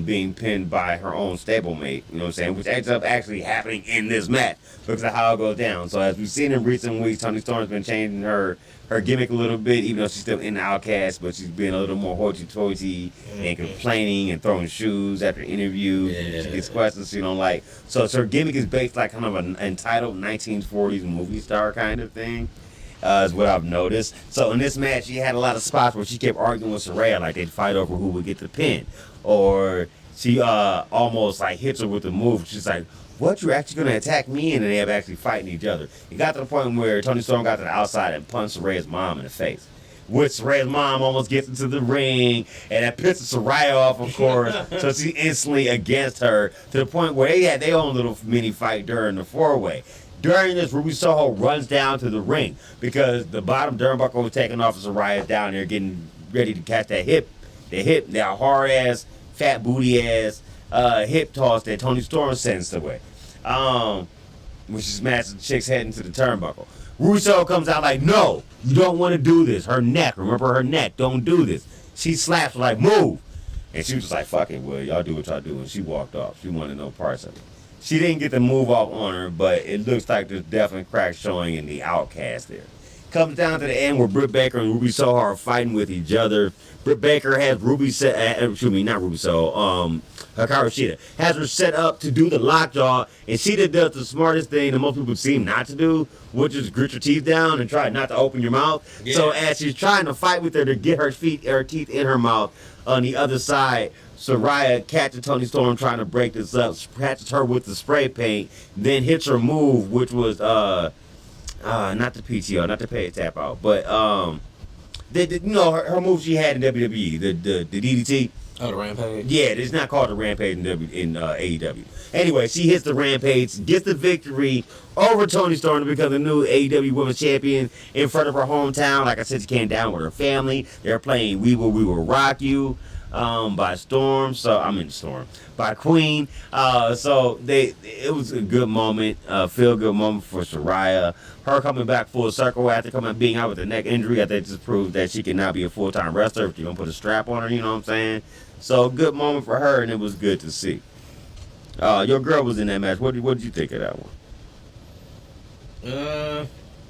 being pinned by her own stablemate, you know what I'm saying, which ends up actually happening in this match because of how it goes down. So as we've seen in recent weeks, Toni Storm's been changing her gimmick a little bit, even though she's still in the Outcast, but she's being a little more hoity-toity and complaining and throwing shoes after interviews. She gets questions she don't like. So her gimmick is based like kind of an entitled 1940s movie star kind of thing. Is what I've noticed. So in this match, she had a lot of spots where she kept arguing with Saraya, like they'd fight over who would get the pin, or she almost like hits her with a move. She's like, "What? You're actually gonna attack me?" And then they're actually fighting each other. It got to the point where Toni Storm got to the outside and punched Saraya's mom in the face. Which Saraya's mom almost gets into the ring, and that pisses Saraya off, of course. So she's instantly against her to the point where they had their own little mini fight during the 4-way. During this, Ruby Soho runs down to the ring because the bottom turnbuckle was taking off as Saraya down there getting ready to catch that that hard ass, fat booty ass hip toss that Toni Storm sends away. Which is smashing the chick's head into the turnbuckle. Ruby Soho comes out like, "No, you don't want to do this." Her neck, remember her neck, don't do this. She slaps her like, "Move." And she was just like, "Fuck it, well, y'all do what y'all do." And she walked off. She wanted no parts of it. She didn't get the move off on her, but it looks like there's definitely cracks showing in the Outcast there. Comes down to the end where Britt Baker and Ruby Soho are fighting with each other. Britt Baker has Hikaru Shida has her set up to do the lockjaw, and Shida does the smartest thing that most people seem not to do, which is grit your teeth down and try not to open your mouth. Yeah. So as she's trying to fight with her to get her teeth in her mouth, on the other side, Saraya catches Toni Storm trying to break this up, catches her with the spray paint, then hits her move, which was not the PTO, not the pay tap out, but her move she had in WWE, the DDT.
Oh, the Rampage?
Yeah, it's not called the Rampage in AEW. Anyway, she hits the Rampage, gets the victory over Toni Storm to become the new AEW Women's Champion in front of her hometown. Like I said, she came down with her family. They're playing We Will Rock You by Storm. By Queen. It was a good moment, feel good moment for Saraya. Her coming back full circle after being out with a neck injury. I think just proved that she can now be a full-time wrestler if you're going to put a strap on her, you know what I'm saying? So, good moment for her, and it was good to see. Your girl was in that match. What did you think of that one?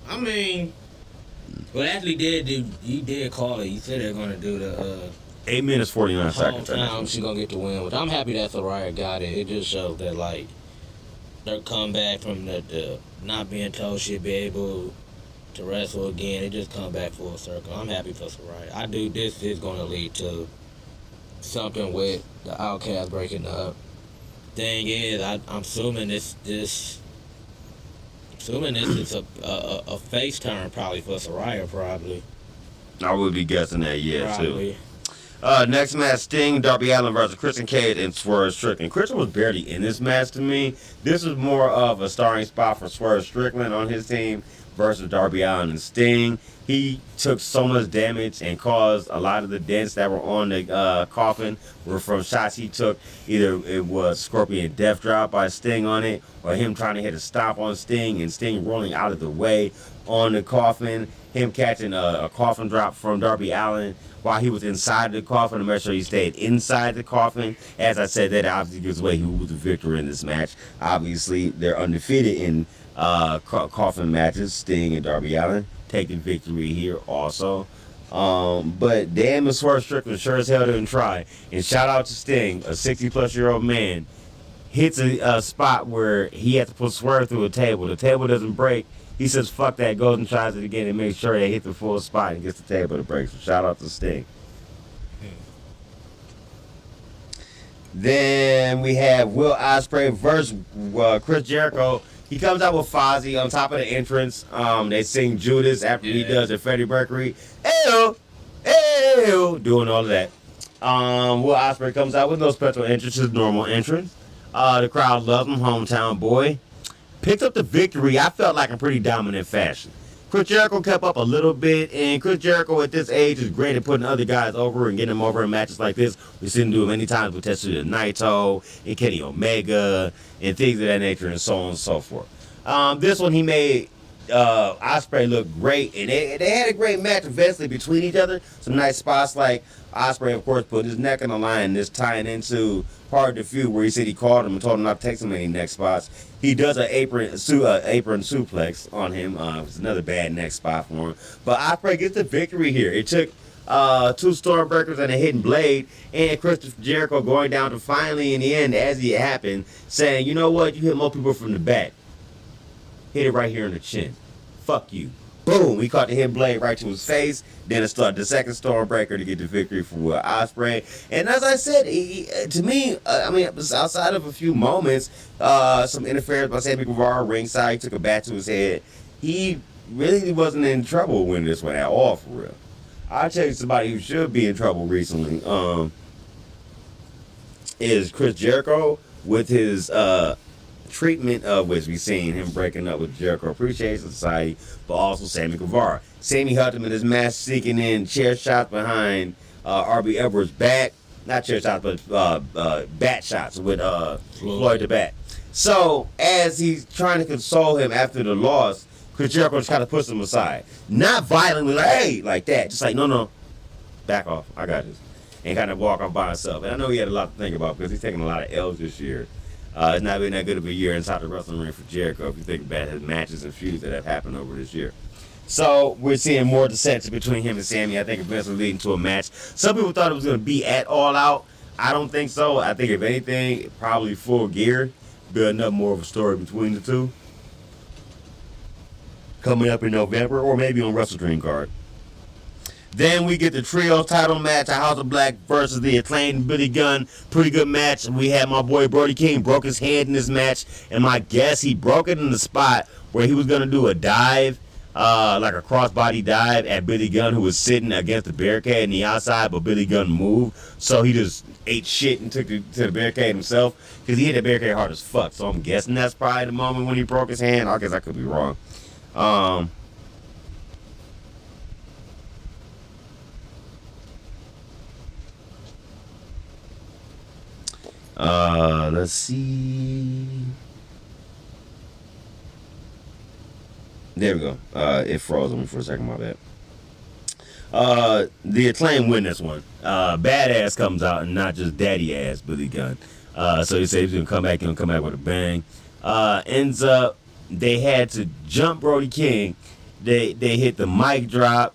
I mean, well, actually you did call it. You said they're going to do the
8 minutes, 49 seconds.
She's going to get the win. But I'm happy that Saraya got it. It just shows that, like, their comeback from the not being told she'd be able to wrestle again. It just come back full circle. I'm happy for Saraya. I do. This is going to lead to something with the Outcast breaking up. Thing is, I'm assuming this is a face turn probably for Saraya, probably.
I would be guessing that, yeah,
probably.
Too. Next match, Sting, Darby Allin versus Christian Cage and Swerve Strickland. Christian was barely in this match to me. This was more of a starring spot for Swerve Strickland on his team versus Darby Allin and Sting. He took so much damage and caused a lot of the dents that were on the coffin were from shots he took. Either it was Scorpion Death Drop by Sting on it, or him trying to hit a stop on Sting and Sting rolling out of the way on the coffin. Him catching a coffin drop from Darby Allin while he was inside the coffin to make sure he stayed inside the coffin. As I said, that obviously gives away who was the victor in this match. Obviously, they're undefeated in coffin matches, Sting and Darby Allin. Taking victory here also. But damn, the Swerve Strickland sure as hell didn't try. And shout out to Sting, a 60-plus-year-old man, hits a spot where he had to put Swerve through a table. The table doesn't break. He says, fuck that, goes and tries it again and makes sure they hit the full spot and gets the table to break. So shout out to Sting. Then we have Will Ospreay versus Chris Jericho. He comes out with Fozzy on top of the entrance. They sing Judas after he does the Freddie Mercury. Ayo, ayo, doing all of that. Will Ospreay comes out with no special entrance, his normal entrance. The crowd loves him, hometown boy. Picked up the victory, I felt like, in pretty dominant fashion. Chris Jericho kept up a little bit, and Chris Jericho at this age is great at putting other guys over and getting them over in matches like this. We've seen him do it many times with Tetsuya Naito and Kenny Omega and things of that nature and so on and so forth. This one he made Ospreay look great, and they had a great match eventually between each other. Some nice spots like Ospreay, of course, put his neck on the line. This tying into part of the feud where he said he called him and told him not to take so many neck spots. He does an apron suplex on him. It's another bad neck spot for him. But Ospreay gets the victory here. It took 2 Stormbreakers and a hidden blade, and Christopher Jericho going down to finally in the end, as it happened, saying, you know what, you hit more people from the back. Hit it right here in the chin. Fuck you. Boom! He caught the hidden blade right to his face. Then it started the second Stormbreaker to get the victory for Ospreay. And as I said, to me, outside of a few moments, some interference by Sammy Guevara ringside, he took a bat to his head. He really wasn't in trouble winning this one at all, for real. I'll tell you somebody who should be in trouble recently is Chris Jericho with his treatment of which we've seen him breaking up with Jericho Appreciation Society, but also Sammy Guevara. Sammy held him in his match, seeking in chair shots behind R.B. Edwards' back. Not chair shots, but bat shots with Floyd the Bat. So, as he's trying to console him after the loss, Chris Jericho just kind of puts him aside. Not violently, like, hey, like that. Just like, no, back off. I got this. And kind of walk off by himself. And I know he had a lot to think about because he's taking a lot of L's this year. It's not been that good of a year inside the wrestling ring for Jericho if you think about his matches and feuds that have happened over this year. So we're seeing more dissension between him and Sammy. I think eventually leading to a match. Some people thought it was going to be at All Out. I don't think so. I think if anything, probably Full Gear. Building up more of a story between the two. Coming up in November or maybe on Wrestle Dream card. Then we get the trio title match, House of Black versus the Acclaimed Billy Gunn. Pretty good match. We had my boy Brody King broke his hand in this match, and my guess he broke it in the spot where he was going to do a dive, like a crossbody dive at Billy Gunn, who was sitting against the barricade on the outside, but Billy Gunn moved, so he just ate shit and took it to the barricade himself, because he hit the barricade hard as fuck. So I'm guessing that's probably the moment when he broke his hand. I guess I could be wrong. Let's see. There we go. It froze on me for a second, my bad. The Acclaim win this one. Badass comes out and not just daddy ass Billy Gunn. So he said he's gonna come back with a bang. Ends up they had to jump Brody King. They hit the mic drop.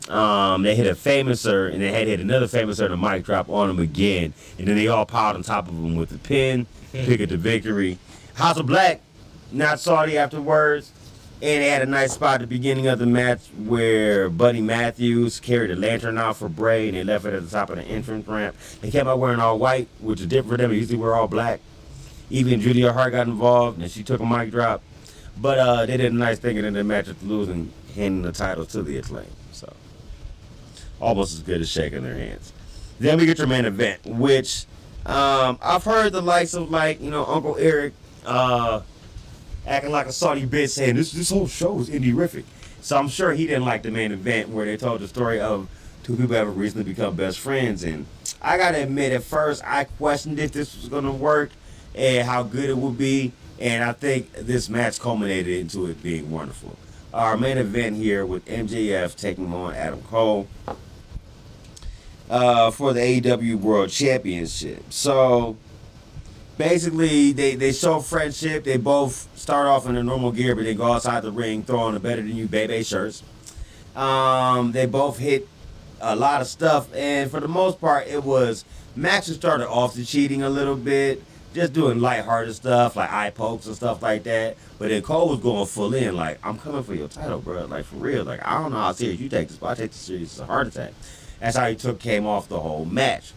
They hit a famouser, and they had to hit another famouser and a mic drop on him again. And then they all piled on top of him with the pin, pick up the victory. House of Black, not salty afterwards. And they had a nice spot at the beginning of the match where Buddy Matthews carried a lantern out for Bray, and they left it at the top of the entrance ramp. They came out wearing all white, which is different for them. They usually wear all black. Even Julia Hart got involved, and she took a mic drop. But they did a nice thing in the match of losing, handing the title to the Acclaim. So almost as good as shaking their hands. Then we get your main event, which I've heard the likes of, like, you know, Uncle Eric acting like a salty bitch saying this whole show is indie-rific. So I'm sure he didn't like the main event where they told the story of two people that have recently become best friends. And I gotta admit, at first I questioned if this was gonna work and how good it would be. And I think this match culminated into it being wonderful. Our main event here with MJF taking on Adam Cole for the AEW World Championship. So basically, they show friendship. They both start off in their normal gear, but they go outside the ring, throw on the Better Than You Baby shirts. They both hit a lot of stuff, and for the most part, it was Max who started off the cheating a little bit, just doing lighthearted stuff like eye pokes and stuff like that. But then Cole was going full in, like, I'm coming for your title, bro. Like, for real. Like, I don't know how serious you take this, but I take this serious as a heart attack. That's how he came off the whole match.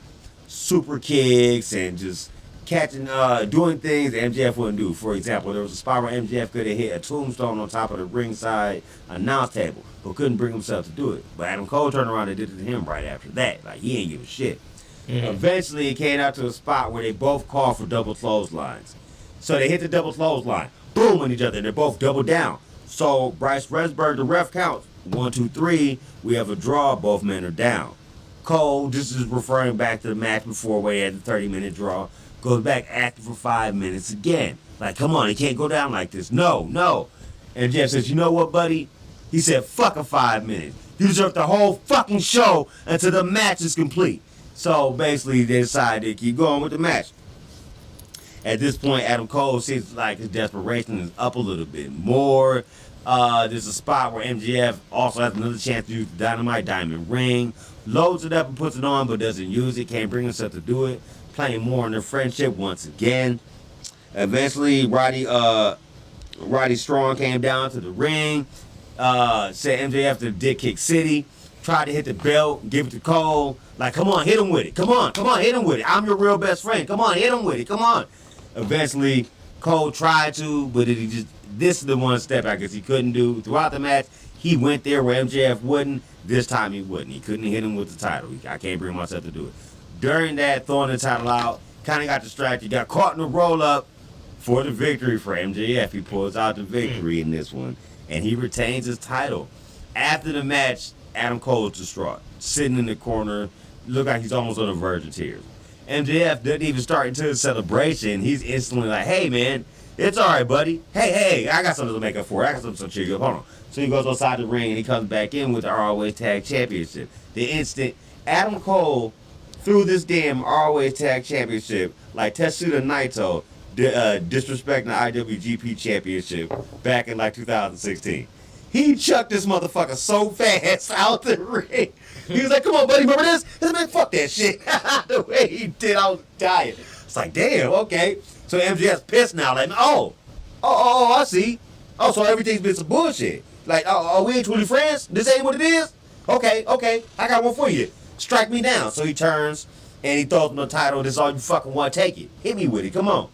Super kicks and just catching, doing things that MJF wouldn't do. For example, there was a spot where MJF could have hit a tombstone on top of the ringside announce table, but couldn't bring himself to do it. But Adam Cole turned around and did it to him right after that. Like, he ain't give a shit. Eventually, it came out to a spot where they both called for double clotheslines. So they hit the double clothesline, boom on each other, and they're both double down. So Bryce Resberg, the ref counts 1, 2, 3. We have a draw. Both men are down. Cole, this is referring back to the match before where he had the 30-minute draw, goes back asking for 5 minutes again. Like, come on, he can't go down like this. No. And Jeff says, you know what, buddy? He said, fuck a 5 minutes. You deserve the whole fucking show until the match is complete. So basically, they decided to keep going with the match. At this point, Adam Cole seems like his desperation is up a little bit more. There's a spot where MJF also has another chance to use the Dynamite Diamond Ring. Loads it up and puts it on, but doesn't use it. Can't bring himself to do it. Playing more on their friendship once again. Eventually, Roddy Strong came down to the ring. Said MJF to Dick Kick City. Tried to hit the belt, give it to Cole. Like, come on, hit him with it. Come on, hit him with it. I'm your real best friend. Come on, hit him with it. Come on. Eventually, Cole tried to, but this is the one step I guess he couldn't do. Throughout the match, he went there where MJF wouldn't. This time he wouldn't. He couldn't hit him with the title. I can't bring myself to do it. During that, throwing the title out, kind of got distracted. Got caught in the roll-up for the victory for MJF. He pulls out the victory in this one, and he retains his title. After the match, Adam Cole is distraught, sitting in the corner, look like he's almost on the verge of tears. MJF doesn't even start into the celebration. He's instantly like, hey, man, it's all right, buddy. Hey, I got something to make up for. I got something to cheer you up. Hold on. So he goes outside the ring, and he comes back in with the ROH Tag Championship. The instant Adam Cole threw this damn ROH Tag Championship like Tetsuya Naito disrespecting the IWGP Championship back in like 2016. He chucked this motherfucker so fast out the ring. He was like, come on, buddy, remember this? Man, fuck that shit. The way he did, I was dying. It's like, damn, okay. So MJF's pissed now, like, oh, I see. Oh, so everything's been some bullshit. Like, oh, we ain't truly friends? This ain't what it is? Okay, I got one for you. Strike me down. So he turns, and he throws him the title. This is all you fucking want, take it. Hit me with it, come on.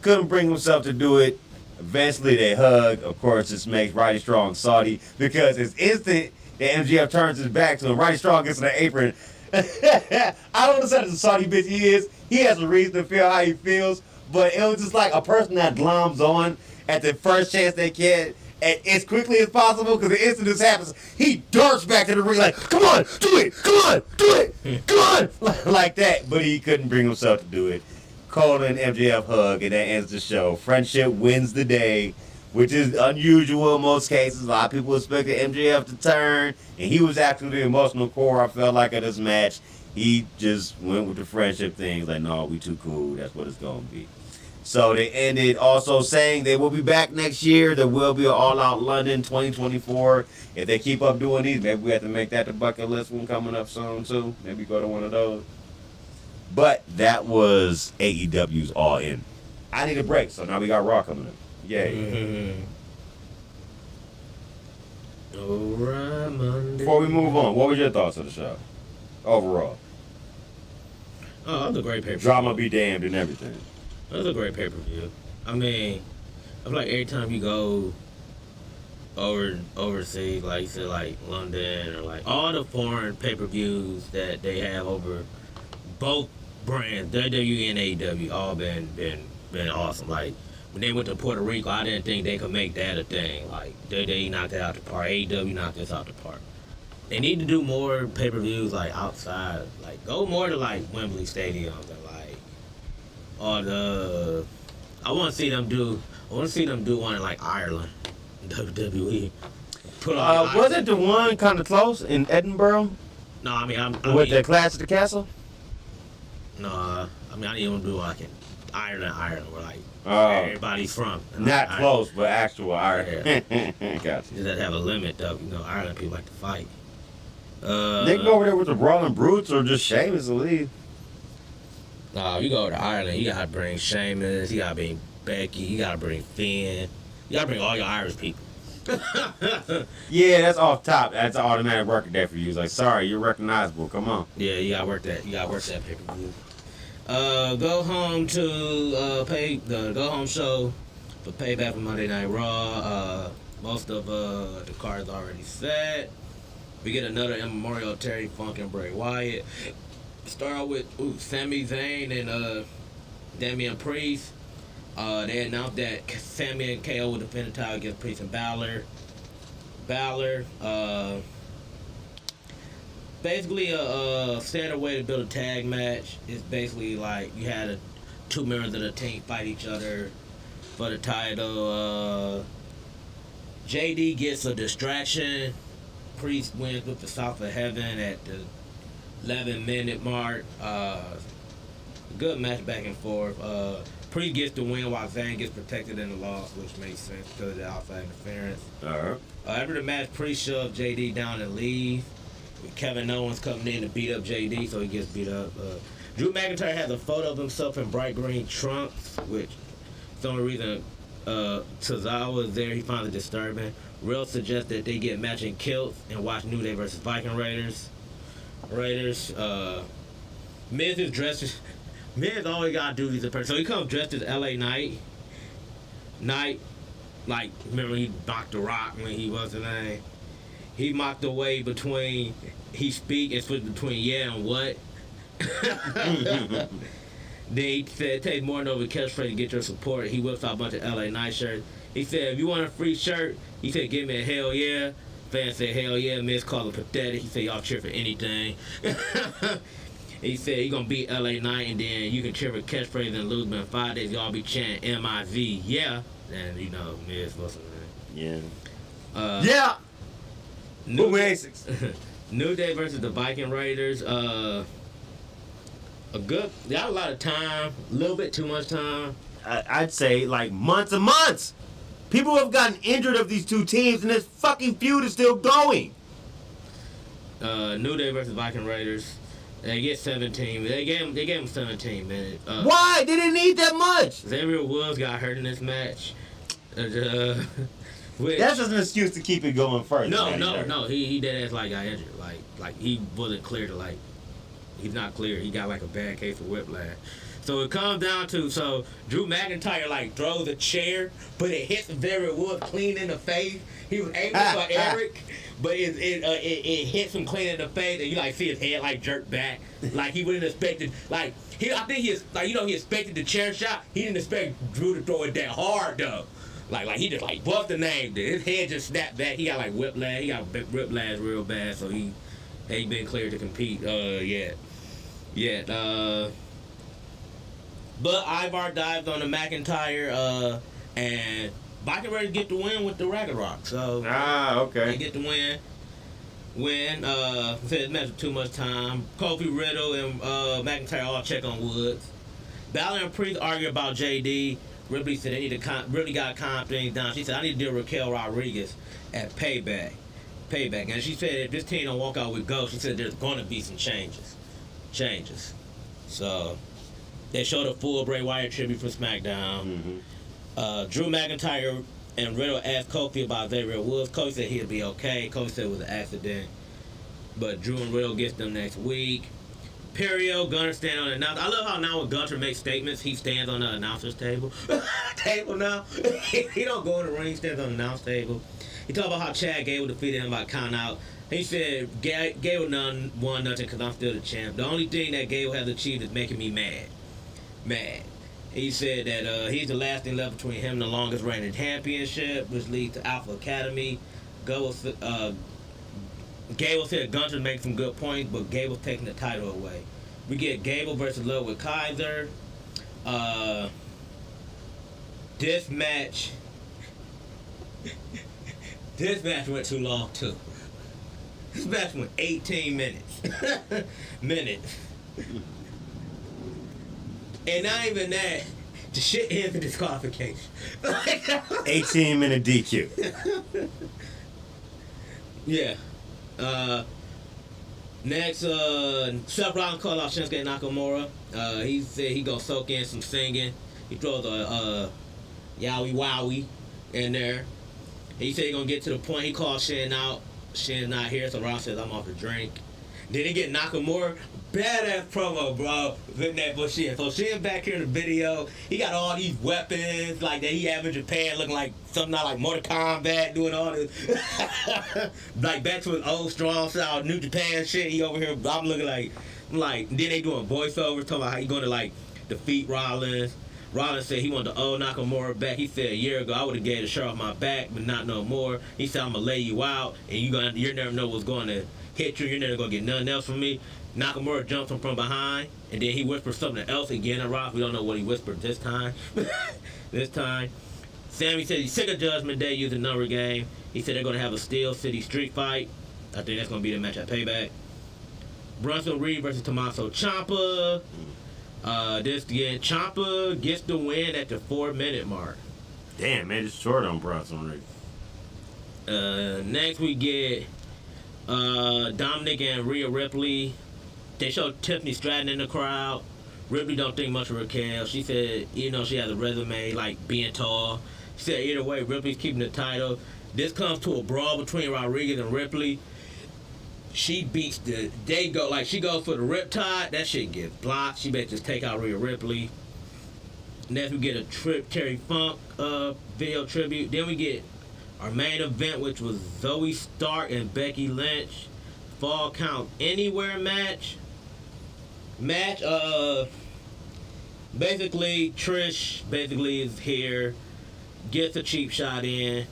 Couldn't bring himself to do it. Eventually they hug. Of course, this makes Roddy Strong salty because it's instant that MJF turns his back to him. Roddy Strong gets in the apron. I don't understand the salty bitch he is. He has a reason to feel how he feels, but it was just like a person that gloms on at the first chance they get, and as quickly as possible, because the instant this happens, he darts back to the ring like, come on, do it, come on, do it, come on, like that, but he couldn't bring himself to do it. Cole and MJF hug, and that ends the show. Friendship wins the day, which is unusual in most cases. A lot of people expected MJF to turn, and he was actually the emotional core, I felt like, of this match. He just went with the friendship things, like, no, we too cool, that's what it's going to be. So they ended also saying they will be back next year. There will be an All Out London 2024. If they keep up doing these, maybe we have to make that the bucket list one coming up soon, too. Maybe go to one of those. But that was AEW's All In. I need a break, so now we got Raw coming up. Yay.
Alright, Monday.
Before we move on, what was your thoughts of the show? Overall.
Oh, that was a great pay-per-view.
Drama be damned and everything.
That was a great pay-per-view. I mean, I feel like every time you go overseas, like you said, like London, or like all the foreign pay-per-views that they have over both brands, WWE and AEW, all been awesome. Like when they went to Puerto Rico, I didn't think they could make that a thing. Like WWE knocked it out the park, AEW knocked this out the park. They need to do more pay-per-views like outside, like go more to like Wembley Stadiums and like all the. I want to see them do one in like Ireland, WWE.
Wasn't the one kind of close in Edinburgh?
No, I mean
With the Clash of the Castle?
No, I mean I didn't even do like in Ireland, where like
Oh.
everybody's from. And,
Not
like,
close, but actual Ireland. Gotcha.
Does that have a limit though? You know, Ireland people like to fight.
They can go over there with the Brawling Brutes or just Sheamus to leave.
No, you go to Ireland, you gotta bring Sheamus, you gotta bring Becky, you gotta bring Finn, you gotta bring all your Irish people.
Yeah, that's off top. That's an automatic working day for you. It's like, sorry, you're recognizable. Come on.
Yeah, you gotta work that. You gotta work that pay-per-view. Go home to the go home show for Payback for Monday Night Raw. Most of the cards already set. We get another immemorial Terry Funk and Bray Wyatt. Start out with Sami Zayn and Damian Priest. They announced that Sami and KO will defend the title against Priest and Balor. Basically a standard way to build a tag match is basically like you had two members of the team fight each other for the title. JD gets a distraction. Priest wins with the South of Heaven at the 11-minute mark. Good match back and forth. Priest gets the win while Zayn gets protected in the loss, which makes sense because of the outside interference.
Alright.
After the match, Priest shoves JD down and leaves. Kevin Owens coming in to beat up JD, so he gets beat up. Drew McIntyre has a photo of himself in bright green trunks, which is the only reason Tozawa is there. He finds it disturbing. Real suggests that they get matching kilts and watch New Day versus Viking Raiders. Miz is dressed. Miz always got duties in person, so he comes dressed as LA Knight. Like remember he mocked The Rock when he was in A. He mocked the way between he speak and switch between yeah and what. Then he said it takes more than over catchphrase to get your support. He whips out a bunch of LA Knight shirts. He said if you want a free shirt, he said give me a hell yeah. Fans said hell yeah. Miz called him pathetic. He said y'all cheer for anything. He said he gonna beat LA Knight and then you can cheer for catchphrase and lose, but in 5 days y'all be chanting MIV yeah. And you know Miz wasn't
Yeah.
yeah.
New Basics.
New Day versus the Viking Raiders. They got a lot of time, a little bit too much time.
I'd say like months and months. People have gotten injured of these two teams, and this fucking feud is still going.
New Day versus Viking Raiders. They get 17. They gave them 17 minutes.
Why? They didn't need that much.
Xavier Woods got hurt in this match.
That's just an excuse to keep it going further.
No. He dead ass got injured. Like he wasn't clear to he's not clear. He got like a bad case of whiplash. So it comes down to Drew McIntyre throws a chair, but it hits Xavier Woods clean in the face. He was aiming for Eric, but it hits him clean in the face, and you see his head jerk back, like he wouldn't expected. I think he expected the chair shot. He didn't expect Drew to throw it that hard though. He just buffed the name. His head just snapped back. He got whiplash. He got whiplash real bad. So he ain't been cleared to compete yet. But Ivar dives on the McIntyre and Viking Raiders get the win with the Ragnarok. So
okay.
They get the win. Said this match with too much time. Kofi, Riddle, and McIntyre all check on Woods. Balor and Priest argue about JD. Ripley said they need to really got to calm things down. She said I need to deal with Raquel Rodriguez at Payback. And she said if this team don't walk out with Ghost, she said there's going to be some changes. So they showed a full Bray Wyatt tribute for SmackDown. Drew McIntyre and Riddle asked Kofi about Xavier Woods. Kofi said he'll be okay. Kofi said it was an accident. But Drew and Riddle gets them next week. Imperio, Gunner stand on the announcer. I love how now when Gunter makes statements, he stands on the announcer's table. Now. He don't go in the ring, he stands on the announce table. He talked about how Chad Gable defeated him by count out. He said Gable won nothing because I'm still the champ. The only thing that Gable has achieved is making me mad. He said that he's the last thing left between him and the longest reigning championship, which leads to Alpha Academy. Gable said Gunter made some good points, but Gable's taking the title away. We get Gable versus Ludwig Kaiser. This match went too long too. This match went 18 minutes. And not even that, the shit ends in disqualification.
18-minute DQ.
Yeah. Next, Seth Rollins called out Shinsuke Nakamura. He said he gonna soak in some singing. He throws a yowie wowie in there. He said he gonna get to the point. He called Shin out. Shin's not here, so Rollins says I'm off the drink. Then he get Nakamura. Badass promo, bro. With that bullshit. So Shin back here in the video. He got all these weapons that he have in Japan, looking like something like Mortal Kombat, doing all this. Back to his old strong style New Japan shit. He over here. I'm looking like. Then they doing voiceovers talking about how he gonna defeat Rollins. Rollins said he wanted the old Nakamura back. He said a year ago, I would have gave the shirt off my back, but not no more. He said, I'm going to lay you out, and you never know what's going to hit you. You're never going to get nothing else from me. Nakamura jumps him from behind, and then he whispers something else again. And Rock, we don't know what he whispered this time. Sammy said he's sick of Judgment Day using number game. He said they're going to have a Steel City street fight. I think that's going to be the match at Payback. Bronson Reed versus Tommaso Ciampa. This again, Ciampa gets the win at the 4-minute mark.
Damn, man, it's short on Bronson Reed.
Next we get Dominic and Rhea Ripley. They showed Tiffany Stratton in the crowd. Ripley don't think much of Raquel. She said, she has a resume like being tall. She said either way, Ripley's keeping the title. This comes to a brawl between Rodriguez and Ripley. She beats she goes for the riptide. That shit gets blocked. She better just take out Rhea Ripley. Next we get a Terry Funk video tribute. Then we get our main event, which was Zoe Stark and Becky Lynch. Fall count anywhere match. Basically Trish is here, gets a cheap shot in.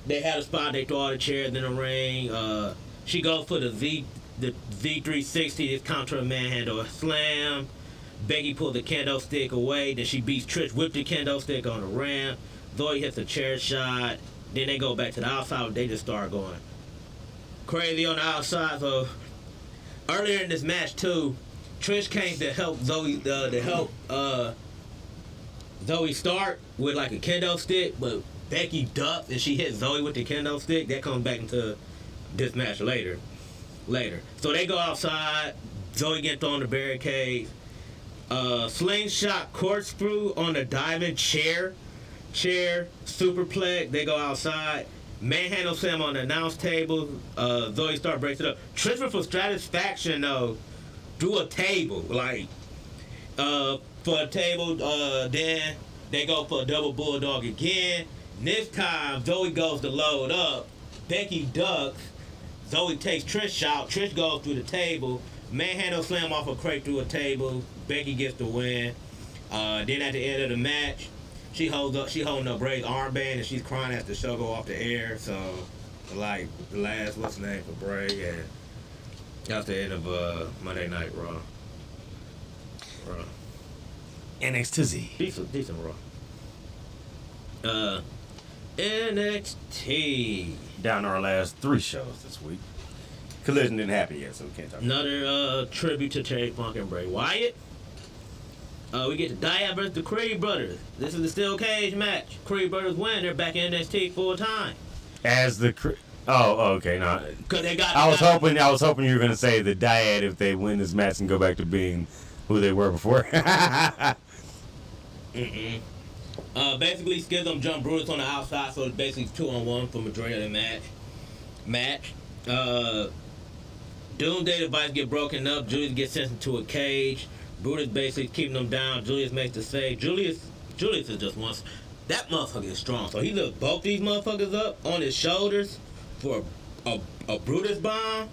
They had a spot. They throw all the chairs in the ring. She goes for the Z360. It's counter a manhandle slam. Becky pulls the kendo stick away. Then she beats Trish with the kendo stick on the ramp. Zoe hits a chair shot. Then they go back to the outside. They just start going crazy on the outside. So earlier in this match too, Trish came to help Zoe Zoe Stark with like a kendo stick, but Becky ducks and she hits Zoe with the kendo stick. That comes back into this match later. So they go outside. Zoe gets thrown the barricade. Slingshot corkscrew on the diving chair superplex. They go outside. Manhandle slam on the announce table. Zoe Stark breaks it up. Trish for satisfaction though, through a table for a table. Then they go for a double bulldog again. This time Zoe goes to load up. Becky ducks. Zoe takes Trish out. Trish goes through the table. Manhandle slam off a crate through a table. Becky gets the win. Then at the end of the match, she holding up Bray's armband and she's crying as the show go off the air. So, like the last what's the name for Bray, and that's the end of Monday Night Raw.
NXT.
Decent Raw. NXT.
Down our last 3 shows this week. Collision didn't happen yet, so we can't talk about it.
Another tribute to Terry Funk and Bray Wyatt. We get the Dyad versus the Creed Brothers. This is the steel cage match. Creed Brothers win. They're back in NXT full time.
As the okay, no.
Cause they got.
I was hoping you were gonna say the Dyad if they win this match and go back to being who they were before.
Basically, Schism jumped Brutus on the outside, so it's basically 2-on-1 for majority of the match. Doomsday device get broken up. Julius gets sent into a cage. Brutus basically keeping them down. Julius makes the save. Julius is just one. That motherfucker is strong. So he lifts both these motherfuckers up on his shoulders for a Brutus bomb.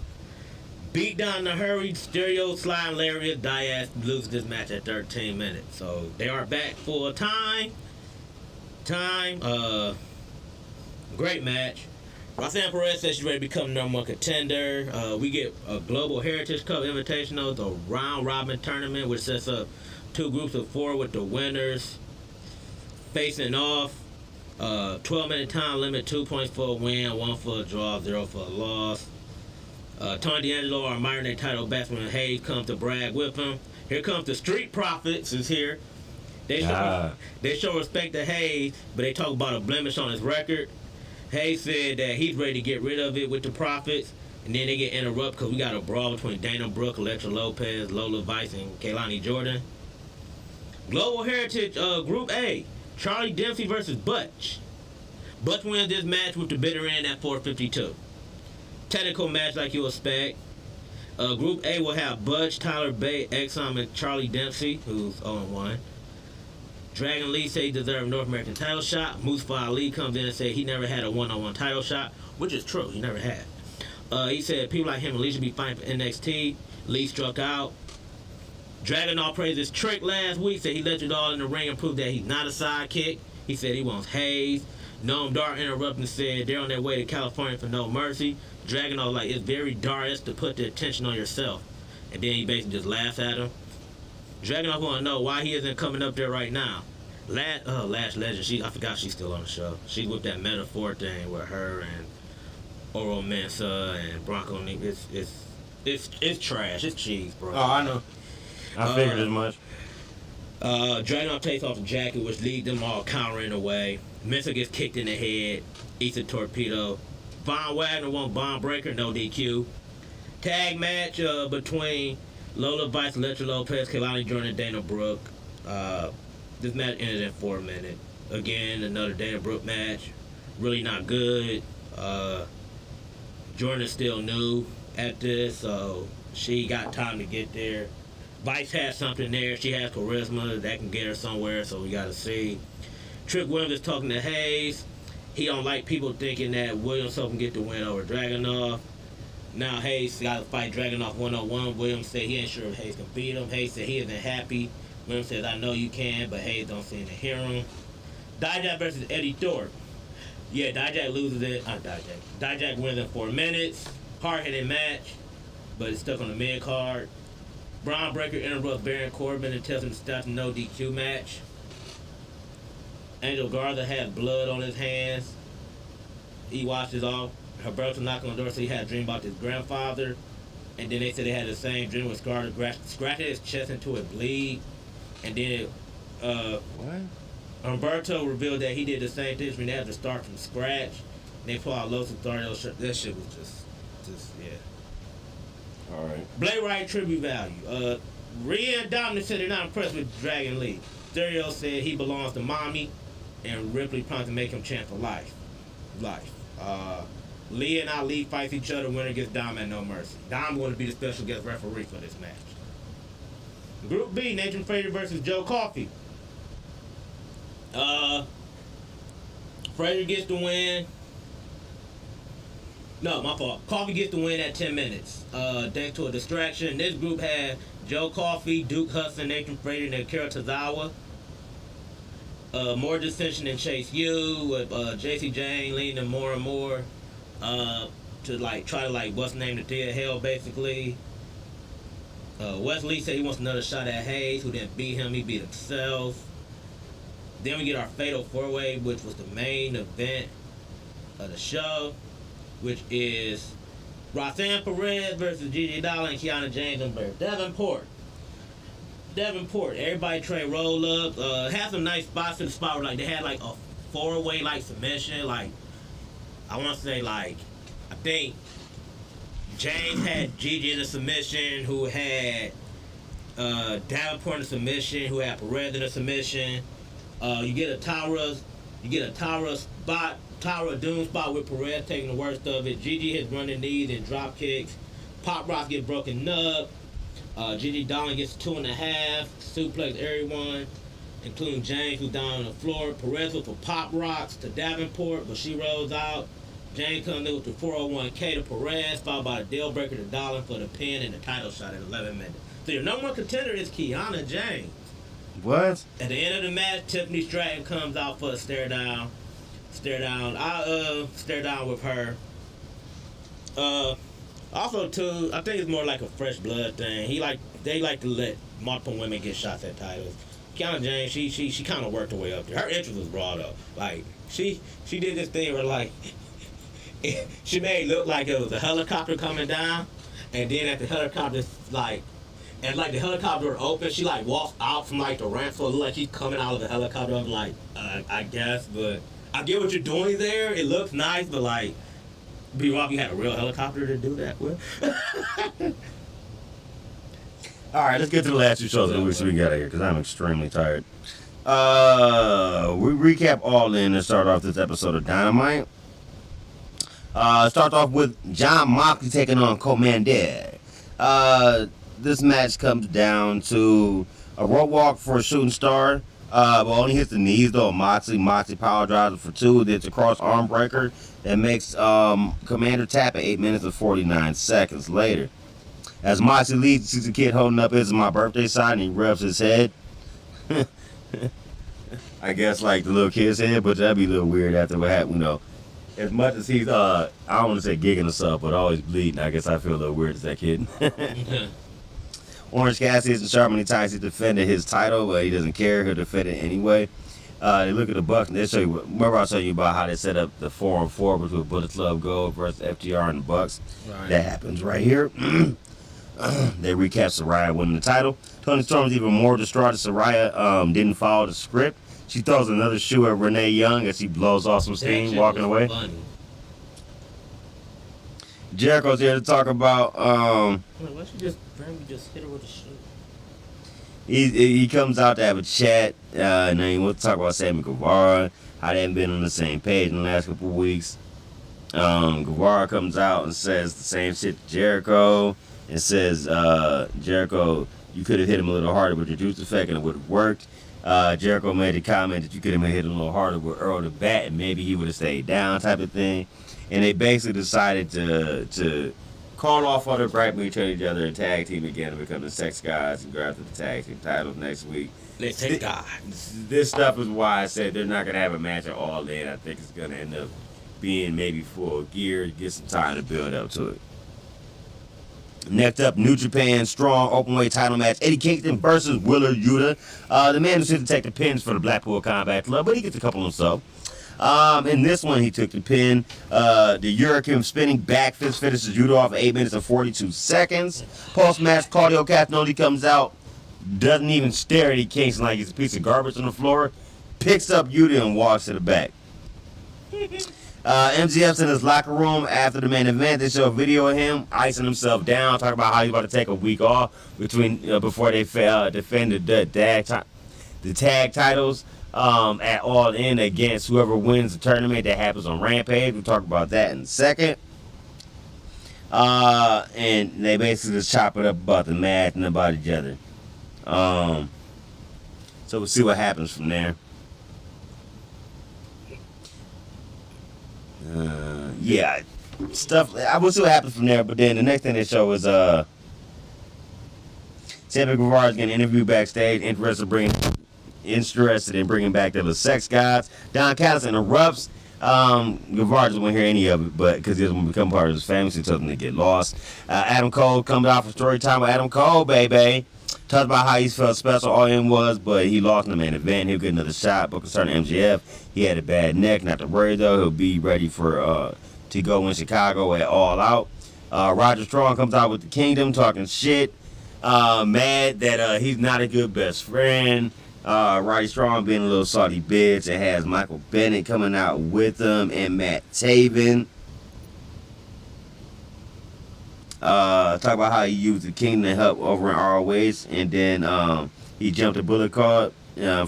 Beat down the hurried stereo slide lariat. Diaz loses this match at 13 minutes. So they are back full time. Great match. Roxanne Perez says she's ready to become number 1 contender. We get a Global Heritage Cup Invitational, the round robin tournament, which sets up 2 groups of 4 with the winners facing off. 12-minute time limit, 2 points for a win, 1 for a draw, 0 for a loss. Tony D'Angelo, our modern day title batsman Hayes, comes to brag with him. Here comes the Street Profits is here. They show respect to Hayes, but they talk about a blemish on his record. Hayes said that he's ready to get rid of it with the Profits, and then they get interrupted because we got a brawl between Dana Brooke, Electra Lopez, Lola Vice, and Kaylani Jordan. Global Heritage Group A, Charlie Dempsey versus Butch. Butch wins this match with the bitter end at 4:52. Technical match like you expect. Group A will have Butch, Tyler Bate, Exxon, and Charlie Dempsey, who's 0-1. Dragon Lee said he deserved a North American title shot. Mustafa Ali comes in and said he never had a one-on-one title shot, which is true. He never had. He said people like him and Lee should be fighting for NXT. Lee struck out. Dragunov praised his trick last week, said he let you all in the ring and proved that he's not a sidekick. He said he wants Hayes. Noam Dar interrupted and said they're on their way to California for No Mercy. Dragunov like, it's very Darius to put the attention on yourself. And then he basically just laughs at him. Dragunov want to know why he isn't coming up there right now. Lash Legend, I forgot she's still on the show. She with that metaphor thing with her and Oro Mensah and Bronco. It's trash. It's cheese, bro.
Oh, I know. I figured as much.
Dragunov takes off the jacket, which leads them all countering away. Mensah gets kicked in the head, eats a torpedo. Von Wagner won Bond Breaker, no DQ. Tag match between Lola Vice, Electra Lopez, Kehlani Jordan, and Dana Brooke. This match ended in 4 minutes. Again, another Dana Brooke match. Really not good. Jordan is still new at this, so she got time to get there. Vice has something there. She has charisma that can get her somewhere, so we got to see. Trick Williams is talking to Hayes. He don't like people thinking that Williams can get the win over Dragunov. Now Hayes got to fight Dragunov 1-on-1. Williams said he ain't sure if Hayes can beat him. Hayes said he isn't happy. Williams says, I know you can, but Hayes don't seem to hear him. Dijak versus Eddie Thorpe. Yeah, Dijak loses it. Dijak wins in 4 minutes. Hard-hitting match, but it's stuck on the mid-card. Braun Breaker interrupts Baron Corbin and tells him to stop the no DQ match. Angel Garza had blood on his hands. He washes off. Roberto knocked on the door, so he had a dream about his grandfather. And then they said they had the same dream with Garza scratched his chest into it bleed. And then Humberto revealed that he did the same thing when they had to start from scratch. They pulled out Los Authorios. That shit was just yeah.
Alright.
Blade Wright tribute value. Rhea and Dominic said they're not impressed with Dragon Lee. Stereo said he belongs to Mommy, and Ripley promised to make him champ for life. Lee and Ali fight each other. Winner gets Dom at No Mercy. Dom going to be the special guest referee for this match. Group B, Nathan Frazier versus Joe Coffey. Frazier gets the win. No, my fault. Coffey gets the win at 10 minutes. Thanks to a distraction. This group had Joe Coffey, Duke Hudson, Nathan Frazier, and Akira Tozawa. More dissension than Chase U, with JC Jane leading them more and more to try to what's named the dead hell basically. Wesley said he wants another shot at Hayes, who didn't beat him. He beat himself. Then we get our Fatal 4-Way, which was the main event of the show, which is Roxanne Perez versus Gigi Dollar and Kiana James and Blair Davenport. Everybody trained roll up. Had some nice spots in the spot where they had a 4-way submission. I want to say I think James had Gigi in a submission, who had Davenport in a submission, who had Perez in a submission. You get a Tara spot, Tara Doom spot with Perez taking the worst of it. Gigi hits running knees and drop kicks. Pop Rocks get broken up. Gigi Dolan gets 2.5. Suplex everyone, including James, who's down on the floor. Perez with the Pop Rocks to Davenport, but she rolls out. James comes in with the 401k to Perez, followed by the deal breaker to Dolan for the pin and the title shot at 11 minutes. So your number one contender is Kiana James.
What?
At the end of the match, Tiffany Stratton comes out for a stare down. I stare down with her. Also too, I think it's more like a fresh blood thing. They like to let multiple women get shots at titles. Kiana James, she kind of worked her way up there. Her entrance was raw though. She did this thing where she made it look like it was a helicopter coming down, and then at the helicopter and the helicopter open, she walks out from the ramp, so it looks like she's coming out of the helicopter. I'm I guess, but I get what you're doing there. It looks nice, but B-Rock, you had a real helicopter to do that with.
Alright, let's get to the last two shows that we got here, because I'm extremely tired. We recap All In and start off this episode of Dynamite. Start off with John Moxley taking on Commander. This match comes down to a rope walk for a shooting star, but only hits the knees though. Moxley power drives for 2. It's a cross arm breaker that makes Commander tap at 8 minutes and 49 seconds later. As Moxie leaves, he sees the kid holding up his my birthday sign and he rubs his head. I guess like the little kid's head, but that'd be a little weird after what happened, you know. As much as he's I don't want to say gigging or stuff, but always bleeding, I guess I feel a little weird as that kid. Orange Cassidy isn't sure how many times he defended his title, but he doesn't care. He'll defend it anyway. They look at the Bucks and they show you. Remember I was telling you about how they set up the 4-on-4 between Bullet Club Gold versus FTR and the Bucks.
Right.
That happens right here. They recap Saraya winning the title. Tony Storm's even more distraught that Saraya didn't follow the script. She throws another shoe at Renee Young as he blows off some steam walking away.
Funny.
Jericho's here to talk about.
Why don't you just hit her with a shoe?
He comes out to have a chat, and then we'll talk about Sammy Guevara, how they haven't been on the same page in the last couple of weeks. Guevara comes out and says the same shit to Jericho, and says, Jericho, you could have hit him a little harder with your juice effect and it would have worked. Jericho made the comment that you could have hit him a little harder with Earl the Bat and maybe he would have stayed down type of thing. And they basically decided to call off all their bright with each other and tag team again and become the Sex Guys and go after the tag team titles next week.
Let's take God.
This stuff is why I said they're not going to have a match at All In. I think it's going to end up being maybe full gear, get some time to build up to it. Next up, New Japan Strong Openweight title match. Eddie Kingston versus Wheeler Yuta. The man who's here to take the pins for the Blackpool Combat Club, but he gets a couple himself. In this one, he took the pin. The Hurricane spinning back fist finishes Yuta off at 8 minutes and 42 seconds. Post-match, Claudio Castagnoli comes out, doesn't even stare at Eddie Kingston like he's a piece of garbage on the floor, picks up Yuta and walks to the back. MJF's in his locker room after the main event. They show a video of him icing himself down, talking about how he's about to take a week off before they defend the tag titles at All In against whoever wins the tournament that happens on Rampage. We'll talk about that in a second. And they basically just chop it up about the match and about each other. So we'll see what happens from there. Stuff. I will see what happens from there. But then the next thing they show is Sammy Guevara is getting interviewed backstage, interested in bringing back the Sex Guys. Don Callis interrupts. Guevara doesn't want to hear any of it, but because he doesn't want to become part of his family, so he tells him to get lost. Adam Cole comes out for story time with Adam Cole, baby. Talks about how he felt special all in was, but he lost in the main event. He'll get another shot, but concerning MJF, he had a bad neck. Not to worry though, he'll be ready for to go in Chicago at All Out. Roger Strong comes out with the Kingdom talking shit, mad that he's not a good best friend. Roddy Strong being a little salty bitch. It has Michael Bennett coming out with him and Matt Taven. Talk about how he used the Kingdom to help over in ROH, and then he jumped a bullet card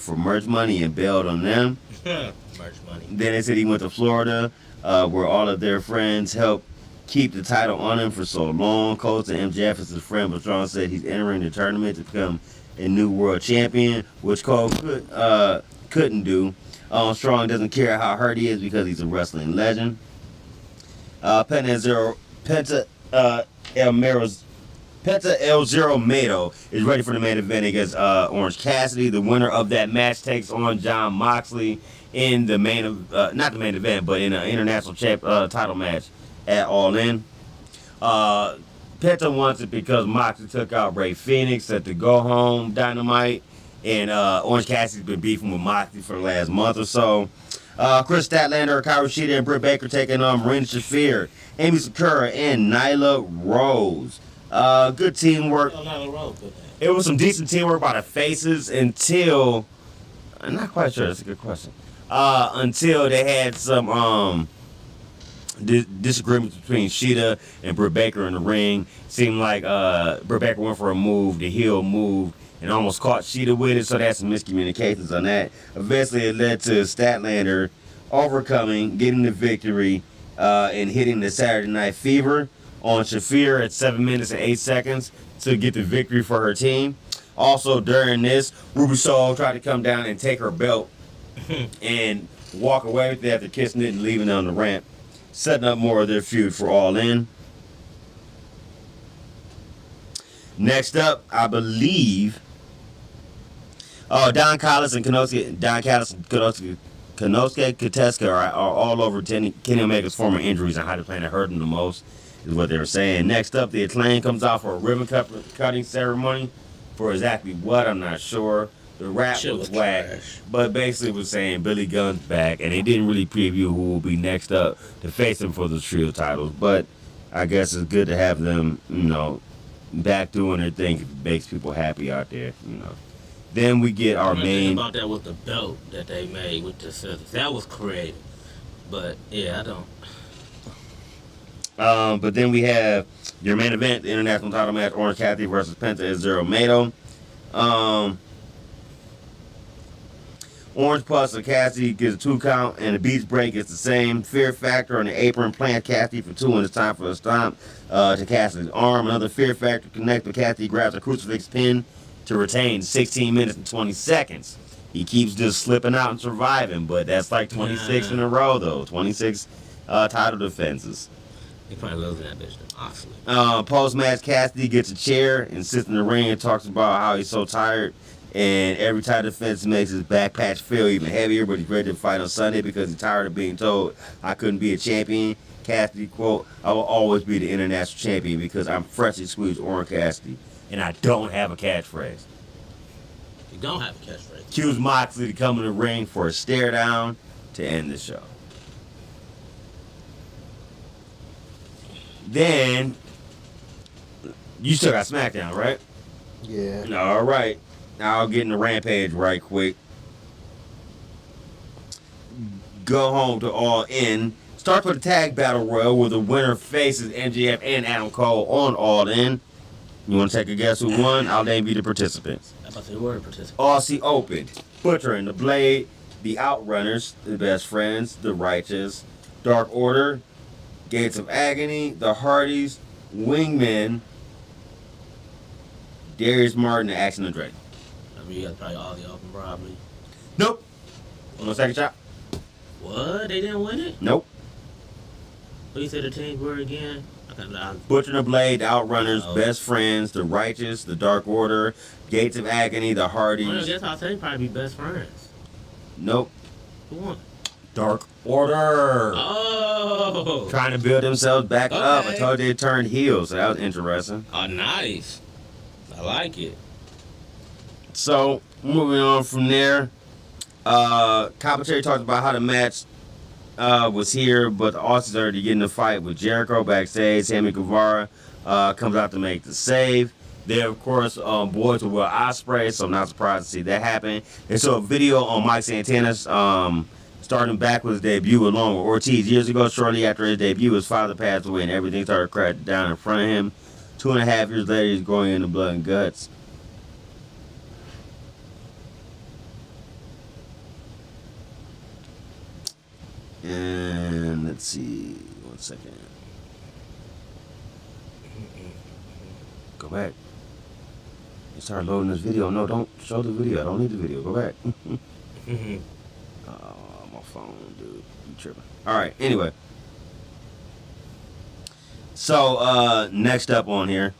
for merch money and bailed on them.
Merch money.
Then they said he went to Florida, where all of their friends helped keep the title on him for so long. Close to MJF is his friend, but Strong said he's entering the tournament to become a new world champion, which Cole couldn't do. Strong doesn't care how hurt he is because he's a wrestling legend. Penta El Zero Mato is ready for the main event against Orange Cassidy. The winner of that match takes on John Moxley in the not the main event, but in an international title match at All In. Penta wants it because Moxley took out Ray Phoenix at the Go Home Dynamite, and Orange Cassidy's been beefing with Moxley for the last month or so. Chris Statlander, Hikaru Shida, and Britt Baker taking on Marina Shafir, Amy Sakura, and Nyla Rose. Good teamwork. It was some decent teamwork by the faces until... I'm not quite sure. That's a good question. Until they had some disagreements between Shida and Britt Baker in the ring. Seemed like Britt Baker went for a move, the heel move, and almost caught Shida with it, so they had some miscommunications on that. Eventually, it led to Statlander overcoming, getting the victory, and hitting the Saturday Night Fever on Shafir at 7 minutes and 8 seconds to get the victory for her team. Also, during this, Ruby Soho tried to come down and take her belt and walk away with it after kissing it and leaving it on the ramp, setting up more of their feud for All In. Next up, I believe. Oh, Don Callis and Konosuke Kateska are all over Kenny Omega's former injuries and how they plan to hurt him the most, is what they were saying. Next up, the Acclaim comes out for a ribbon cutting ceremony. For exactly what, I'm not sure. The rap
Shit
was
was
whack,
trash.
but basically was saying Billy Gunn's back, and they didn't really preview who will be next up to face him for the trio titles. But I guess it's good to have them, back doing their thing if it makes people happy out there, Then we get our
The thing
main.
about that was the belt that they made with the scissors. That was creative. But yeah, I don't.
But then we have your main event, the international title match, Orange Cassidy versus Penta and Zero Mato. Orange plus a Cassidy gets a 2 count, and the beach break is the same. Fear factor on the apron, plant Cassidy for 2, and it's time for a stomp to Cassidy's arm. Another fear factor connect, but Cassidy grabs a crucifix pin to retain 16 minutes and 20 seconds. He keeps just slipping out and surviving, but that's like 26 in a row, though. 26 title defenses.
He probably losing that bitch to Moxley.
Post-match, Cassidy gets a chair and sits in the ring and talks about how he's so tired. And every title defense makes his back patch feel even heavier, but he's ready to fight on Sunday because he's tired of being told I couldn't be a champion. Cassidy, quote, I will always be the international champion because I'm freshly squeezed Orange Cassidy. And I don't have a catchphrase.
You don't have a catchphrase.
Cues Moxley to come in the ring for a stare down to end the show. Then, you still got SmackDown, right?
Yeah.
All right. I'll get in the Rampage right quick. Go home to All In. Starts with a tag battle royal where the winner faces MJF and Adam Cole on All In. You want to take a guess who won? I'll name you the participants.
I'm about to say word participant.
Aussie Open, Butcher and the Blade, the Outrunners, the Best Friends, the Righteous, Dark Order, Gates of Agony, the Hardys, Wingmen, Darius Martin, and Action Andretti.
I mean, you got probably all the open probably.
Nope. Want a second shot?
What? They didn't win it?
Nope.
What you said the teams were again?
Butcher and the Blade, the Outrunners,
Oh.
Best Friends, the Righteous, the Dark Order, Gates of Agony, the
Well, I
Hardys.
guess I'll say probably be best friends.
Nope.
Who won?
Dark Order.
Oh!
Trying to build themselves back up. I
Okay.
told you they turned heels, so that was interesting.
Oh, nice. I like it.
So, moving on from there, commentary talked about how the match was here, but the Aussies already getting a fight with Jericho backstage. Sammy Guevara comes out to make the save. They're, of course, boys with Will Ospreay, so I'm not surprised to see that happen. They saw a video on Mike Santana's starting back with his debut along with Ortiz years ago. Shortly after his debut, his father passed away and everything started crashing down in front of him. 2.5 years later, he's going into blood and guts. And let's see, 1 second. Go back. You start loading this video. No, don't show the video. I don't need the video. Go back. My phone, dude. You tripping. All right. Anyway. So, next up on here.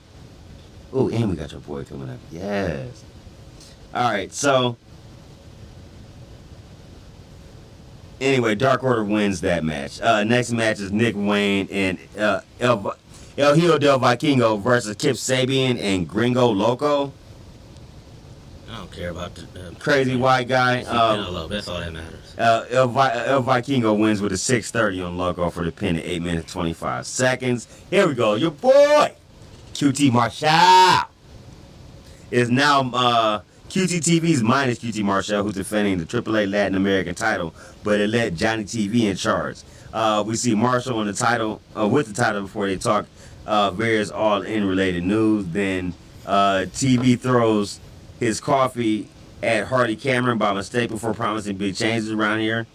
Oh, and we got your boy coming up. Yes. All right. So, anyway, Dark Order wins that match. Next match is Nick Wayne and El Hijo del Vikingo versus Kip Sabian and Gringo Loco.
I don't care about the
Crazy white guy.
That's all that matters.
El Vikingo wins with a 6:30 on Loco for the pin at 8 minutes 25 seconds. Here we go. Your boy, QT Marshall, is now QT TV's minus QT Marshall, who's defending the AAA Latin American title, but it let Johnny TV in charge. We see Marshall on the title, with the title before they talk various all-in related news. Then TV throws his coffee at Hardy Cameron by mistake before promising big changes around here.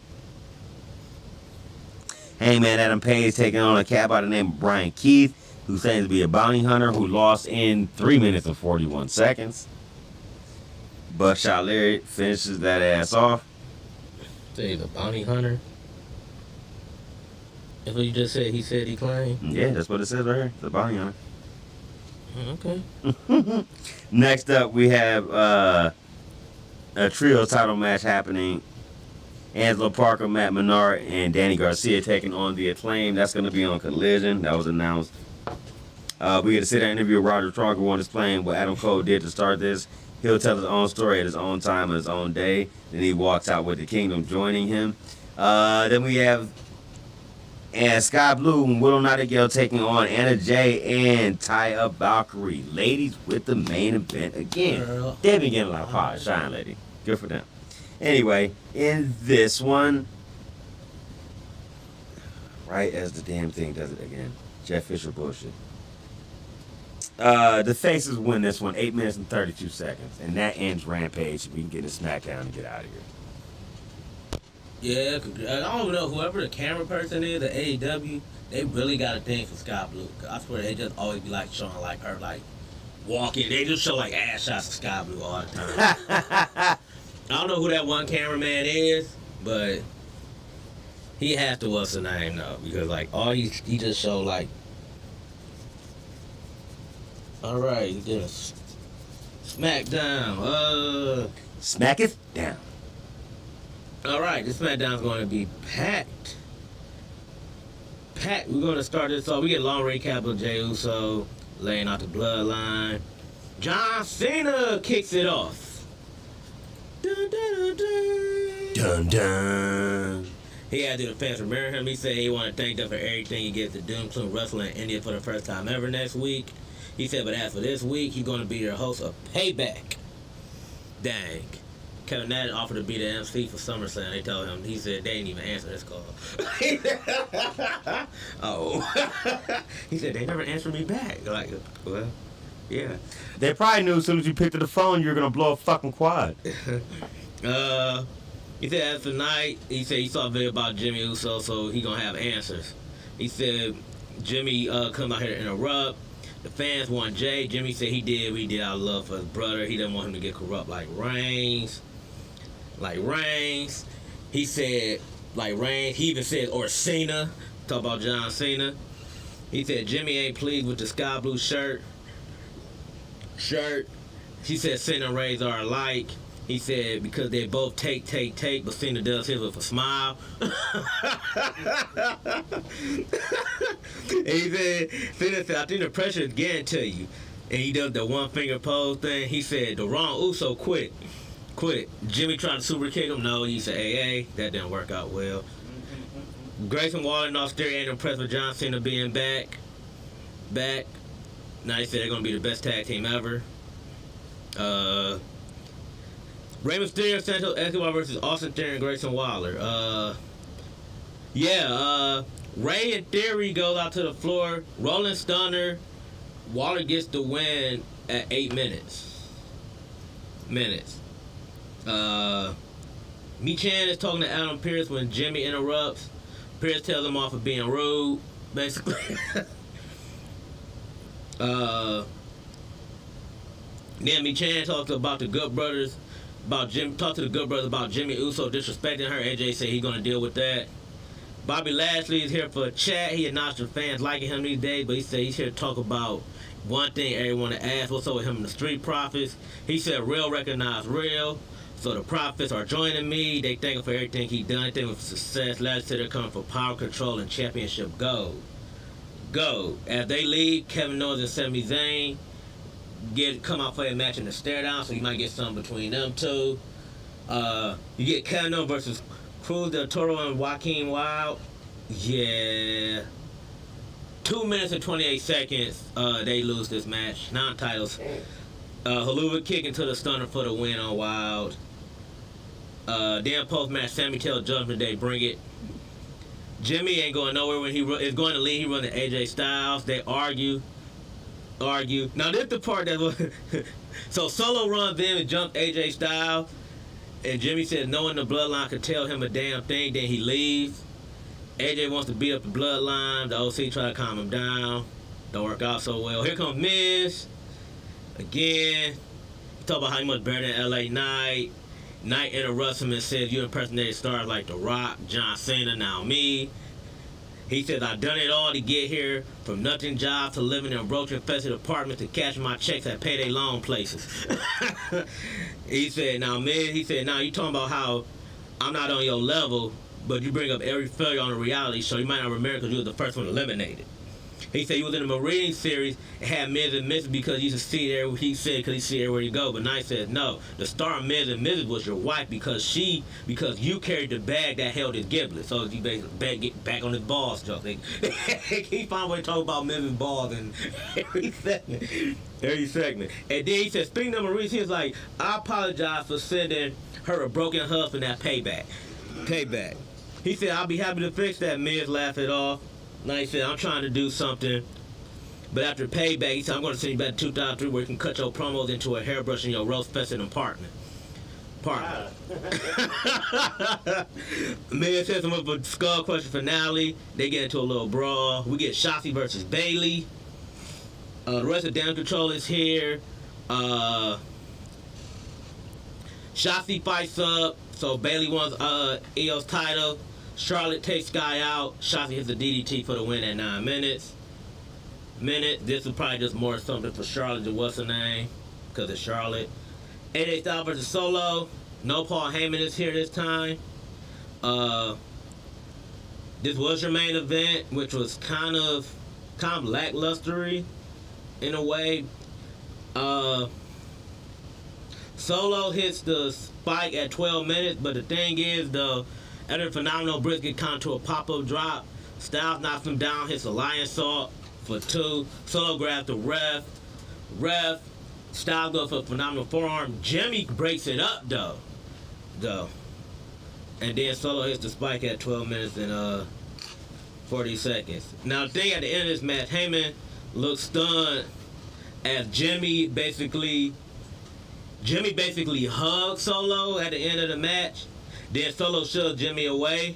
Hangman Adam Page taking on a cat by the name of Brian Keith, who claims to be a bounty hunter who lost in 3 minutes and 41 seconds. Buckshot Lariat finishes that ass off.
Say the bounty hunter. That's what you just said. He said he claimed.
Yeah, that's what it says right here. The bounty hunter.
Okay.
Next up, we have a trio title match happening. Angelo Parker, Matt Menard, and Danny Garcia taking on The Acclaim. That's going to be on Collision. That was announced. We get to sit there and interview Roger Strong, who won explain what Adam Cole did to start this. He'll tell his own story at his own time, on his own day. Then he walks out with the Kingdom joining him. Then we have Sky Blue and Willow Nightingale taking on Anna Jay and Taya Valkyrie. Ladies with the main event again.
Girl.
They've been getting a lot of power. Shine, lady. Good for them. Anyway, in this one, right as the damn thing does it again, Jeff Fisher bullshit. The Faces win this one, 8 minutes and 32 seconds, and that ends Rampage. We can get a SmackDown and get out of here.
Yeah, I don't know. Whoever the camera person is at AEW, they really got a thing for Sky Blue. I swear they just always be like showing like her like walking. They just show like ass shots of Sky Blue all the time. I don't know who that one cameraman is, but he has to what's the name though, because like all he just showed like. All right, he did a SmackDown.
Smack it down.
All right, this SmackDown's going to be packed. We're going to start this off. We get a long recap of Jey Uso laying out the bloodline. John Cena kicks it off. Dun, dun, dun, dun.
Dun dun.
He had to the fans remember him. He said he wanted to thank them for everything he gets to do, including wrestling in India for the first time ever next week. He said, but as for this week, he's going to be your host of Payback. Dang. Kevin Nash offered to be the MC for SummerSlam. They told him, he said, they didn't even answer this call. Oh. He said, they never answered me back. Like, well, yeah.
They probably knew as soon as you picked up the phone, you were going to blow a fucking quad.
He said, as for tonight, he said he saw a video about Jimmy Uso, so he going to have answers. He said, Jimmy come out here to interrupt. The fans want Jay. Jimmy said he did what he did out of love for his brother. He didn't want him to get corrupt like Reigns. He said, like Reigns. He even said, or Cena. Talk about John Cena. He said, Jimmy ain't pleased with the sky blue shirt. He said, Cena and Reigns are alike. He said, because they both take, but Cena does his with a smile. And he said, Cena said, I think the pressure is getting to you. And he does the one finger pose thing. He said, the wrong Uso quit. Jimmy tried to super kick him. No, he said, AA. That didn't work out well. Grayson Waller and Australia ain't impressed with John Cena being back. Now they said they're going to be the best tag team ever. Rey Mysterio, Santos Escobar versus Austin Theory and Grayson Waller. Rey in theory goes out to the floor. Rolling Stunner. Waller gets the win at 8 minutes. Michan is talking to Adam Pearce when Jimmy interrupts. Pearce tells him off for being rude, basically. Then Michan talks about the Good Brothers. Talk to the Good Brothers about Jimmy Uso disrespecting her. AJ said he's gonna deal with that. Bobby Lashley is here for a chat. He announced the fans liking him these days, but he said he's here to talk about one thing everyone asked, what's up with him and the Street Profits. He said real recognize real. So the Profits are joining me. They thank him for everything he done. They thank him for success. Lashley said they're coming for power, control, and championship gold. As they leave, Kevin Owens and Sami Zayn come out for a match in the stare down, so you might get something between them two. You get Kevin Owens versus Cruz del Toro and Joaquin Wilde. Yeah. 2 minutes and 28 seconds, they lose this match. Non-titles. Haluva kick into the stunner for the win on Wilde. Then post-match, Sammy tells Judgment Day, bring it. Jimmy ain't going nowhere when he is going to leave. He runs to AJ Styles. They argue. Now this the part that was so Solo runs in and jumps AJ Styles, and Jimmy says no one in the bloodline could tell him a damn thing. Then he leaves. AJ wants to beat up the bloodline. The OC try to calm him down. Don't work out so well. Here comes Miz again. Talk about how he much better than LA Knight. Knight interrupts him and says you impersonated stars like The Rock, John Cena, now me. He says, I've done it all to get here, from nothing jobs to living in roach-infested apartments to cashing my checks at payday loan places. He said, now, man, you talking about how I'm not on your level, but you bring up every failure on a reality show. You might not remember because you was the first one eliminated. He said he was in the Marine series and had Miz and Mrs. because he used to see there. He said because he see everywhere you go. But now he says no. The star of Miz and Mrs. was your wife because you carried the bag that held his giblet. So he basically get back on his balls joke. He found a way to talk about Mrs. balls in every segment. And then he said, speaking of Marine, he was like, I apologize for sending her a broken husband at payback. He said, I'll be happy to fix that. Miz laughed it off. Like I said, I'm trying to do something. But after payback, he said, I'm going to send you back to 2003 where you can cut your promos into a hairbrush in your roast-fested apartment. Miz sets him up for Skull Crusher finale. They get into a little brawl. We get Shotzi versus Bayley. The rest of Damage Control is here. Shotzi fights up. So Bayley wants Io's title. Charlotte takes Sky out. Shotzi hits the DDT for the win at 9 minutes. This is probably just more something for Charlotte than what's her name, because it's Charlotte. AJ Styles versus Solo. No Paul Heyman is here this time. This was your main event, which was kind of lacklustery in a way. Solo hits the spike at 12 minutes, but the thing is, though, after Phenomenal Brisket comes to a pop-up drop, Styles knocks him down, hits a lion salt for 2. Solo grabs the ref. Styles goes for a phenomenal forearm. Jimmy breaks it up, though. And then Solo hits the spike at 12 minutes and 40 seconds. Now, the thing at the end of this match, Heyman looks stunned as Jimmy basically hugs Solo at the end of the match. Then Solo shoves Jimmy away,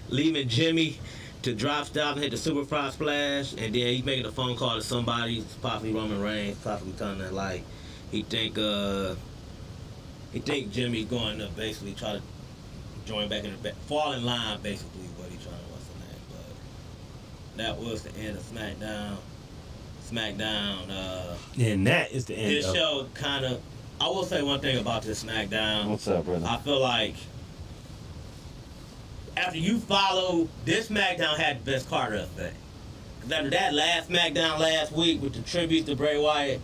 leaving Jimmy to drop Styles and hit the super frog splash. And then he's making a phone call to somebody, possibly Roman Reigns, possibly kind of like he think Jimmy's going to basically try to join back in the back, fall in line basically what he's trying to what's the name. But that was the end of SmackDown.
And that is the end.
This show kind of. I will say one thing about this SmackDown.
What's up, brother?
I feel like after you follow, this SmackDown had the best card of the thing. Because after that last SmackDown last week with the tributes to Bray Wyatt,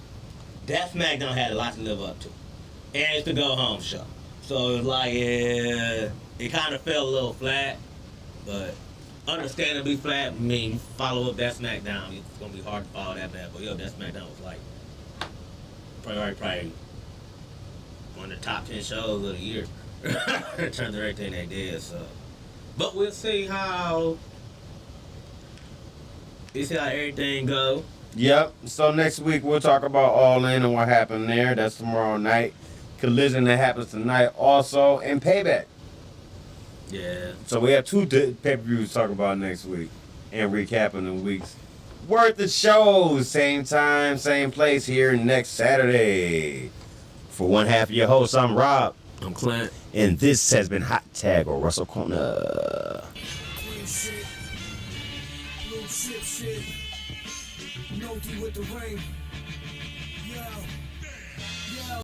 that SmackDown had a lot to live up to. And it's the go-home show. So it was like, it kind of fell a little flat. But understandably flat. I mean, follow up that SmackDown. It's going to be hard to follow that bad. But yo, that SmackDown was like probably one of the top 10 shows of the year in terms of everything they did. So, but we'll see how everything go.
Yep. So next week we'll talk about All In and what happened there. That's tomorrow night. Collision that happens tonight also, and Payback.
Yeah.
So we have 2 pay-per-views to talk about next week and recapping the weeks worth of shows. Same time, same place here next Saturday. For one half of your host, I'm Rob.
I'm Clint.
And this has been Hot Tag or Wrestle Corner.
Queen shit, blue chip shit, Noki with the ring, yo.